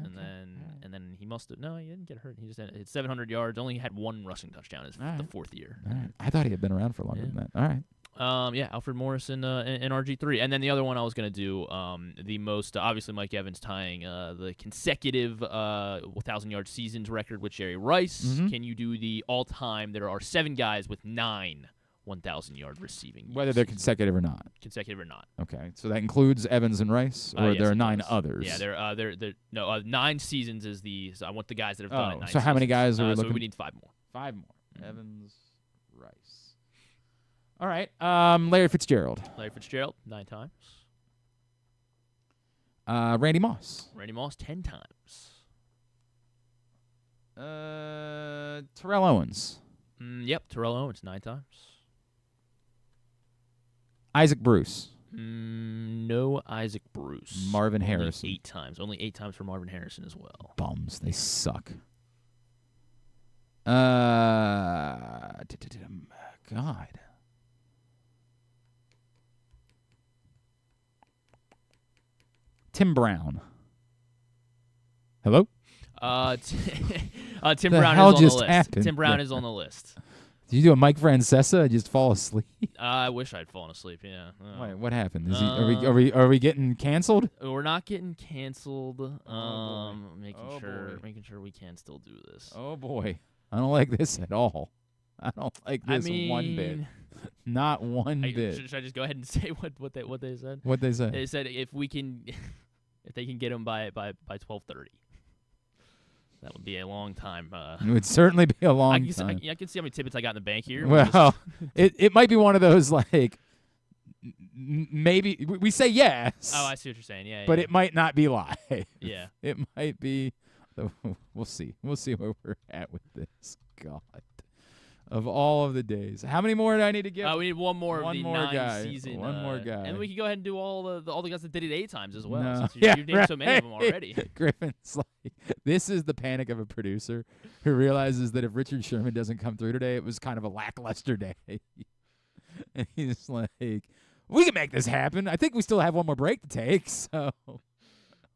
and then he must have he didn't get hurt. He just had 700 yards. Only had 1 rushing touchdown his the 4th year. All right. I thought he had been around for longer than that. All right. Alfred Morris and RG3, and then the other one I was gonna do the most obviously Mike Evans tying the consecutive 1,000-yard seasons record with Jerry Rice. Mm-hmm. Can you do the all-time? There are 7 guys with 9 1,000-yard receiving. Whether they're consecutive or not. Consecutive or not. Okay, so that includes Evans and Rice, or Yes, there are it 9 does. others. Yeah, no 9 seasons is the. So I want the guys that have done it. 9 so how many guys are we so looking? we need 5 more. 5 more. Evans, Rice. All right. Larry Fitzgerald. Larry Fitzgerald 9 times. Randy Moss. Randy Moss 10 times. Terrell Owens. Yep, Terrell Owens 9 times. Isaac Bruce. No Isaac Bruce. Marvin Only Harrison. 8 times. Only 8 times for Marvin Harrison as well. Bums. They suck. God. Tim Brown. Hello? Tim The Brown hell is on the just list. happened Tim Brown there? is on the list. Did you do a Mike Francesa and just fall asleep? I wish I'd fallen asleep. Yeah. Wait, what happened? Are we getting canceled? We're not getting canceled. Boy. Making sure we can still do this. Oh boy, I don't like this at all. I don't like this one bit. Not one bit. Should I just go ahead and say what they said? What they said? They said if they can get him by 12:30. That would be a long time. It would certainly be a long time. I can see how many tickets I got in the bank here. Well, it might be one of those like maybe we say yes. Oh, I see what you're saying. Yeah, but it might not be live. Yeah, it might be. We'll see. We'll see where we're at with this. God, of all of the days, how many more do I need to get? We need one more of the 9 guy. season. One more guy, and we can go ahead and do all the guys that did it 8 times as well. No. Since you've named so many of them already. Griffin's like, this is the panic of a producer who realizes that if Richard Sherman doesn't come through today, it was kind of a lackluster day. And he's like, we can make this happen. I think we still have one more break to take, so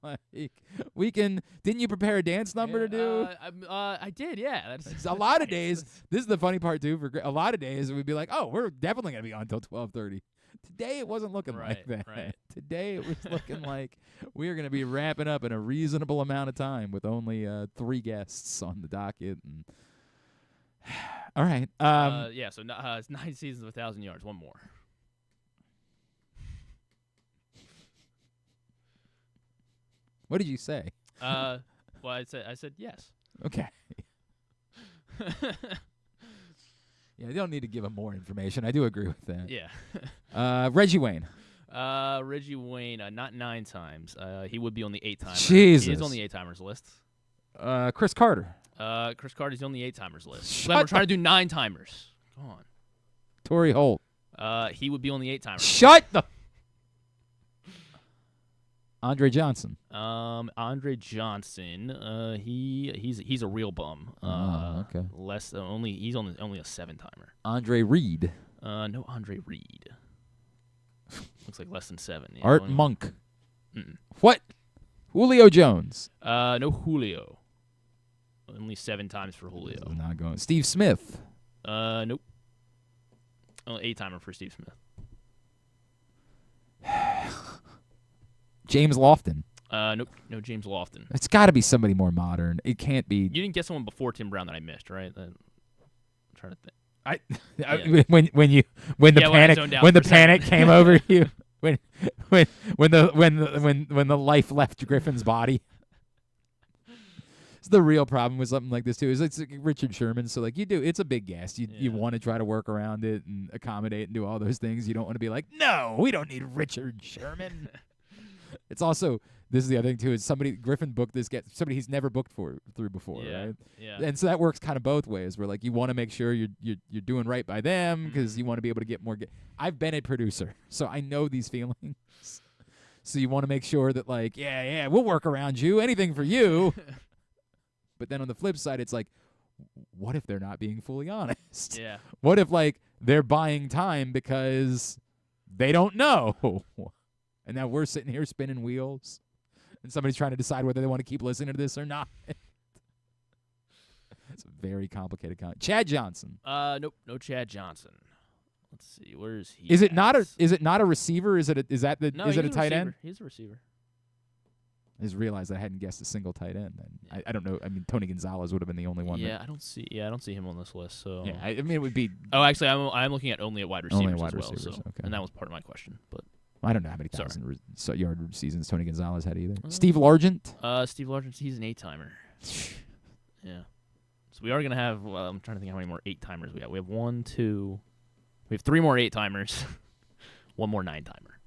like we can. Didn't you prepare a dance number to do? I did. Yeah, that's a lot of days. This is the funny part too. For a lot of days, we'd be like, "Oh, we're definitely gonna be on until 12:30." Today, it wasn't looking like that. Right. Today, it was looking like we are gonna be wrapping up in a reasonable amount of time with only 3 guests on the docket. And all right. Yeah. So it's 9 seasons of 1,000 yards. One more. What did you say? Well, I said yes. Okay. Yeah, you don't need to give him more information. I do agree with that. Yeah. Reggie Wayne. Reggie Wayne, not 9 times. He would be on the 8-timer. Jesus. He is on the 8-timers list. Chris Carter. Chris Carter's on the 8-timers list. Shut Glenn, we're trying to do 9-timers. Come on. Torrey Holt. He would be on the 8-timers. Shut the. Andre Johnson. Andre Johnson. He's a real bum. Okay. He's only a 7-timer. Andre Reed. No Andre Reed. Looks like less than 7. Yeah, Art Monk. What? Julio Jones. No Julio. Only 7 times for Julio. Not going. Steve Smith. Nope. Oh, 8-timer for Steve Smith. James Lofton. Nope. No James Lofton. It's got to be somebody more modern. It can't be. You didn't get someone before Tim Brown that I missed, right? I'm trying to think. When the panic came over you, when the life left Griffin's body. It's the real problem with something like this too. Is it's like Richard Sherman. So like it's a big guest. You want to try to work around it and accommodate and do all those things. You don't want to be like, no, we don't need Richard Sherman. It's also. This is the other thing too. Is Griffin booked this guest, somebody he's never booked through before, right? Yeah. And so that works kind of both ways. Where like you want to make sure you're doing right by them because you want to be able to get more. I've been a producer, so I know these feelings. So you want to make sure that like we'll work around you, anything for you. But then on the flip side, it's like, what if they're not being fully honest? Yeah. What if like they're buying time because they don't know, and now we're sitting here spinning wheels. And somebody's trying to decide whether they want to keep listening to this or not. It's a very complicated Chad Johnson. Nope, no Chad Johnson. Let's see, where is he? Is it not a receiver? Is it a tight end? He's a receiver. I just realized I hadn't guessed a single tight end. And I don't know. I mean, Tony Gonzalez would have been the only one. Yeah, I don't see him on this list. So yeah, I mean it would be. Oh, actually, I'm looking at only at wide receivers only wide as well. receivers, So, okay. and that was part of my question, but. I don't know how many yard seasons Tony Gonzalez had either. Steve Largent? Steve Largent, he's an 8-timer. Yeah. So we are going to have, I'm trying to think how many more 8-timers we have. We have 1, 2, we have 3 more 8-timers, 1 more 9-timer.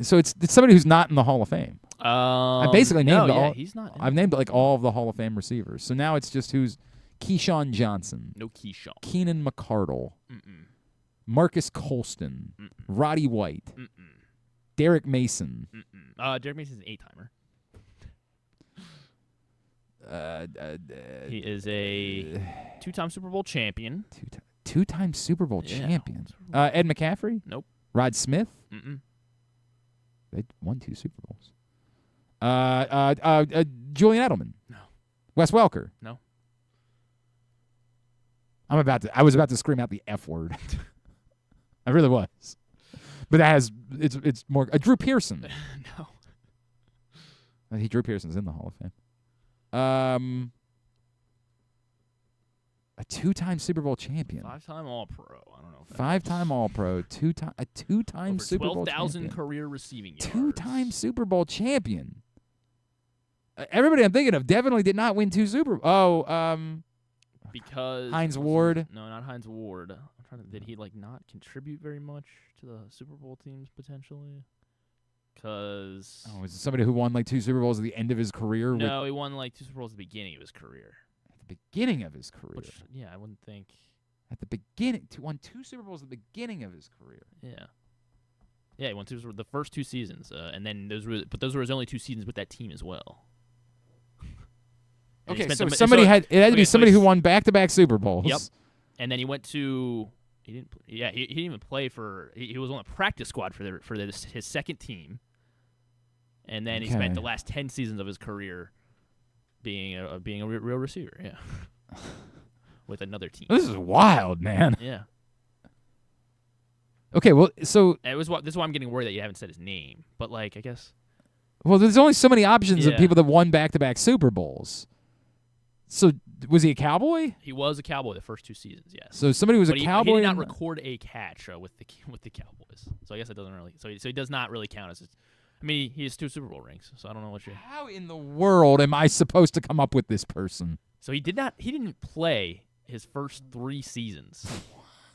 So it's somebody who's not in the Hall of Fame. I basically named he's not. I've named like all of the Hall of Fame receivers. So now it's just who's Keyshawn Johnson. No Keyshawn. Keenan McCardle. Mm-mm. Marcus Colston, Roddy White, Derek Mason. Derek Mason's an 8-timer. He is a 2-time Super Bowl champion. Two-time Super Bowl champion. Ed McCaffrey? Nope. Rod Smith? Mm-mm. They won 2 Super Bowls. Julian Edelman? No. Wes Welker? No. I was about to scream out the F word. I really was. But it's more Drew Pearson. No. I think Drew Pearson's in the Hall of Fame. A 2-time Super Bowl champion. 5-time All-Pro. I don't know. 5-time All-Pro. A 2-time Super Bowl champion. 12,000 career receiving yards. 2-time Super Bowl champion. Everybody I'm thinking of definitely did not win 2 Super Bowls. Because Hines Ward. No, not Hines Ward. Did he not contribute very much to the Super Bowl teams potentially? Because is it somebody who won 2 Super Bowls at the end of his career? No, he won 2 Super Bowls at the beginning of his career. At the beginning of his career. Which, I wouldn't think. At the beginning, won 2 Super Bowls at the beginning of his career. Yeah. Yeah, he won the first 2 seasons, and then those were his only 2 seasons with that team as well. Okay, so it had to be somebody who won back-to-back Super Bowls. Yep. And then he went to. He didn't. Yeah, he didn't even play for. He was on the practice squad for his second team. And then he spent the last 10 seasons of his career being a real receiver. Yeah. With another team. This is wild, man. Yeah. Okay, well, so this is why I'm getting worried that you haven't said his name. But I guess. Well, there's only so many options of people that won back-to-back Super Bowls. So was he a Cowboy? He was a Cowboy the first 2 seasons, yes. So somebody was a Cowboy. He did not record a catch with the Cowboys. So I guess it doesn't really. So he does not really count as. I mean, he has 2 Super Bowl rings. So I don't know what you. How in the world am I supposed to come up with this person? So he didn't play his first 3 seasons,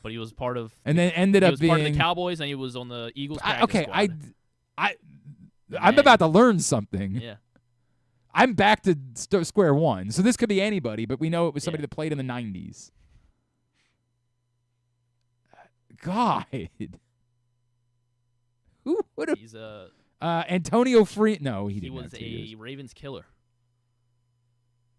but he was part of. And then ended up being part of the Cowboys, and he was on the Eagles. Squad. I'm about to learn something. Yeah. I'm back to square one. So this could be anybody, but we know it was somebody that played in the 90s. God. Who would have? He's a. Antonio Free. No, he didn't. He was a Ravens killer.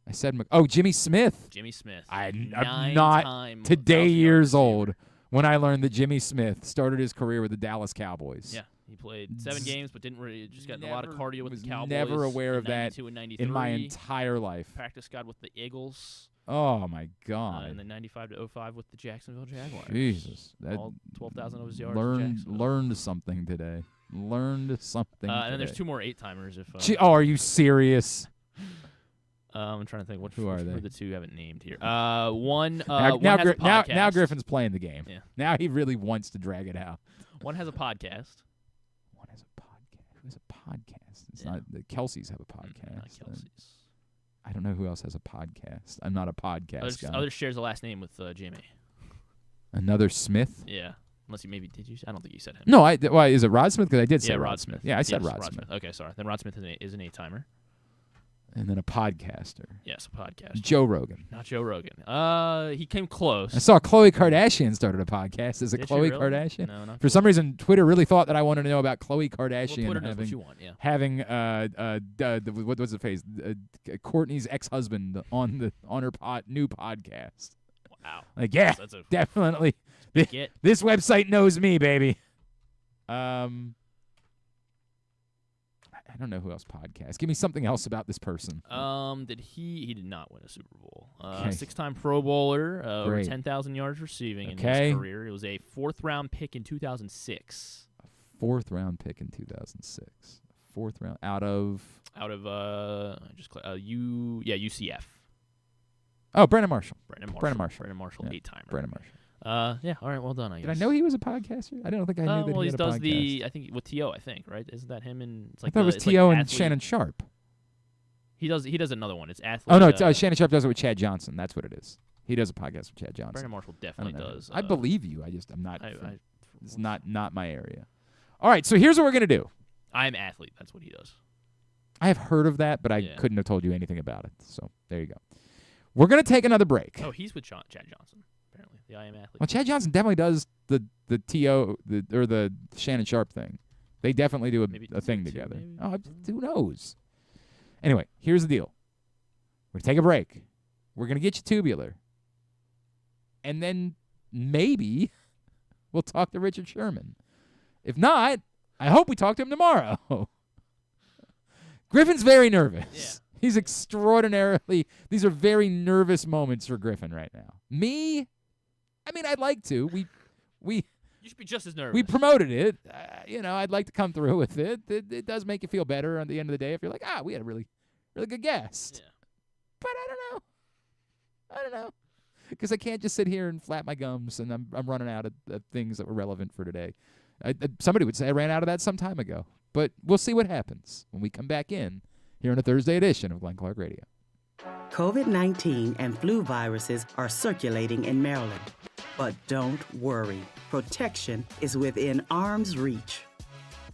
I said, Jimmy Smith. Jimmy Smith. I'm not today years old when I learned that Jimmy Smith started his career with the Dallas Cowboys. Yeah. He played 7 games, but didn't really just got a lot of cardio with was the Cowboys. Never aware of that 92 and 93. in my entire life. Practice squad with the Eagles. Oh my God! And then 95 to 05 with the Jacksonville Jaguars. Jesus, all 12,000 of his yards. Learned something today. Learned something. And then there's 2 more 8-timers. Are you serious? I'm trying to think who are they? Who the 2 haven't named here. One has a podcast. Now Griffin's playing the game. Yeah. Now he really wants to drag it out. One has a podcast. One has a podcast. Who has a podcast? It's not the Kelseys have a podcast. Not Kelseys. I don't know who else has a podcast. I'm not a podcast guy. Others shares a last name with Jimmy. Another Smith? Yeah. Unless you maybe did you? I don't think you said him. No, why is it Rod Smith? Because I did say Rod Smith. Yeah, I said Rod Smith. Okay, sorry. Then Rod Smith is an 8-timer. And then a podcaster. Yes, a podcaster. Joe Rogan. Not Joe Rogan. He came close. I saw Khloe Kardashian started a podcast. Is it Did Khloe she really? Kardashian? No, not For some reason, Twitter really thought that I wanted to know about Khloe Kardashian Twitter knows what you want, yeah. having what was the phrase? Courtney's ex-husband on her new podcast. Wow. Like, yeah, definitely. This website knows me, baby. I don't know who else podcasts. Give me something else about this person. He did not win a Super Bowl. Okay. 6-time Pro Bowler, over Great. 10,000 yards receiving in his career. It was a 4th-round pick in 2006. A 4th-round pick in 2006. 4th round out of UCF. Oh, Brandon Marshall. Brandon Marshall, 8-timer. Brandon Marshall. Yeah, all right, well done, I guess. Did I know he was a podcaster? I don't think I knew that he had a podcast. I think with T.O., I think, right? Isn't that him? And it's like I thought it was T.O. and Shannon Sharp. He does another one. It's athlete. Oh, no, Shannon Sharp does it with Chad Johnson. That's what it is. He does a podcast with Chad Johnson. Brandon Marshall definitely does. I believe you. I'm not. It's not my area. All right, so here's what we're going to do. I'm athlete. That's what he does. I have heard of that, but I couldn't have told you anything about it. So there you go. We're going to take another break. Oh, he's with Chad Johnson, apparently. The I Am Athlete. Well, Chad Johnson definitely does the T.O. or the Shannon Sharp thing. They definitely do a thing together. Oh, who knows? Anyway, here's the deal. We're going to take a break. We're going to get you tubular. And then maybe we'll talk to Richard Sherman. If not, I hope we talk to him tomorrow. Griffin's very nervous. Yeah. He's extraordinarily. These are very nervous moments for Griffin right now. Me, I mean, I'd like to. We. You should be just as nervous. We promoted it. I'd like to come through with it. It does make you feel better at the end of the day if you're like, we had a really, really good guest. Yeah. But I don't know. Because I can't just sit here and flap my gums, and I'm running out of things that were relevant for today. Somebody would say I ran out of that some time ago. But we'll see what happens when we come back in here on a Thursday edition of Glenn Clark Radio. COVID-19 and flu viruses are circulating in Maryland. But don't worry. Protection is within arm's reach.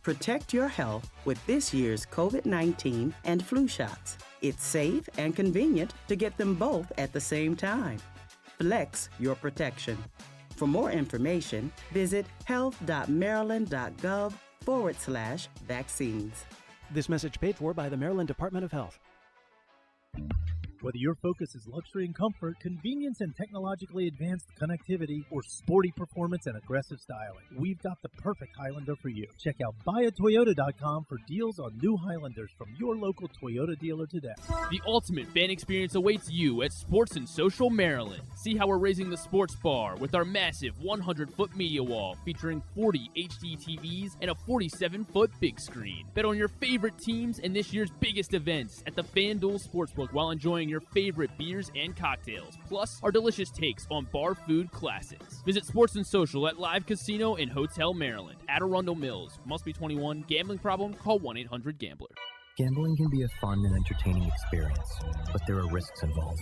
Protect your health with this year's COVID-19 and flu shots. It's safe and convenient to get them both at the same time. Flex your protection. For more information, visit health.maryland.gov/vaccines. This message paid for by the Maryland Department of Health. Whether your focus is luxury and comfort, convenience and technologically advanced connectivity, or sporty performance and aggressive styling, we've got the perfect Highlander for you. Check out buyatoyota.com for deals on new Highlanders from your local Toyota dealer today. The ultimate fan experience awaits you at Sports and Social Maryland. See how we're raising the sports bar with our massive 100-foot media wall featuring 40 HD TVs and a 47-foot big screen. Bet on your favorite teams and this year's biggest events at the FanDuel Sportsbook while enjoying your favorite beers and cocktails, plus our delicious takes on bar food classics. Visit Sports and Social at Live Casino and Hotel Maryland at Arundel Mills. Must be 21. Gambling problem? Call 1-800-GAMBLER. Gambling can be a fun and entertaining experience, but there are risks involved.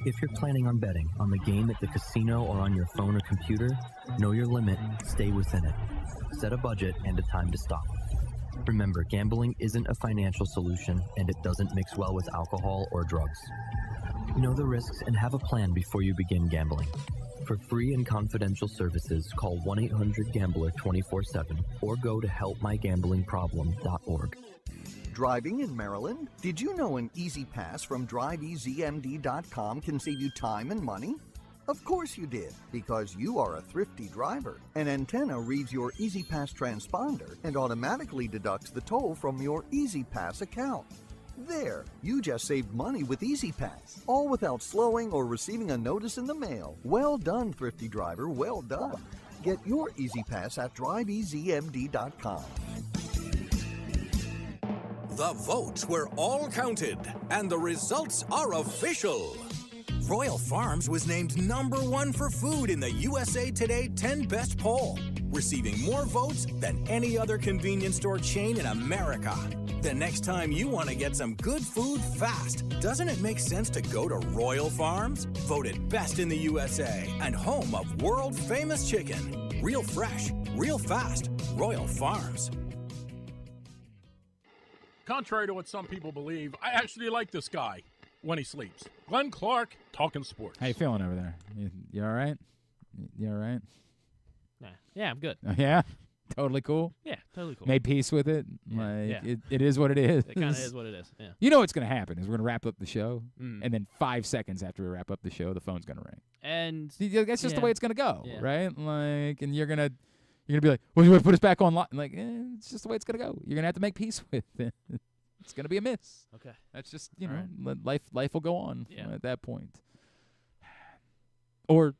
If you're planning on betting on the game at the casino or on your phone or computer, know your limit, stay within it. Set a budget and a time to stop. Remember, gambling isn't a financial solution, and it doesn't mix well with alcohol or drugs. Know the risks and have a plan before you begin gambling. For free and confidential services, call 1-800-GAMBLER 24/7 or go to helpmygamblingproblem.org. Driving in Maryland? Did you know an Easy Pass from DriveEasyMD.com can save you time and money? Of course you did, because you are a thrifty driver. An antenna reads your EasyPass transponder and automatically deducts the toll from your EasyPass account. There, you just saved money with EasyPass, all without slowing or receiving a notice in the mail. Well done, thrifty driver, well done. Get your EasyPass at driveeasymd.com. The votes were all counted, and the results are official. Royal Farms was named #1 for food in the USA Today 10 Best poll, receiving more votes than any other convenience store chain in America. The next time you want to get some good food fast, doesn't it make sense to go to Royal Farms? Voted best in the USA and home of world-famous chicken. Real fresh, real fast, Royal Farms. Contrary to what some people believe, I actually like this guy when he sleeps. Glenn Clark, talking sports. How you feeling over there? You all right? You all right? Yeah, I'm good. Yeah? Totally cool? Yeah, totally cool. Made peace with it? Yeah. It is what it is. It kind of is what it is, yeah. You know what's going to happen is we're going to wrap up the show, and then 5 seconds after we wrap up the show, the phone's going to ring. And that's just the way it's going to go, Yeah. right? Like, and you're going to be like, well, you want to put us back online? Like, it's just the way it's going to go. You're going to have to make peace with it. It's going to be a miss. Okay. That's just, All right. Life will go on Yeah. at that point. Or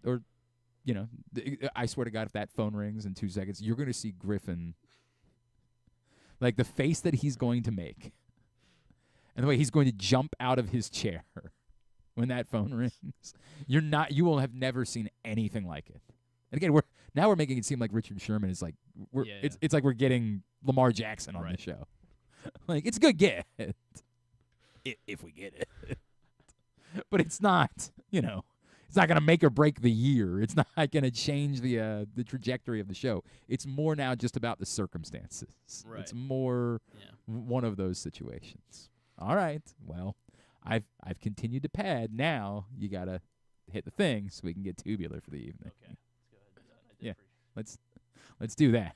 I swear to God, if that phone rings in 2 seconds, you're going to see Griffin, like the face that he's going to make and the way he's going to jump out of his chair when that phone rings. You will have never seen anything like it. And again, we're making it seem like Richard Sherman is like, it's like we're getting Lamar Jackson on the show. Like, it's a good get if we get it. But it's not, it's not going to make or break the year. It's not going to change the trajectory of the show. It's more now just about the circumstances. Right. It's more one of those situations. All right. Well, I've continued to pad. Now you got to hit the thing so we can get tubular for the evening. Okay. Yeah. Let's do that.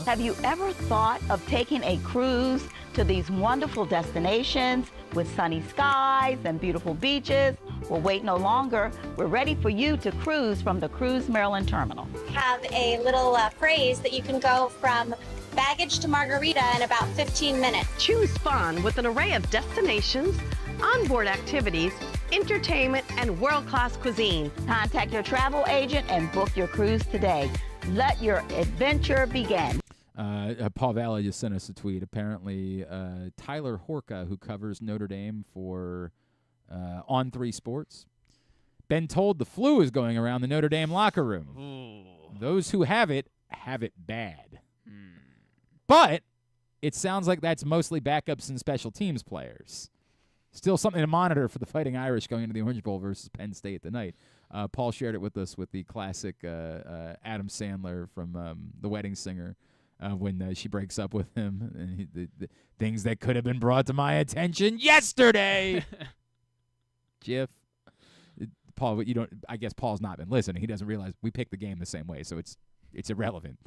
Have you ever thought of taking a cruise to these wonderful destinations with sunny skies and beautiful beaches? Well, wait no longer. We're ready for you to cruise from the Cruise Maryland Terminal. Have a little phrase that you can go from baggage to margarita in about 15 minutes. Choose fun with an array of destinations, onboard activities, entertainment, and world-class cuisine. Contact your travel agent and book your cruise today. Let your adventure begin. Paul Valley just sent us a tweet. Apparently, Tyler Horka, who covers Notre Dame for On3 Sports, been told the flu is going around the Notre Dame locker room. Ooh. Those who have it bad. But it sounds like that's mostly backups and special teams players. Still something to monitor for the Fighting Irish going into the Orange Bowl versus Penn State tonight. Paul shared it with us with the classic Adam Sandler from The Wedding Singer when she breaks up with him. And the things that could have been brought to my attention yesterday. Jiff. Paul, I guess Paul's not been listening. He doesn't realize we picked the game the same way, so it's irrelevant.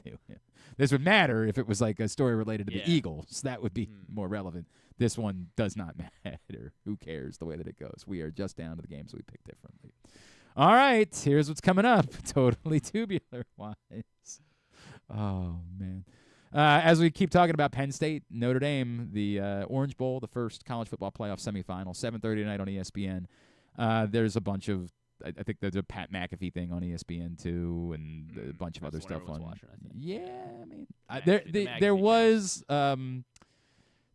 This would matter if it was like a story related to the Eagles. That would be more relevant. This one does not matter. Who cares the way that it goes? We are just down to the games we picked differently. All right, here's what's coming up. Totally tubular-wise. Oh, man. As we keep talking about Penn State, Notre Dame, the Orange Bowl, the first college football playoff semifinal, 7:30 tonight on ESPN. There's a bunch of, I think there's a Pat McAfee thing on ESPN too, and a bunch of other stuff on. Watching, I think. Yeah, I mean,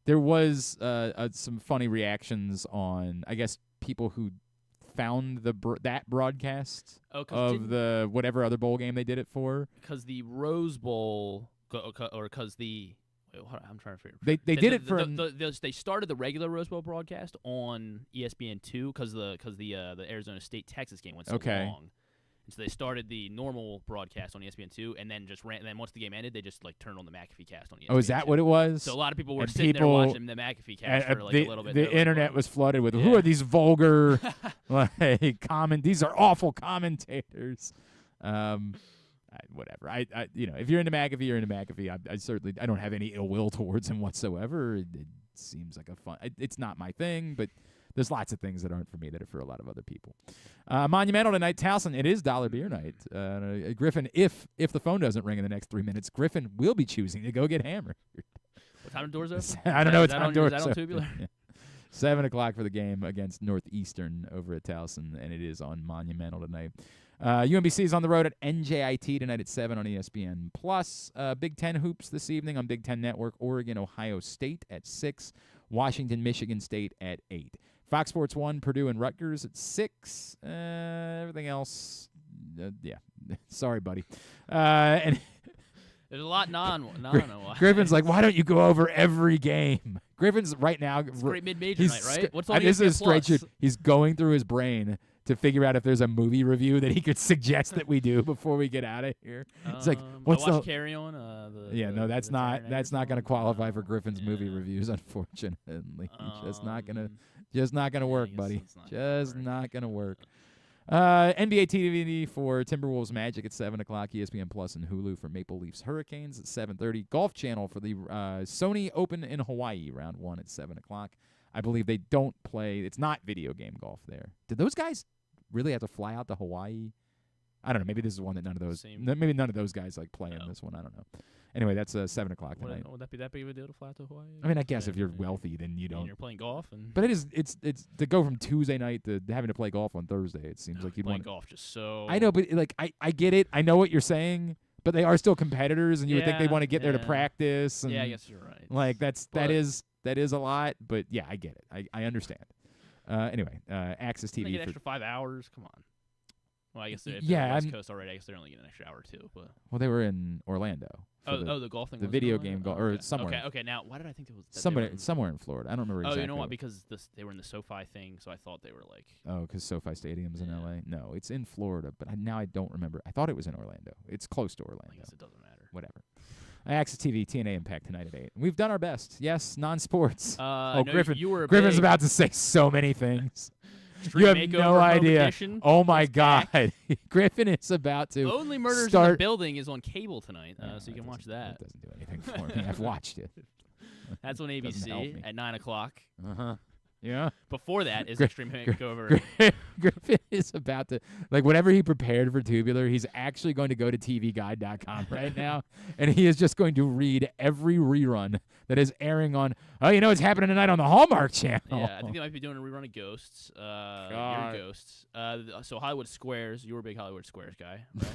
there was some funny reactions on, I guess, people who found that broadcast of the whatever other bowl game they did it for. Because the Rose Bowl, or because the I'm trying to figure. They did it for. They started the regular Rose Bowl broadcast on ESPN2 because the Arizona State Texas game went so long, and so they started the normal broadcast on ESPN2, and then just ran. And then once the game ended, they just turned on the McAfee cast on ESPN2. Oh, is that what it was? So a lot of people were sitting there watching the McAfee cast for like a little bit. The internet was flooded with who are these vulgar, these are awful commentators. Whatever. If you're into McAfee, you're into McAfee. I certainly don't have any ill will towards him whatsoever. seems like a fun. It's not my thing, but there's lots of things that aren't for me that are for a lot of other people. Monumental tonight, Towson. It is dollar beer night. Griffin, if the phone doesn't ring in the next 3 minutes, Griffin will be choosing to go get hammered. What time are doors open? I don't know what time doors open. Is that on Tubular? Yeah. 7 o'clock for the game against Northeastern over at Towson, and it is on Monumental tonight. UMBC is on the road at NJIT tonight at 7 on ESPN+. Big Ten hoops this evening on Big Ten Network. Oregon, Ohio State at 6. Washington, Michigan State at 8. Fox Sports 1, Purdue and Rutgers at 6. Everything else, yeah. Sorry, buddy. And there's a lot non. Griffin's like, why don't you go over every game? Griffin's right now. It's a great mid-major night, right? What's all this ESPN is straight Plus? shoot. He's going through his brain to figure out if there's a movie review that he could suggest that we do before we get out of here. It's like, what's I the watched Carry On? That's not going to qualify for Griffin's movie reviews, unfortunately. Just not gonna work, buddy. Just not gonna work. NBA TV for Timberwolves Magic at 7 o'clock. ESPN Plus and Hulu for Maple Leafs Hurricanes at 7:30. Golf Channel for the Sony Open in Hawaii round 1 at 7 o'clock. I believe they don't play. It's not video game golf there. Did those guys really have to fly out to Hawaii? I don't know. Maybe this is one that maybe none of those guys play in this one. I don't know. Anyway, that's 7 o'clock tonight. Would that be that big of a deal to fly to Hawaii? I mean, I guess if you're wealthy, then you don't. And you're playing golf, but it's to go from Tuesday night to having to play golf on Thursday. It seems like you'd want golf just so. I know, but I get it. I know what you're saying, but they are still competitors, and you would think they want to get there to practice. And I guess you're right. That is a lot, but yeah, I get it. I understand. Anyway, Access TV. They get for extra 5 hours. Come on. Well, I guess if yeah, they're West Coast already, I guess they're only getting an extra hour or two. But well, they were in Orlando. The golf thing. The video game golf, or somewhere. Okay. Now, why did I think it was somewhere in Florida? I don't remember exactly. You know what? Because they were in the SoFi thing, so I thought they were like. Oh, because SoFi Stadium's in LA. No, it's in Florida, but now I don't remember. I thought it was in Orlando. It's close to Orlando. I guess it doesn't matter. Whatever. Access TV, TNA Impact tonight at 8. We've done our best. Yes, non-sports. Griffin. Griffin's about to say so many things. You have no idea. Oh my God, Griffin is about to. Only Murders in the Building is on cable tonight, so you can watch that. That doesn't do anything for me. I've watched it. That's on ABC at 9 o'clock. Yeah. Before that is Extreme Makeover. Griffin is about to, whenever he prepared for Tubular, he's actually going to go to tvguide.com right now, and he is just going to read every rerun that is airing on, it's happening tonight on the Hallmark Channel. Yeah, I think they might be doing a rerun of Ghosts. Your Ghosts. So Hollywood Squares, you were a big Hollywood Squares guy, right?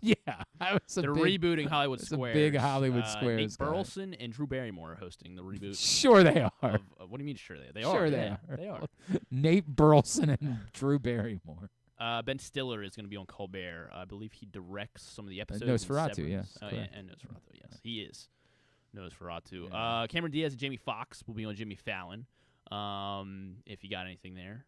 Yeah, they're rebooting Hollywood Squares. A big Hollywood Squares. Nate Burleson and Drew Barrymore are hosting the reboot. Sure they are. What do you mean? Sure they are. Sure they are. They are. Nate Burleson and Drew Barrymore. Ben Stiller is going to be on Colbert. I believe he directs some of the episodes. Nosferatu, yes. And Nosferatu, yes, he is. Nosferatu. Yeah. Cameron Diaz and Jamie Foxx will be on Jimmy Fallon. If you got anything there.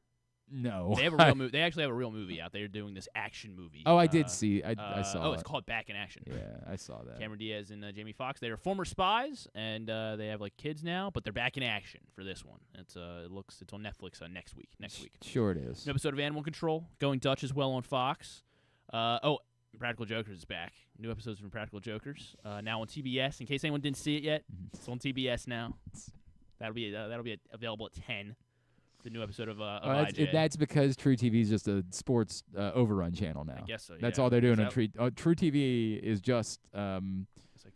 No. They have a real movie. They actually have a real movie out. They're doing this action movie. Oh, I did see. I saw. Oh, it's called Back in Action. Yeah, I saw that. Cameron Diaz and Jamie Foxx. They are former spies, and they have kids now, but they're back in action for this one. It's on Netflix next week. Sure it is. An episode of Animal Control going Dutch as well on Fox. Practical Jokers is back. New episodes from Practical Jokers now on TBS. In case anyone didn't see it yet, it's on TBS now. That'll be available at 10. The new episode of IJ. That's because True TV is just a sports overrun channel now. I guess so. That's all they're doing on True TV is just. I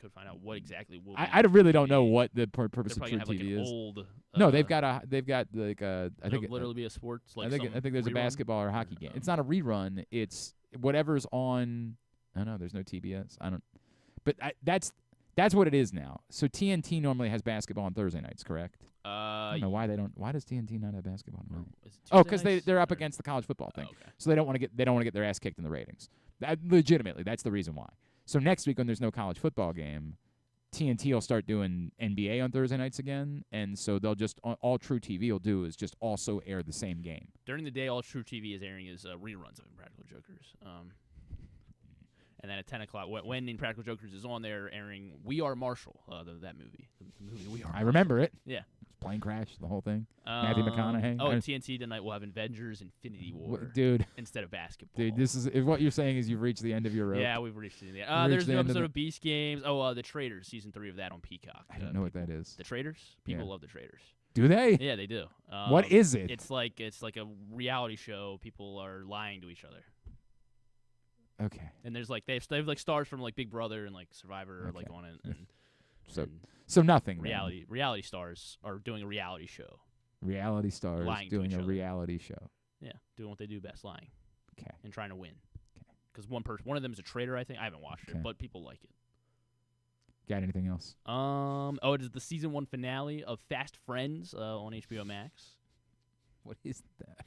could find out what exactly. I really don't know what the purpose of True TV is. Old, no, they've got I think literally be a sports. I think there's a basketball or a hockey game. It's not a rerun. It's whatever's on. I don't know. There's no TBS. I don't. But that's what it is now. So TNT normally has basketball on Thursday nights, correct? I don't know why they don't. Why does TNT not have basketball tonight? Because they're up against the college football thing, so they don't want to get their ass kicked in the ratings. Legitimately, that's the reason why. So next week when there's no college football game, TNT will start doing NBA on Thursday nights again, and so they'll just all True TV will do is just also air the same game. During the day, all True TV is airing is reruns of Impractical Jokers. And then at 10 o'clock, when Impractical Jokers is on, they're airing We Are Marshall, that movie. The movie We Are. I remember it. Yeah, plane crash, the whole thing. Matthew McConaughey. Oh, and TNT tonight will have Avengers Infinity War, dude. instead of basketball. Dude, this is if what you're saying is you've reached the end of your rope. Yeah, we've reached the end. There's an episode of Beast Games. Oh, The Traitors, season 3 of that on Peacock. I don't know what that is. The Traitors? People love The Traitors. Do they? Yeah, they do. What is it? It's like a reality show. People are lying to each other. Okay. And there's like they have like stars from like Big Brother and like Survivor are like on it. And, so nothing. Reality stars are doing a reality show. Reality stars lying doing a reality show. Yeah, doing what they do best, lying. Okay. And trying to win. Okay. Because one of them is a traitor, I think. I haven't watched it, but people like it. Got anything else? It is the season 1 finale of Fast Friends on HBO Max. What is that?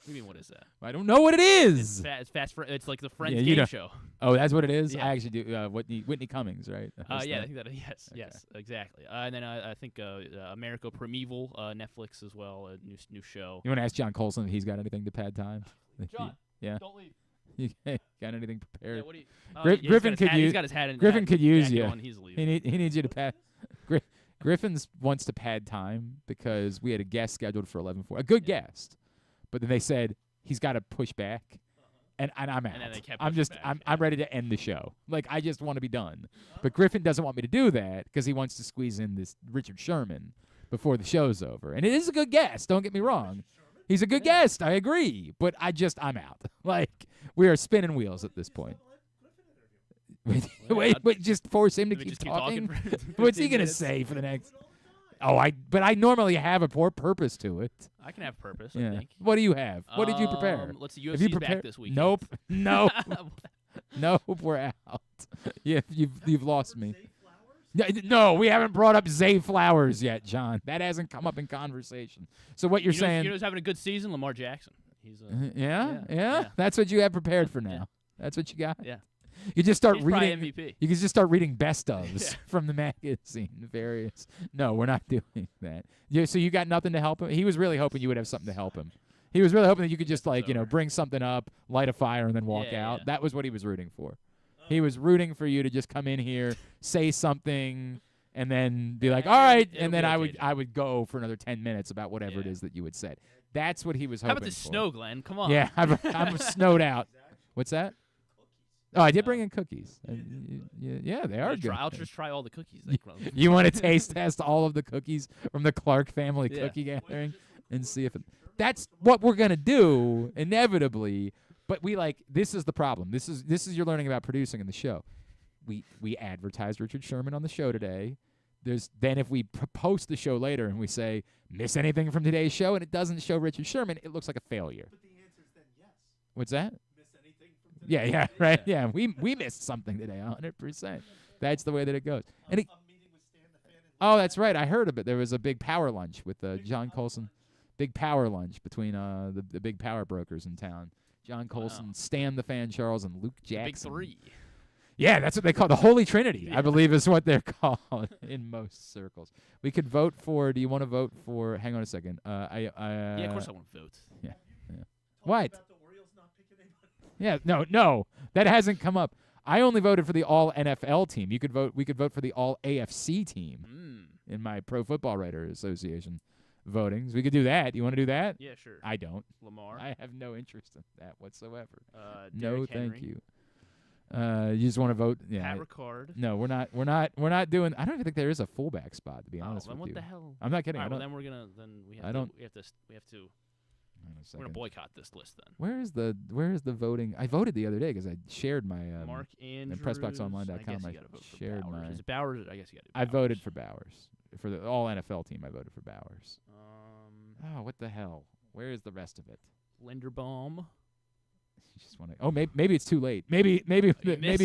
What do you mean, what is that? I don't know what it is. It's Fast Friends. It's like the Friends game show. Oh, that's what it is? Yeah. I actually do. Whitney Cummings, right? Yeah, I think that. Yes, exactly. And then I think America Primeval, Netflix as well, a new show. You want to ask John Coulson if he's got anything to pad time? John, yeah. don't leave. You got anything prepared? Yeah, what do you, Griffin could use. He's got his hat in. Griffin could use you. He's leaving. He needs you to pad. Griffin wants to pad time because we had a guest scheduled for 11:40. A good guest, but then they said he's got to push back, and I'm out. And then they kept I'm ready to end the show. Like I just want to be done. But Griffin doesn't want me to do that because he wants to squeeze in this Richard Sherman before the show's over. And it is a good guest. Don't get me wrong. He's a good guest. I agree. But I'm out. Like we are spinning wheels at this point. Wait, just force him to keep talking. What's he gonna say for the next? But I normally have a purpose to it. I can have purpose. Yeah. I think. What do you have? What did you prepare? Let's see. UFC's back this week. Nope. Nope. Nope. We're out. Yeah, you've lost me. No, we haven't brought up Zay Flowers yet, John. That hasn't come up in conversation. So what you're saying? You know who's having a good season? Lamar Jackson. He's yeah. That's what you have prepared for now. Yeah. That's what you got. Yeah. You just start He's reading. MVP. You can just start reading best ofs from the magazine. Various. No, we're not doing that. So you got nothing to help him. He was really hoping you would have something to help him. He was really hoping that you could just bring something up, light a fire, and then walk out. Yeah. That was what he was rooting for. He was rooting for you to just come in here, say something, and then be like, "All right," and then I would go for another 10 minutes about whatever it is that you would say. That's what he was hoping. How about the for. snow, Glenn? Come on. Yeah, I'm snowed out. What's that? Oh, I did bring in cookies. Yeah, they are good. I'll just try all the cookies. You want to taste test all of the cookies from the Clark family cookie gathering and see if that's what we're gonna do inevitably. But this is the problem. This is you're learning about producing in the show. We advertised Richard Sherman on the show today. Then if we post the show later and we say miss anything from today's show and it doesn't show Richard Sherman, it looks like a failure. But the answer is then yes. What's that? Yeah, right. Yeah, we missed something today, 100%. That's the way that it goes. And that's right. I heard of it. There was a big power lunch with John Coulson. Big power lunch between the big power brokers in town. John Coulson, Stan the Fan Charles, and Luke Jackson. The Big Three. Yeah, that's what they call the Holy Trinity, I believe is what they're called in most circles. We could vote for, do you want to vote for, hang on a second. Yeah, of course I want to vote. Yeah. What? Yeah, no, that hasn't come up. I only voted for the All NFL team. We could vote for the All AFC team in my Pro Football Writer Association votings. We could do that. You want to do that? Yeah, sure. I don't. Lamar. I have no interest in that whatsoever. No, thank you. You just want to vote? Yeah. Pat Ricard. No, we're not doing. I don't even think there is a fullback spot, to be honest with what you. the hell? I'm not kidding. All right, I don't. then we have to. We're gonna boycott this list then. Where is the voting? I voted the other day because I shared my Mark Andrews. PressBoxOnline.com. I shared my. Is it Bowers? I guess you got to. I voted for Bowers for the All NFL team. I voted for Bowers. Oh, what the hell? Where is the rest of it? Linderbaum. You just want to. Oh, maybe it's too late. Maybe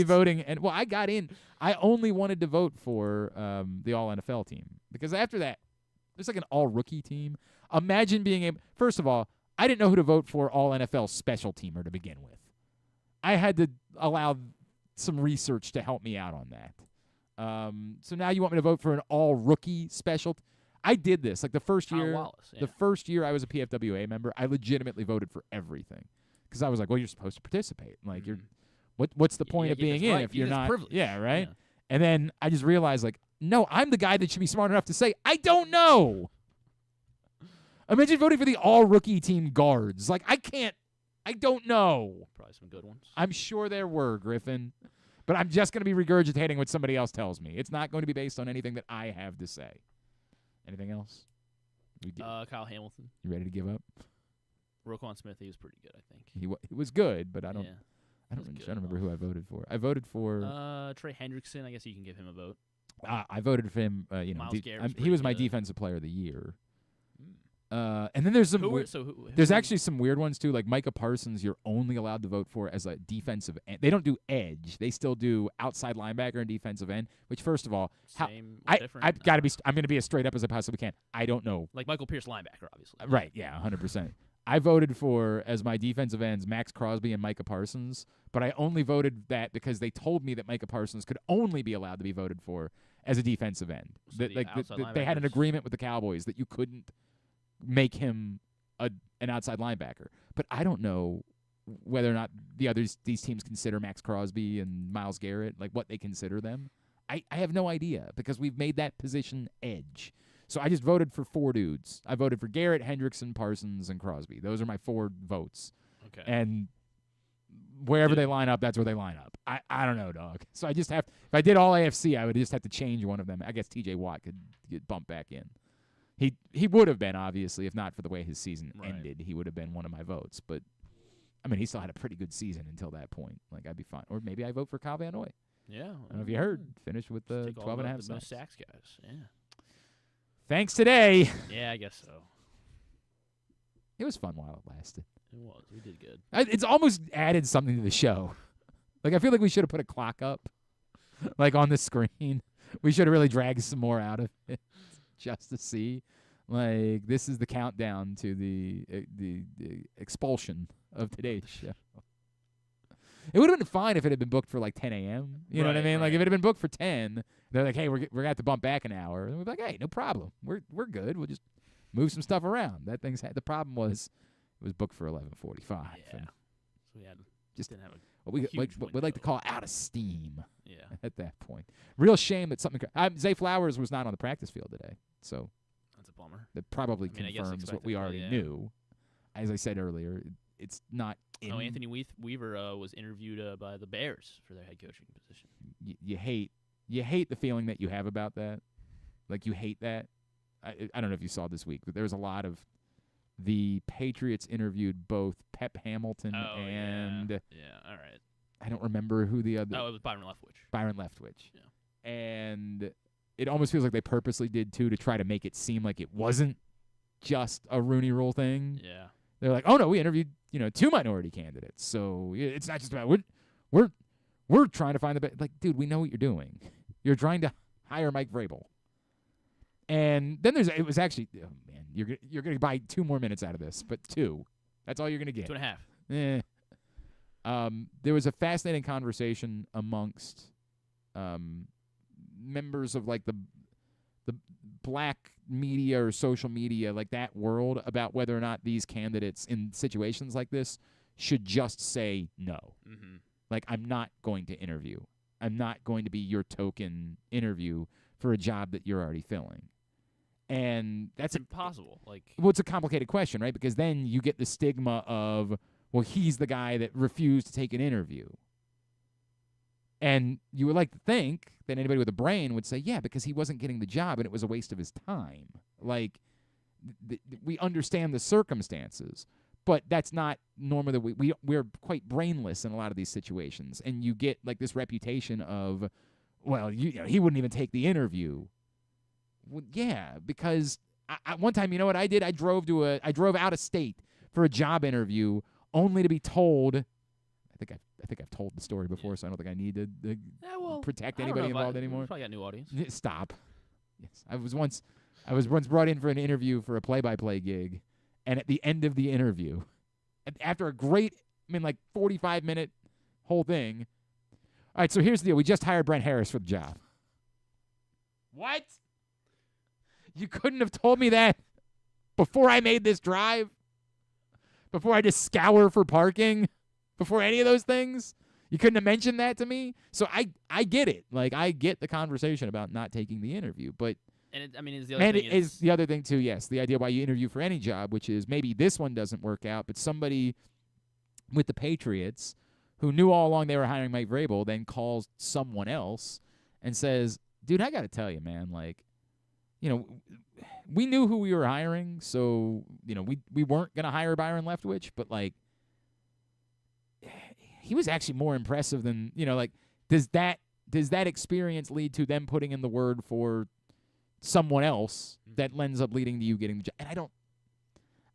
voting and I got in. I only wanted to vote for the All NFL team because after that, there's like an All Rookie team. Imagine being able. First of all, I didn't know who to vote for All NFL special teamer to begin with. I had to allow some research to help me out on that. So now you want me to vote for an All Rookie special? I did this like the first year. Wallace, yeah. The first year I was a PFWA member, I legitimately voted for everything because I was like, well, you're supposed to participate. Like you're, what's the point of being in if you're not? Privilege. Yeah, right. And then I just realized, like, no, I'm the guy that should be smart enough to say, I don't know. Imagine voting for the all-rookie team guards. Like, I don't know. Probably some good ones. I'm sure there were, Griffin. But I'm just going to be regurgitating what somebody else tells me. It's not going to be based on anything that I have to say. Anything else? Kyle Hamilton. You ready to give up? Roquan Smith, he was pretty good, I think. He was good, but I don't Yeah. remember who I voted for. I voted for Trey Hendrickson. I guess you can give him a vote. I voted for him. Miles Garrett was he was my pretty good. defensive player of the year. And then there's some. There's actually some weird ones too. Like Micah Parsons, you're only allowed to vote for as a defensive end. They don't do edge. They still do outside linebacker and defensive end. Which, first of all, I've got to be. I'm going to be as straight up as I possibly can. I don't know. Like Michael Pierce, linebacker, obviously. Right? Yeah, 100%. I voted for as my defensive ends Max Crosby and Micah Parsons, but I only voted that because they told me that Micah Parsons could only be allowed to be voted for as a defensive end. So They had an agreement with the Cowboys that you couldn't make him an outside linebacker. But I don't know whether or not these teams consider Max Crosby and Myles Garrett, like what they consider them. I have no idea because we've made that position edge. So I just voted for 4 dudes. I voted for Garrett, Hendrickson, Parsons, and Crosby. Those are my 4 votes. Okay. And wherever they line up, that's where they line up. I don't know, dog. So I just have – if I did all AFC, I would just have to change one of them. I guess T.J. Watt could get bumped back in. He would have been, obviously, if not for the way his season ended. He would have been one of my votes. But, I mean, he still had a pretty good season until that point. Like, I'd be fine. Or maybe I vote for Kyle Van Noy. Yeah. I don't know if you heard. Finished with the 12 and a half the most sacks guys. Yeah. Thanks today. Yeah, I guess so. It was fun while it lasted. It was. We did good. It's almost added something to the show. Like, I feel like we should have put a clock up, like, on the screen. We should have really dragged some more out of it just to see. Like, this is the countdown to the expulsion of today's show. It would have been fine if it had been booked for, like, 10 a.m. You know what I mean? Like, if it had been booked for 10, they're like, hey, we're going to have to bump back an hour. And we'd be like, hey, no problem. We're good. We'll just move some stuff around. That thing's the problem was it was booked for 11:45. Yeah. And So we had just didn't have what we like to call out of steam. Yeah. At that point. Real shame that something Zay Flowers was not on the practice field today. So that's a bummer. That probably I guess confirms what we already knew. As I said earlier, it's not in. Oh, Anthony Weaver was interviewed by the Bears for their head coaching position. You hate the feeling that you have about that. Like, you hate that. I don't know if you saw this week, but there was a lot of the Patriots interviewed both Pep Hamilton and all right. I don't remember who the other. Oh, it was Byron Leftwich. Byron Leftwich. Yeah. And it almost feels like they purposely did too to try to make it seem like it wasn't just a Rooney Rule thing. Yeah. They're like, oh no, we interviewed 2 minority candidates, so it's not just about we're trying to find the best. Like, dude, we know what you're doing. You're trying to hire Mike Vrabel. And then it was actually, oh man, you're gonna buy 2 more minutes out of this, but 2, that's all you're gonna get. 2.5. There was a fascinating conversation amongst members of like the black media or social media, like that world, about whether or not these candidates in situations like this should just say no. Mm-hmm. Like, I'm not going to interview. I'm not going to be your token interview for a job that you're already filling. And that's impossible. Well, it's a complicated question, right? Because then you get the stigma of, well, he's the guy that refused to take an interview. And you would like to think that anybody with a brain would say, yeah, because he wasn't getting the job and it was a waste of his time. Like, we understand the circumstances, but that's not normally we're quite brainless in a lot of these situations. And you get like this reputation of, well, you know, he wouldn't even take the interview. Well, yeah, because I one time, you know what I did? I drove out of state for a job interview only to be told. I think I've told the story before, so I don't think I need to protect anybody involved anymore. Probably got a new audience. Stop. Yes, I was once brought in for an interview for a play-by-play gig, and at the end of the interview, after a great, 45-minute whole thing. All right, so here's the deal: we just hired Brent Harris for the job. What? You couldn't have told me that before I made this drive? Before I just scour for parking? Before any of those things? You couldn't have mentioned that to me. So I get it. Like, I get the conversation about not taking the interview, but. And is the other thing is the other thing too, yes. The idea why you interview for any job, which is maybe this one doesn't work out, but somebody with the Patriots who knew all along they were hiring Mike Vrabel then calls someone else and says, dude, I got to tell you, man, like, we knew who we were hiring, so, we weren't going to hire Byron Leftwich, but, like, he was actually more impressive than, like, does that experience lead to them putting in the word for someone else that ends up leading to you getting the job? And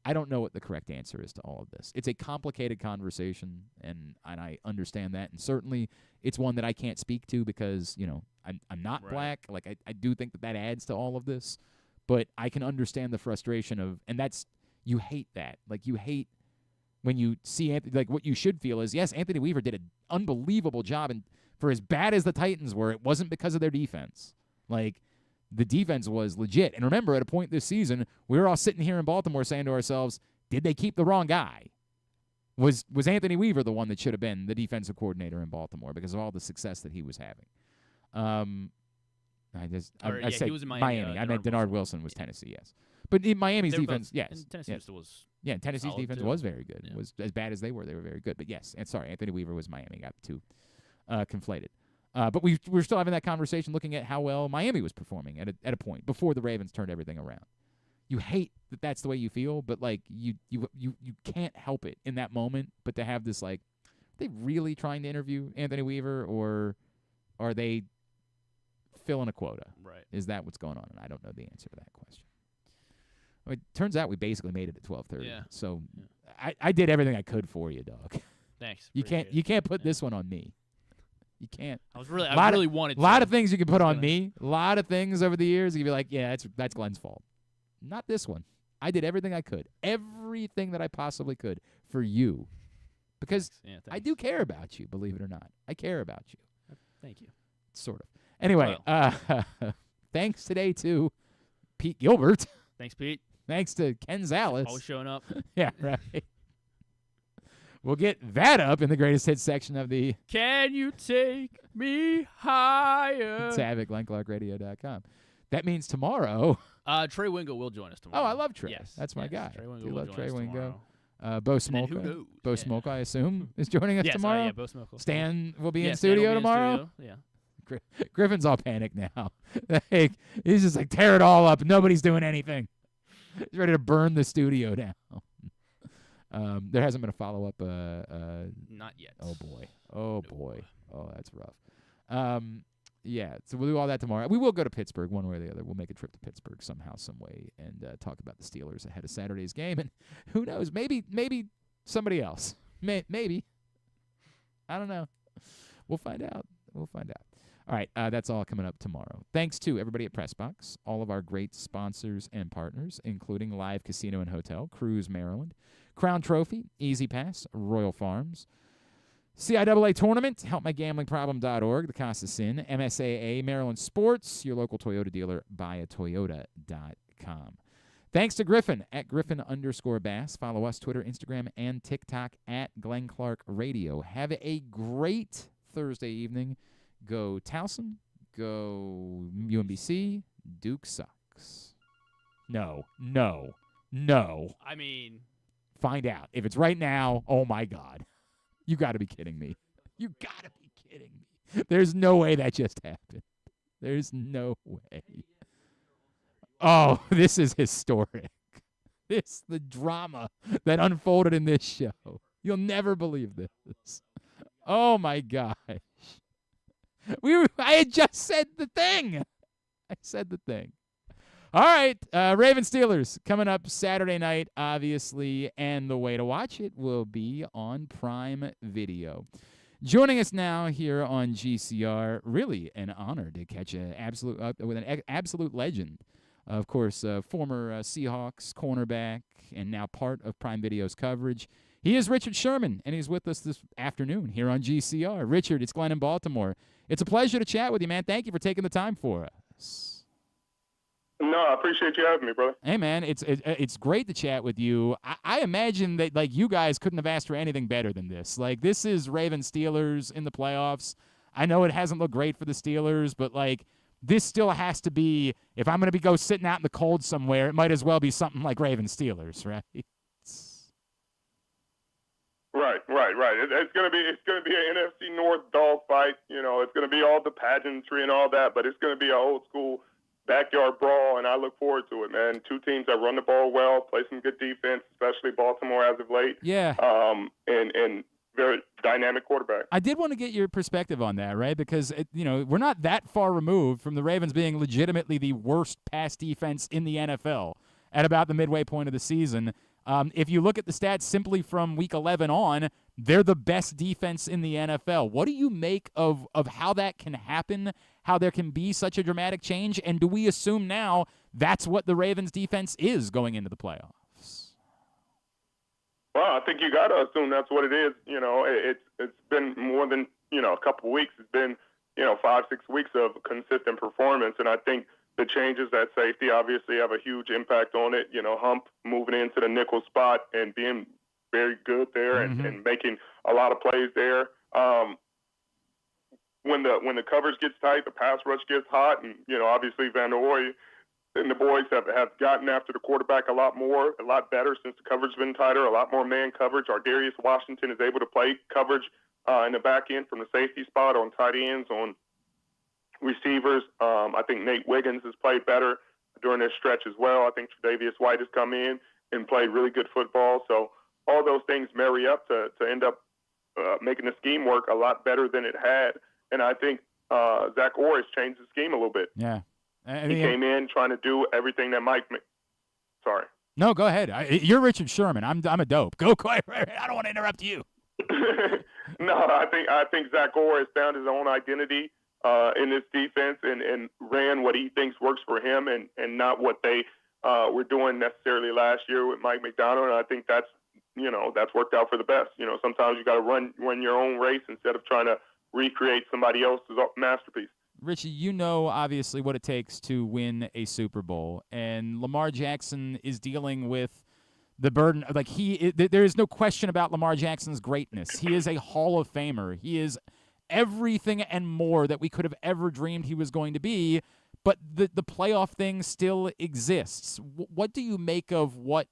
I don't know what the correct answer is to all of this. It's a complicated conversation, and I understand that. And certainly it's one that I can't speak to because, I'm not black. Like, I do think that adds to all of this. But I can understand the frustration of, and that's, you hate that. Like, you hate when you see Anthony, like, what you should feel is, yes, Anthony Weaver did an unbelievable job. And for as bad as the Titans were, it wasn't because of their defense. Like, the defense was legit. And remember, at a point this season, we were all sitting here in Baltimore saying to ourselves, did they keep the wrong guy? Was Anthony Weaver the one that should have been the defensive coordinator in Baltimore because of all the success that he was having? I said he was in Miami. I meant Denard Wilson was Tennessee, yes. But in Miami's defense, yes. And Tennessee was Tennessee's defense was very good. Yeah. It was as bad as they were very good. But yes, and sorry, Anthony Weaver was Miami. Got the two conflated. But we're still having that conversation looking at how well Miami was performing at a point before the Ravens turned everything around. You hate that that's the way you feel, but, like, you can't help it in that moment but to have this, like, are they really trying to interview Anthony Weaver, or are they filling a quota? Right. Is that what's going on? And I don't know the answer to that question. I mean, it turns out we basically made it at 12:30. Yeah. So I did everything I could for you, dog. Thanks. You can't put this one on me. You can't. I really wanted to. A lot of things you can put on me. A lot of things over the years you can be like, yeah, that's Glenn's fault. Not this one. I did everything I could. Everything that I possibly could for you. Because I do care about you, believe it or not. I care about you. Thank you. Sort of. Anyway, thanks today to Pete Gilbert. Thanks, Pete. Thanks to Ken Zalis. Always showing up. Yeah, right. We'll get that up in the greatest hits section of the Can You Take Me Higher? tab at GlennClarkRadio.com. That means tomorrow. Trey Wingo will join us tomorrow. Oh, I love Trey. Yes. That's my guy. Trey Wingo Do will love join Trey us Wingo. tomorrow. Bo Smolka. Bo Smolka, I assume, is joining us Yes, tomorrow. yeah, Bo Smolka. Stan will be in Stan will studio be in tomorrow. studio, Yeah. Griffin's all panicked now. Like, he's just like, tear it all up. Nobody's doing anything. He's ready to burn the studio down. There hasn't been a follow-up. Not yet. Oh, boy. Oh, boy. Oh, that's rough. Yeah, so we'll do all that tomorrow. We will go to Pittsburgh one way or the other. We'll make a trip to Pittsburgh somehow, some way, and talk about the Steelers ahead of Saturday's game. And who knows? Maybe somebody else. Maybe. I don't know. We'll find out. All right, that's all coming up tomorrow. Thanks to everybody at PressBox, all of our great sponsors and partners, including Live Casino and Hotel, Cruise Maryland, Crown Trophy, Easy Pass, Royal Farms, CIAA Tournament, HelpMyGamblingProblem.org, The Costa Sin, MSAA, Maryland Sports, your local Toyota dealer, buyatoyota.com. Thanks to Griffin at Griffin_Bass. Follow us, Twitter, Instagram, and TikTok at Glenn Clark Radio. Have a great Thursday evening. Go Towson. Go UMBC. Duke sucks. No. I mean, find out. If it's right now, oh, my God. You got to be kidding me. There's no way that just happened. There's no way. Oh, this is historic. The drama that unfolded in this show. You'll never believe this. Oh, my gosh. I had just said the thing. All right, Ravens Steelers coming up Saturday night, obviously, and the way to watch it will be on Prime Video. Joining us now here on GCR, really an honor to catch an absolute legend. Of course, former Seahawks cornerback and now part of Prime Video's coverage. He is Richard Sherman, and he's with us this afternoon here on GCR. Richard, it's Glenn in Baltimore. It's a pleasure to chat with you, man. Thank you for taking the time for us. No, I appreciate you having me, brother. Hey, man, it's great to chat with you. I I imagine that, like, you guys couldn't have asked for anything better than this. Like, this is Ravens Steelers in the playoffs. I know it hasn't looked great for the Steelers, but, like, this still has to be, if I'm going to go sitting out in the cold somewhere, it might as well be something like Ravens Steelers, right? Right. It's gonna be an NFC North dogfight. You know, it's gonna be all the pageantry and all that, but it's gonna be an old school backyard brawl, and I look forward to it, man. Two teams that run the ball well, play some good defense, especially Baltimore as of late. Yeah. And very dynamic quarterback. I did want to get your perspective on that, right? Because, we're not that far removed from the Ravens being legitimately the worst pass defense in the NFL at about the midway point of the season. If you look at the stats simply from Week 11 on, they're the best defense in the NFL. What do you make of how that can happen, how there can be such a dramatic change, and do we assume now that's what the Ravens defense is going into the playoffs? Well, I think you got to assume that's what it is. You know, it's been more than, a couple of weeks. It's been, 5-6 weeks of consistent performance, and I think the changes at safety obviously have a huge impact on it. Hump moving into the nickel spot and being very good there and making a lot of plays there. When the coverage gets tight, the pass rush gets hot, and obviously Van Noy and the boys have gotten after the quarterback a lot better since the coverage has been tighter. A lot more man coverage. Darius Washington is able to play coverage in the back end from the safety spot, on tight ends, on receivers. I think Nate Wiggins has played better during this stretch as well. I think Tre'Davious White has come in and played really good football. So all those things marry up to end up making the scheme work a lot better than it had. And I think Zach Orr has changed the scheme a little bit. Yeah. He came in trying to do everything that Mike – sorry. No, go ahead. You're Richard Sherman. I'm a dope. Go quick. I don't want to interrupt you. No, I think Zach Orr has found his own identity in this defense and ran what he thinks works for him and not what they were doing necessarily last year with Mike McDonald. And I think that's worked out for the best. Sometimes you got to run your own race instead of trying to recreate somebody else's masterpiece. Richie, obviously what it takes to win a Super Bowl, and Lamar Jackson is dealing with the burden. Like, there is no question about Lamar Jackson's greatness. He is a Hall of Famer. He is everything and more that we could have ever dreamed he was going to be, but the playoff thing still exists. What do you make of what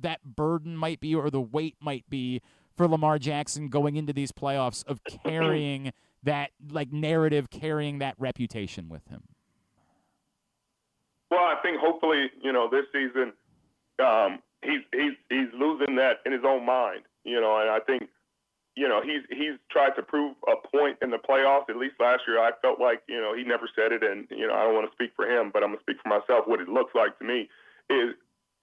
that burden might be, or the weight might be, for Lamar Jackson going into these playoffs of carrying that narrative, carrying that reputation with him? Well, I think hopefully, this season, he's losing that in his own mind, and I think, he's tried to prove a point in the playoffs. At least last year, I felt like, he never said it, and, I don't want to speak for him, but I'm going to speak for myself. What it looks like to me is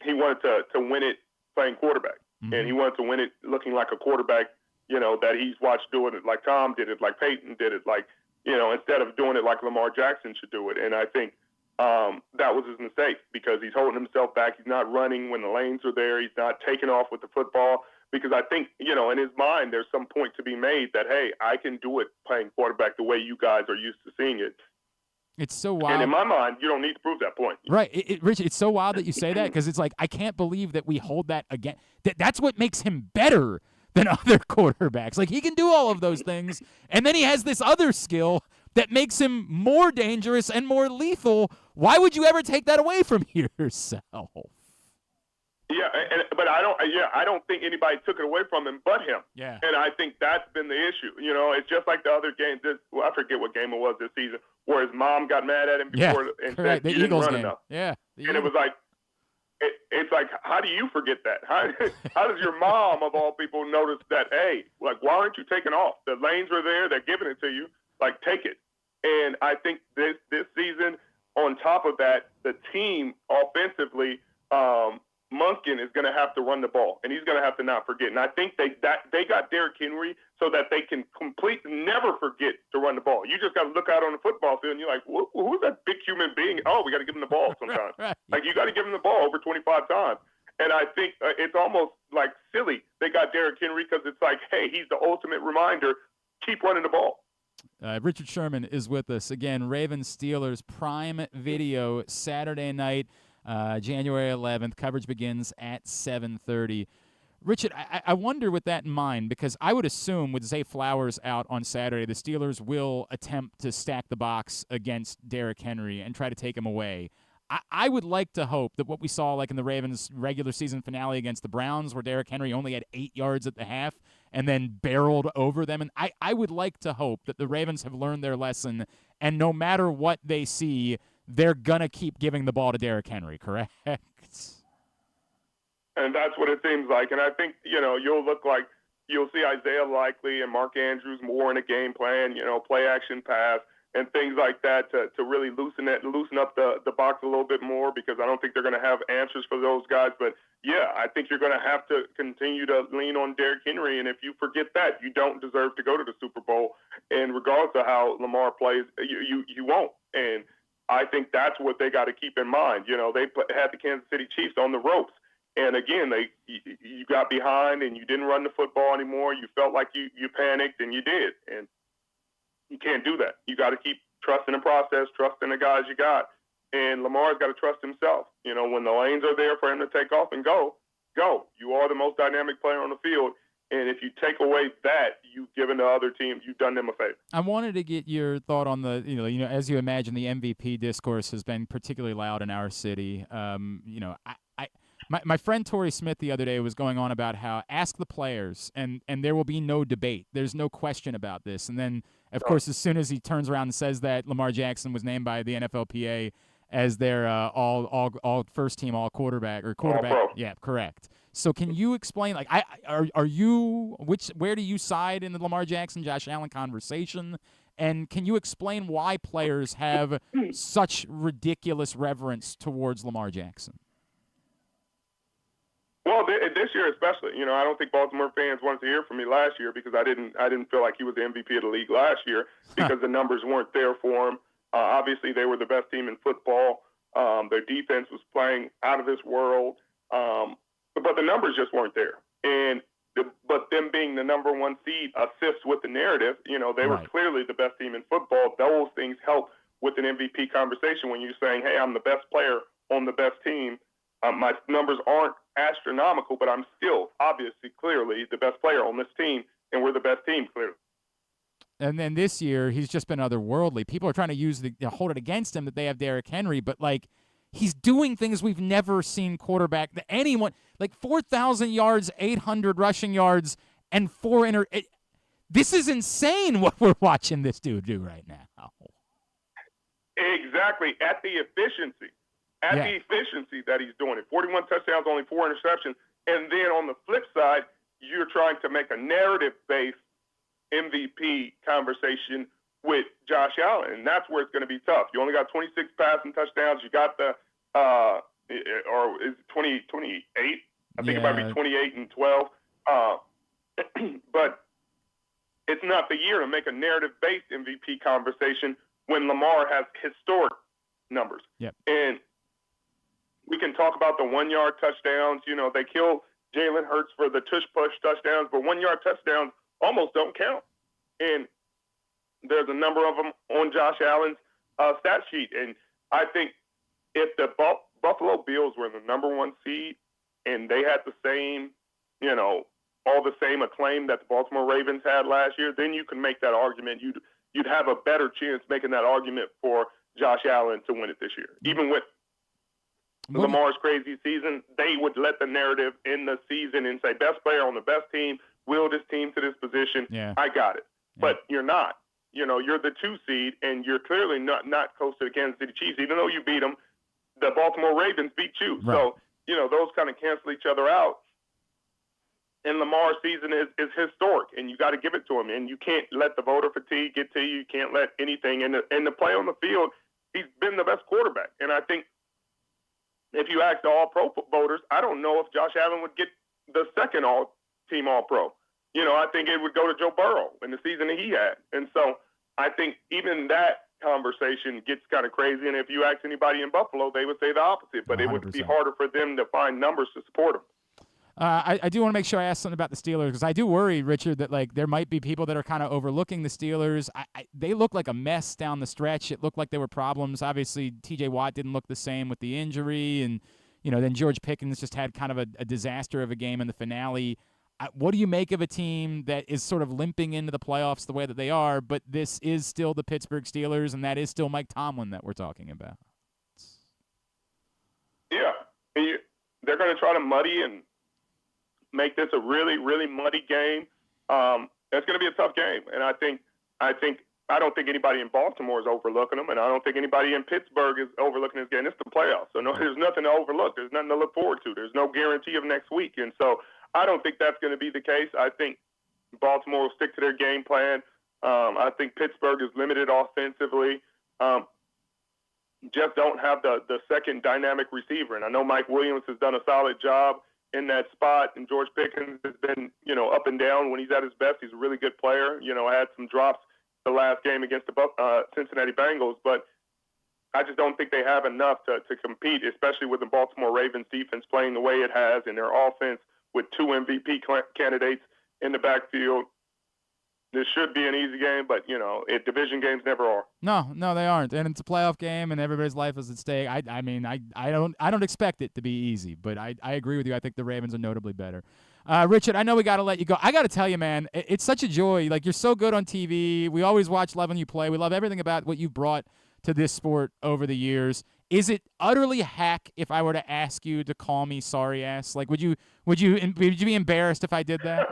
he wanted to win it playing quarterback, and he wanted to win it looking like a quarterback, that he's watched doing it like Tom did it, like Peyton did it, like, instead of doing it like Lamar Jackson should do it. And I think that was his mistake, because he's holding himself back. He's not running when the lanes are there. He's not taking off with the football, because I think, in his mind, there's some point to be made that, hey, I can do it playing quarterback the way you guys are used to seeing it. It's so wild. And in my mind, you don't need to prove that point. Right. Rich, it's so wild that you say that, because it's like, I can't believe that we hold that again. That's what makes him better than other quarterbacks. Like, he can do all of those things, and then he has this other skill that makes him more dangerous and more lethal. Why would you ever take that away from yourself? Yeah, but I don't think anybody took it away from him but him. Yeah. And I think that's been the issue. It's just like the other games. I forget what game it was this season, where his mom got mad at him before and said he didn't run enough. Yeah. And it was like, it's like, how do you forget that? How does your mom, of all people, notice that, hey, like, why aren't you taking off? The lanes are there. They're giving it to you. Like, take it. And I think this season, on top of that, the team offensively, Munkin is going to have to run the ball, and he's going to have to not forget. And I think they got Derrick Henry so that they can never forget to run the ball. You just got to look out on the football field, and you're like, who's that big human being? Oh, we got to give him the ball sometimes. Right. Like, you got to give him the ball over 25 times. And I think it's almost like silly they got Derrick Henry, because it's like, hey, he's the ultimate reminder, keep running the ball. Richard Sherman is with us. Again, Ravens-Steelers Prime Video Saturday night, January 11th. Coverage begins at 7:30. Richard, I wonder with that in mind, because I would assume with Zay Flowers out on Saturday, the Steelers will attempt to stack the box against Derrick Henry and try to take him away. I would like to hope that what we saw like in the Ravens' regular season finale against the Browns, where Derrick Henry only had 8 yards at the half and then barreled over them, and I would like to hope that the Ravens have learned their lesson, and no matter what they see, they're going to keep giving the ball to Derrick Henry, correct? And that's what it seems like. And I think, you'll see Isaiah Likely and Mark Andrews more in a game plan, play action pass and things like that to really loosen up the box a little bit more, because I don't think they're going to have answers for those guys. But, yeah, I think you're going to have to continue to lean on Derrick Henry. And if you forget that, you don't deserve to go to the Super Bowl. And regardless of how Lamar plays, you won't. And I think that's what they got to keep in mind. They had the Kansas City Chiefs on the ropes. And again, you got behind and you didn't run the football anymore. You felt like you panicked, and you did. And you can't do that. You got to keep trusting the process, trusting the guys you got. And Lamar's got to trust himself. When the lanes are there for him to take off and go. You are the most dynamic player on the field. And if you take away that, you've given the other team, you've done them a favor. I wanted to get your thought on the, as you imagine, the MVP discourse has been particularly loud in our city. My friend Torrey Smith the other day was going on about how ask the players, and there will be no debate. There's no question about this. And then, of course, as soon as he turns around and says that Lamar Jackson was named by the NFLPA as their all first team all quarterback. Yeah, correct. So can you explain, like, where do you side in the Lamar Jackson, Josh Allen conversation? And can you explain why players have such ridiculous reverence towards Lamar Jackson? Well, this year especially, I don't think Baltimore fans wanted to hear from me last year, because I didn't feel like he was the MVP of the league last year, because the numbers weren't there for him. Obviously, they were the best team in football. Their defense was playing out of this world, but the numbers just weren't there. But them being the number one seed assists with the narrative. They were clearly the best team in football. Those things help with an MVP conversation when you're saying, "Hey, I'm the best player on the best team." My numbers aren't astronomical, but I'm still obviously clearly the best player on this team, and we're the best team clearly. And then this year, he's just been otherworldly. People are trying to hold it against him that they have Derrick Henry, but he's doing things we've never seen quarterback that anyone, 4,000 yards, 800 rushing yards, and this is insane what we're watching this dude do right now. Exactly, at the efficiency that he's doing it. 41 touchdowns, only 4 interceptions. And then on the flip side, you're trying to make a narrative-based MVP conversation with Josh Allen, and that's where it's going to be tough. You only got 26 passing touchdowns. You got the or is it 28? I think it might be 28 and 12. But it's not the year to make a narrative-based MVP conversation when Lamar has historic numbers. Yep. And we can talk about the 1-yard touchdowns. They kill Jalen Hurts for the tush-push touchdowns, but 1-yard touchdowns almost don't count. And there's a number of them on Josh Allen's stat sheet. And I think if the Buffalo Bills were the number one seed and they had the same, all the same acclaim that the Baltimore Ravens had last year, then you can make that argument. You'd have a better chance making that argument for Josh Allen to win it this year. Even with Lamar's crazy season, they would let the narrative in the season and say, best player on the best team, will this team to this position. Yeah. I got it. But you're not. You're the 2 seed, and you're clearly not close to the Kansas City Chiefs. Even though you beat them, the Baltimore Ravens beat you. Right. So, those kind of cancel each other out. And Lamar's season is historic, and you got to give it to him. And you can't let the voter fatigue get to you. You can't let anything. And the play on the field, he's been the best quarterback. And I think if you ask the All-Pro voters, I don't know if Josh Allen would get the second All-Team All-Pro. I think it would go to Joe Burrow in the season that he had. And so I think even that conversation gets kind of crazy. And if you ask anybody in Buffalo, they would say the opposite. But 100%. It would be harder for them to find numbers to support them. I do want to make sure I ask something about the Steelers, because I do worry, Richard, that there might be people that are kind of overlooking the Steelers. They look like a mess down the stretch. It looked like there were problems. Obviously, T.J. Watt didn't look the same with the injury, and then George Pickens just had kind of a disaster of a game in the finale. What do you make of a team that is sort of limping into the playoffs the way that they are, but this is still the Pittsburgh Steelers, and that is still Mike Tomlin that we're talking about? Yeah. They're going to try to muddy and make this a really, really muddy game. It's going to be a tough game, and I don't think anybody in Baltimore is overlooking them, and I don't think anybody in Pittsburgh is overlooking this game. It's the playoffs, so there's nothing to overlook. There's nothing to look forward to. There's no guarantee of next week, and so I don't think that's going to be the case. I think Baltimore will stick to their game plan. I think Pittsburgh is limited offensively. Just don't have the second dynamic receiver, and I know Mike Williams has done a solid job in that spot, and George Pickens has been, up and down when he's at his best. He's a really good player. Had some drops the last game against the Cincinnati Bengals, but I just don't think they have enough to compete, especially with the Baltimore Ravens defense playing the way it has, and their offense with 2 MVP candidates in the backfield. This should be an easy game, but, division games never are. No, they aren't. And it's a playoff game, and everybody's life is at stake. I don't expect it to be easy, but I agree with you. I think the Ravens are notably better. Richard, I know we got to let you go. I got to tell you, man, it's such a joy. Like, you're so good on TV. We always love when you play. We love everything about what you've brought to this sport over the years. Is it utterly hack if I were to ask you to call me sorry ass? Like, would you be embarrassed if I did that?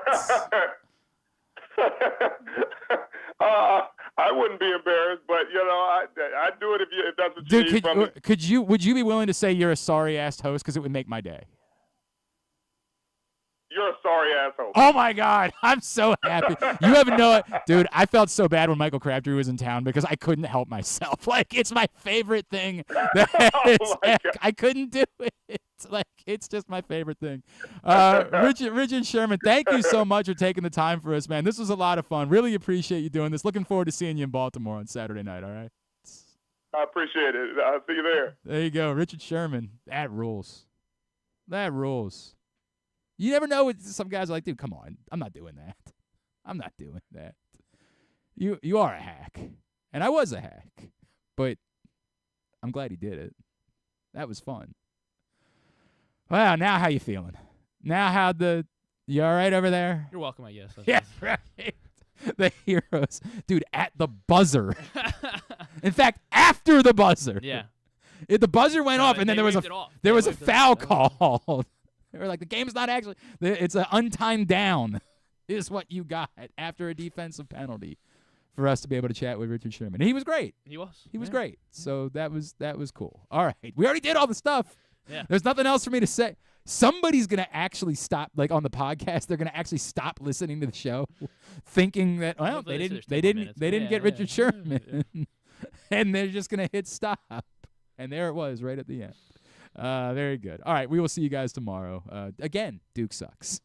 I wouldn't be embarrassed, but I'd do it if that's what you need from me. Would you be willing to say you're a sorry ass host, because it would make my day? You're a sorry asshole. Oh my God, I'm so happy. You have no, dude. I felt so bad when Michael Crabtree was in town because I couldn't help myself. Like, it's my favorite thing. I couldn't do it. Like, it's just my favorite thing. Richard Sherman, thank you so much for taking the time for us, man. This was a lot of fun. Really appreciate you doing this. Looking forward to seeing you in Baltimore on Saturday night. All right. I appreciate it. I'll see you there. There you go, Richard Sherman. That rules. That rules. You never know. Some guys are like, dude, come on. I'm not doing that. I'm not doing that. You are a hack. And I was a hack. But I'm glad he did it. That was fun. Well, now how you feeling? Now you all right over there? You're welcome, I guess. Yeah, right. The heroes. Dude, at the buzzer. In fact, after the buzzer. Yeah. The buzzer went off, and then there was a foul called. They were like, the game's not actually – it's an untimed down is what you got after a defensive penalty for us to be able to chat with Richard Sherman. And he was great. He was. He was great. So that was cool. All right. We already did all the stuff. Yeah. There's nothing else for me to say. Somebody's going to actually stop, like on the podcast, they're going to actually stop listening to the show thinking that, well, they didn't get Richard Sherman. And they're just going to hit stop. And there it was right at the end. Very good. All right, we will see you guys tomorrow. Again, Duke sucks.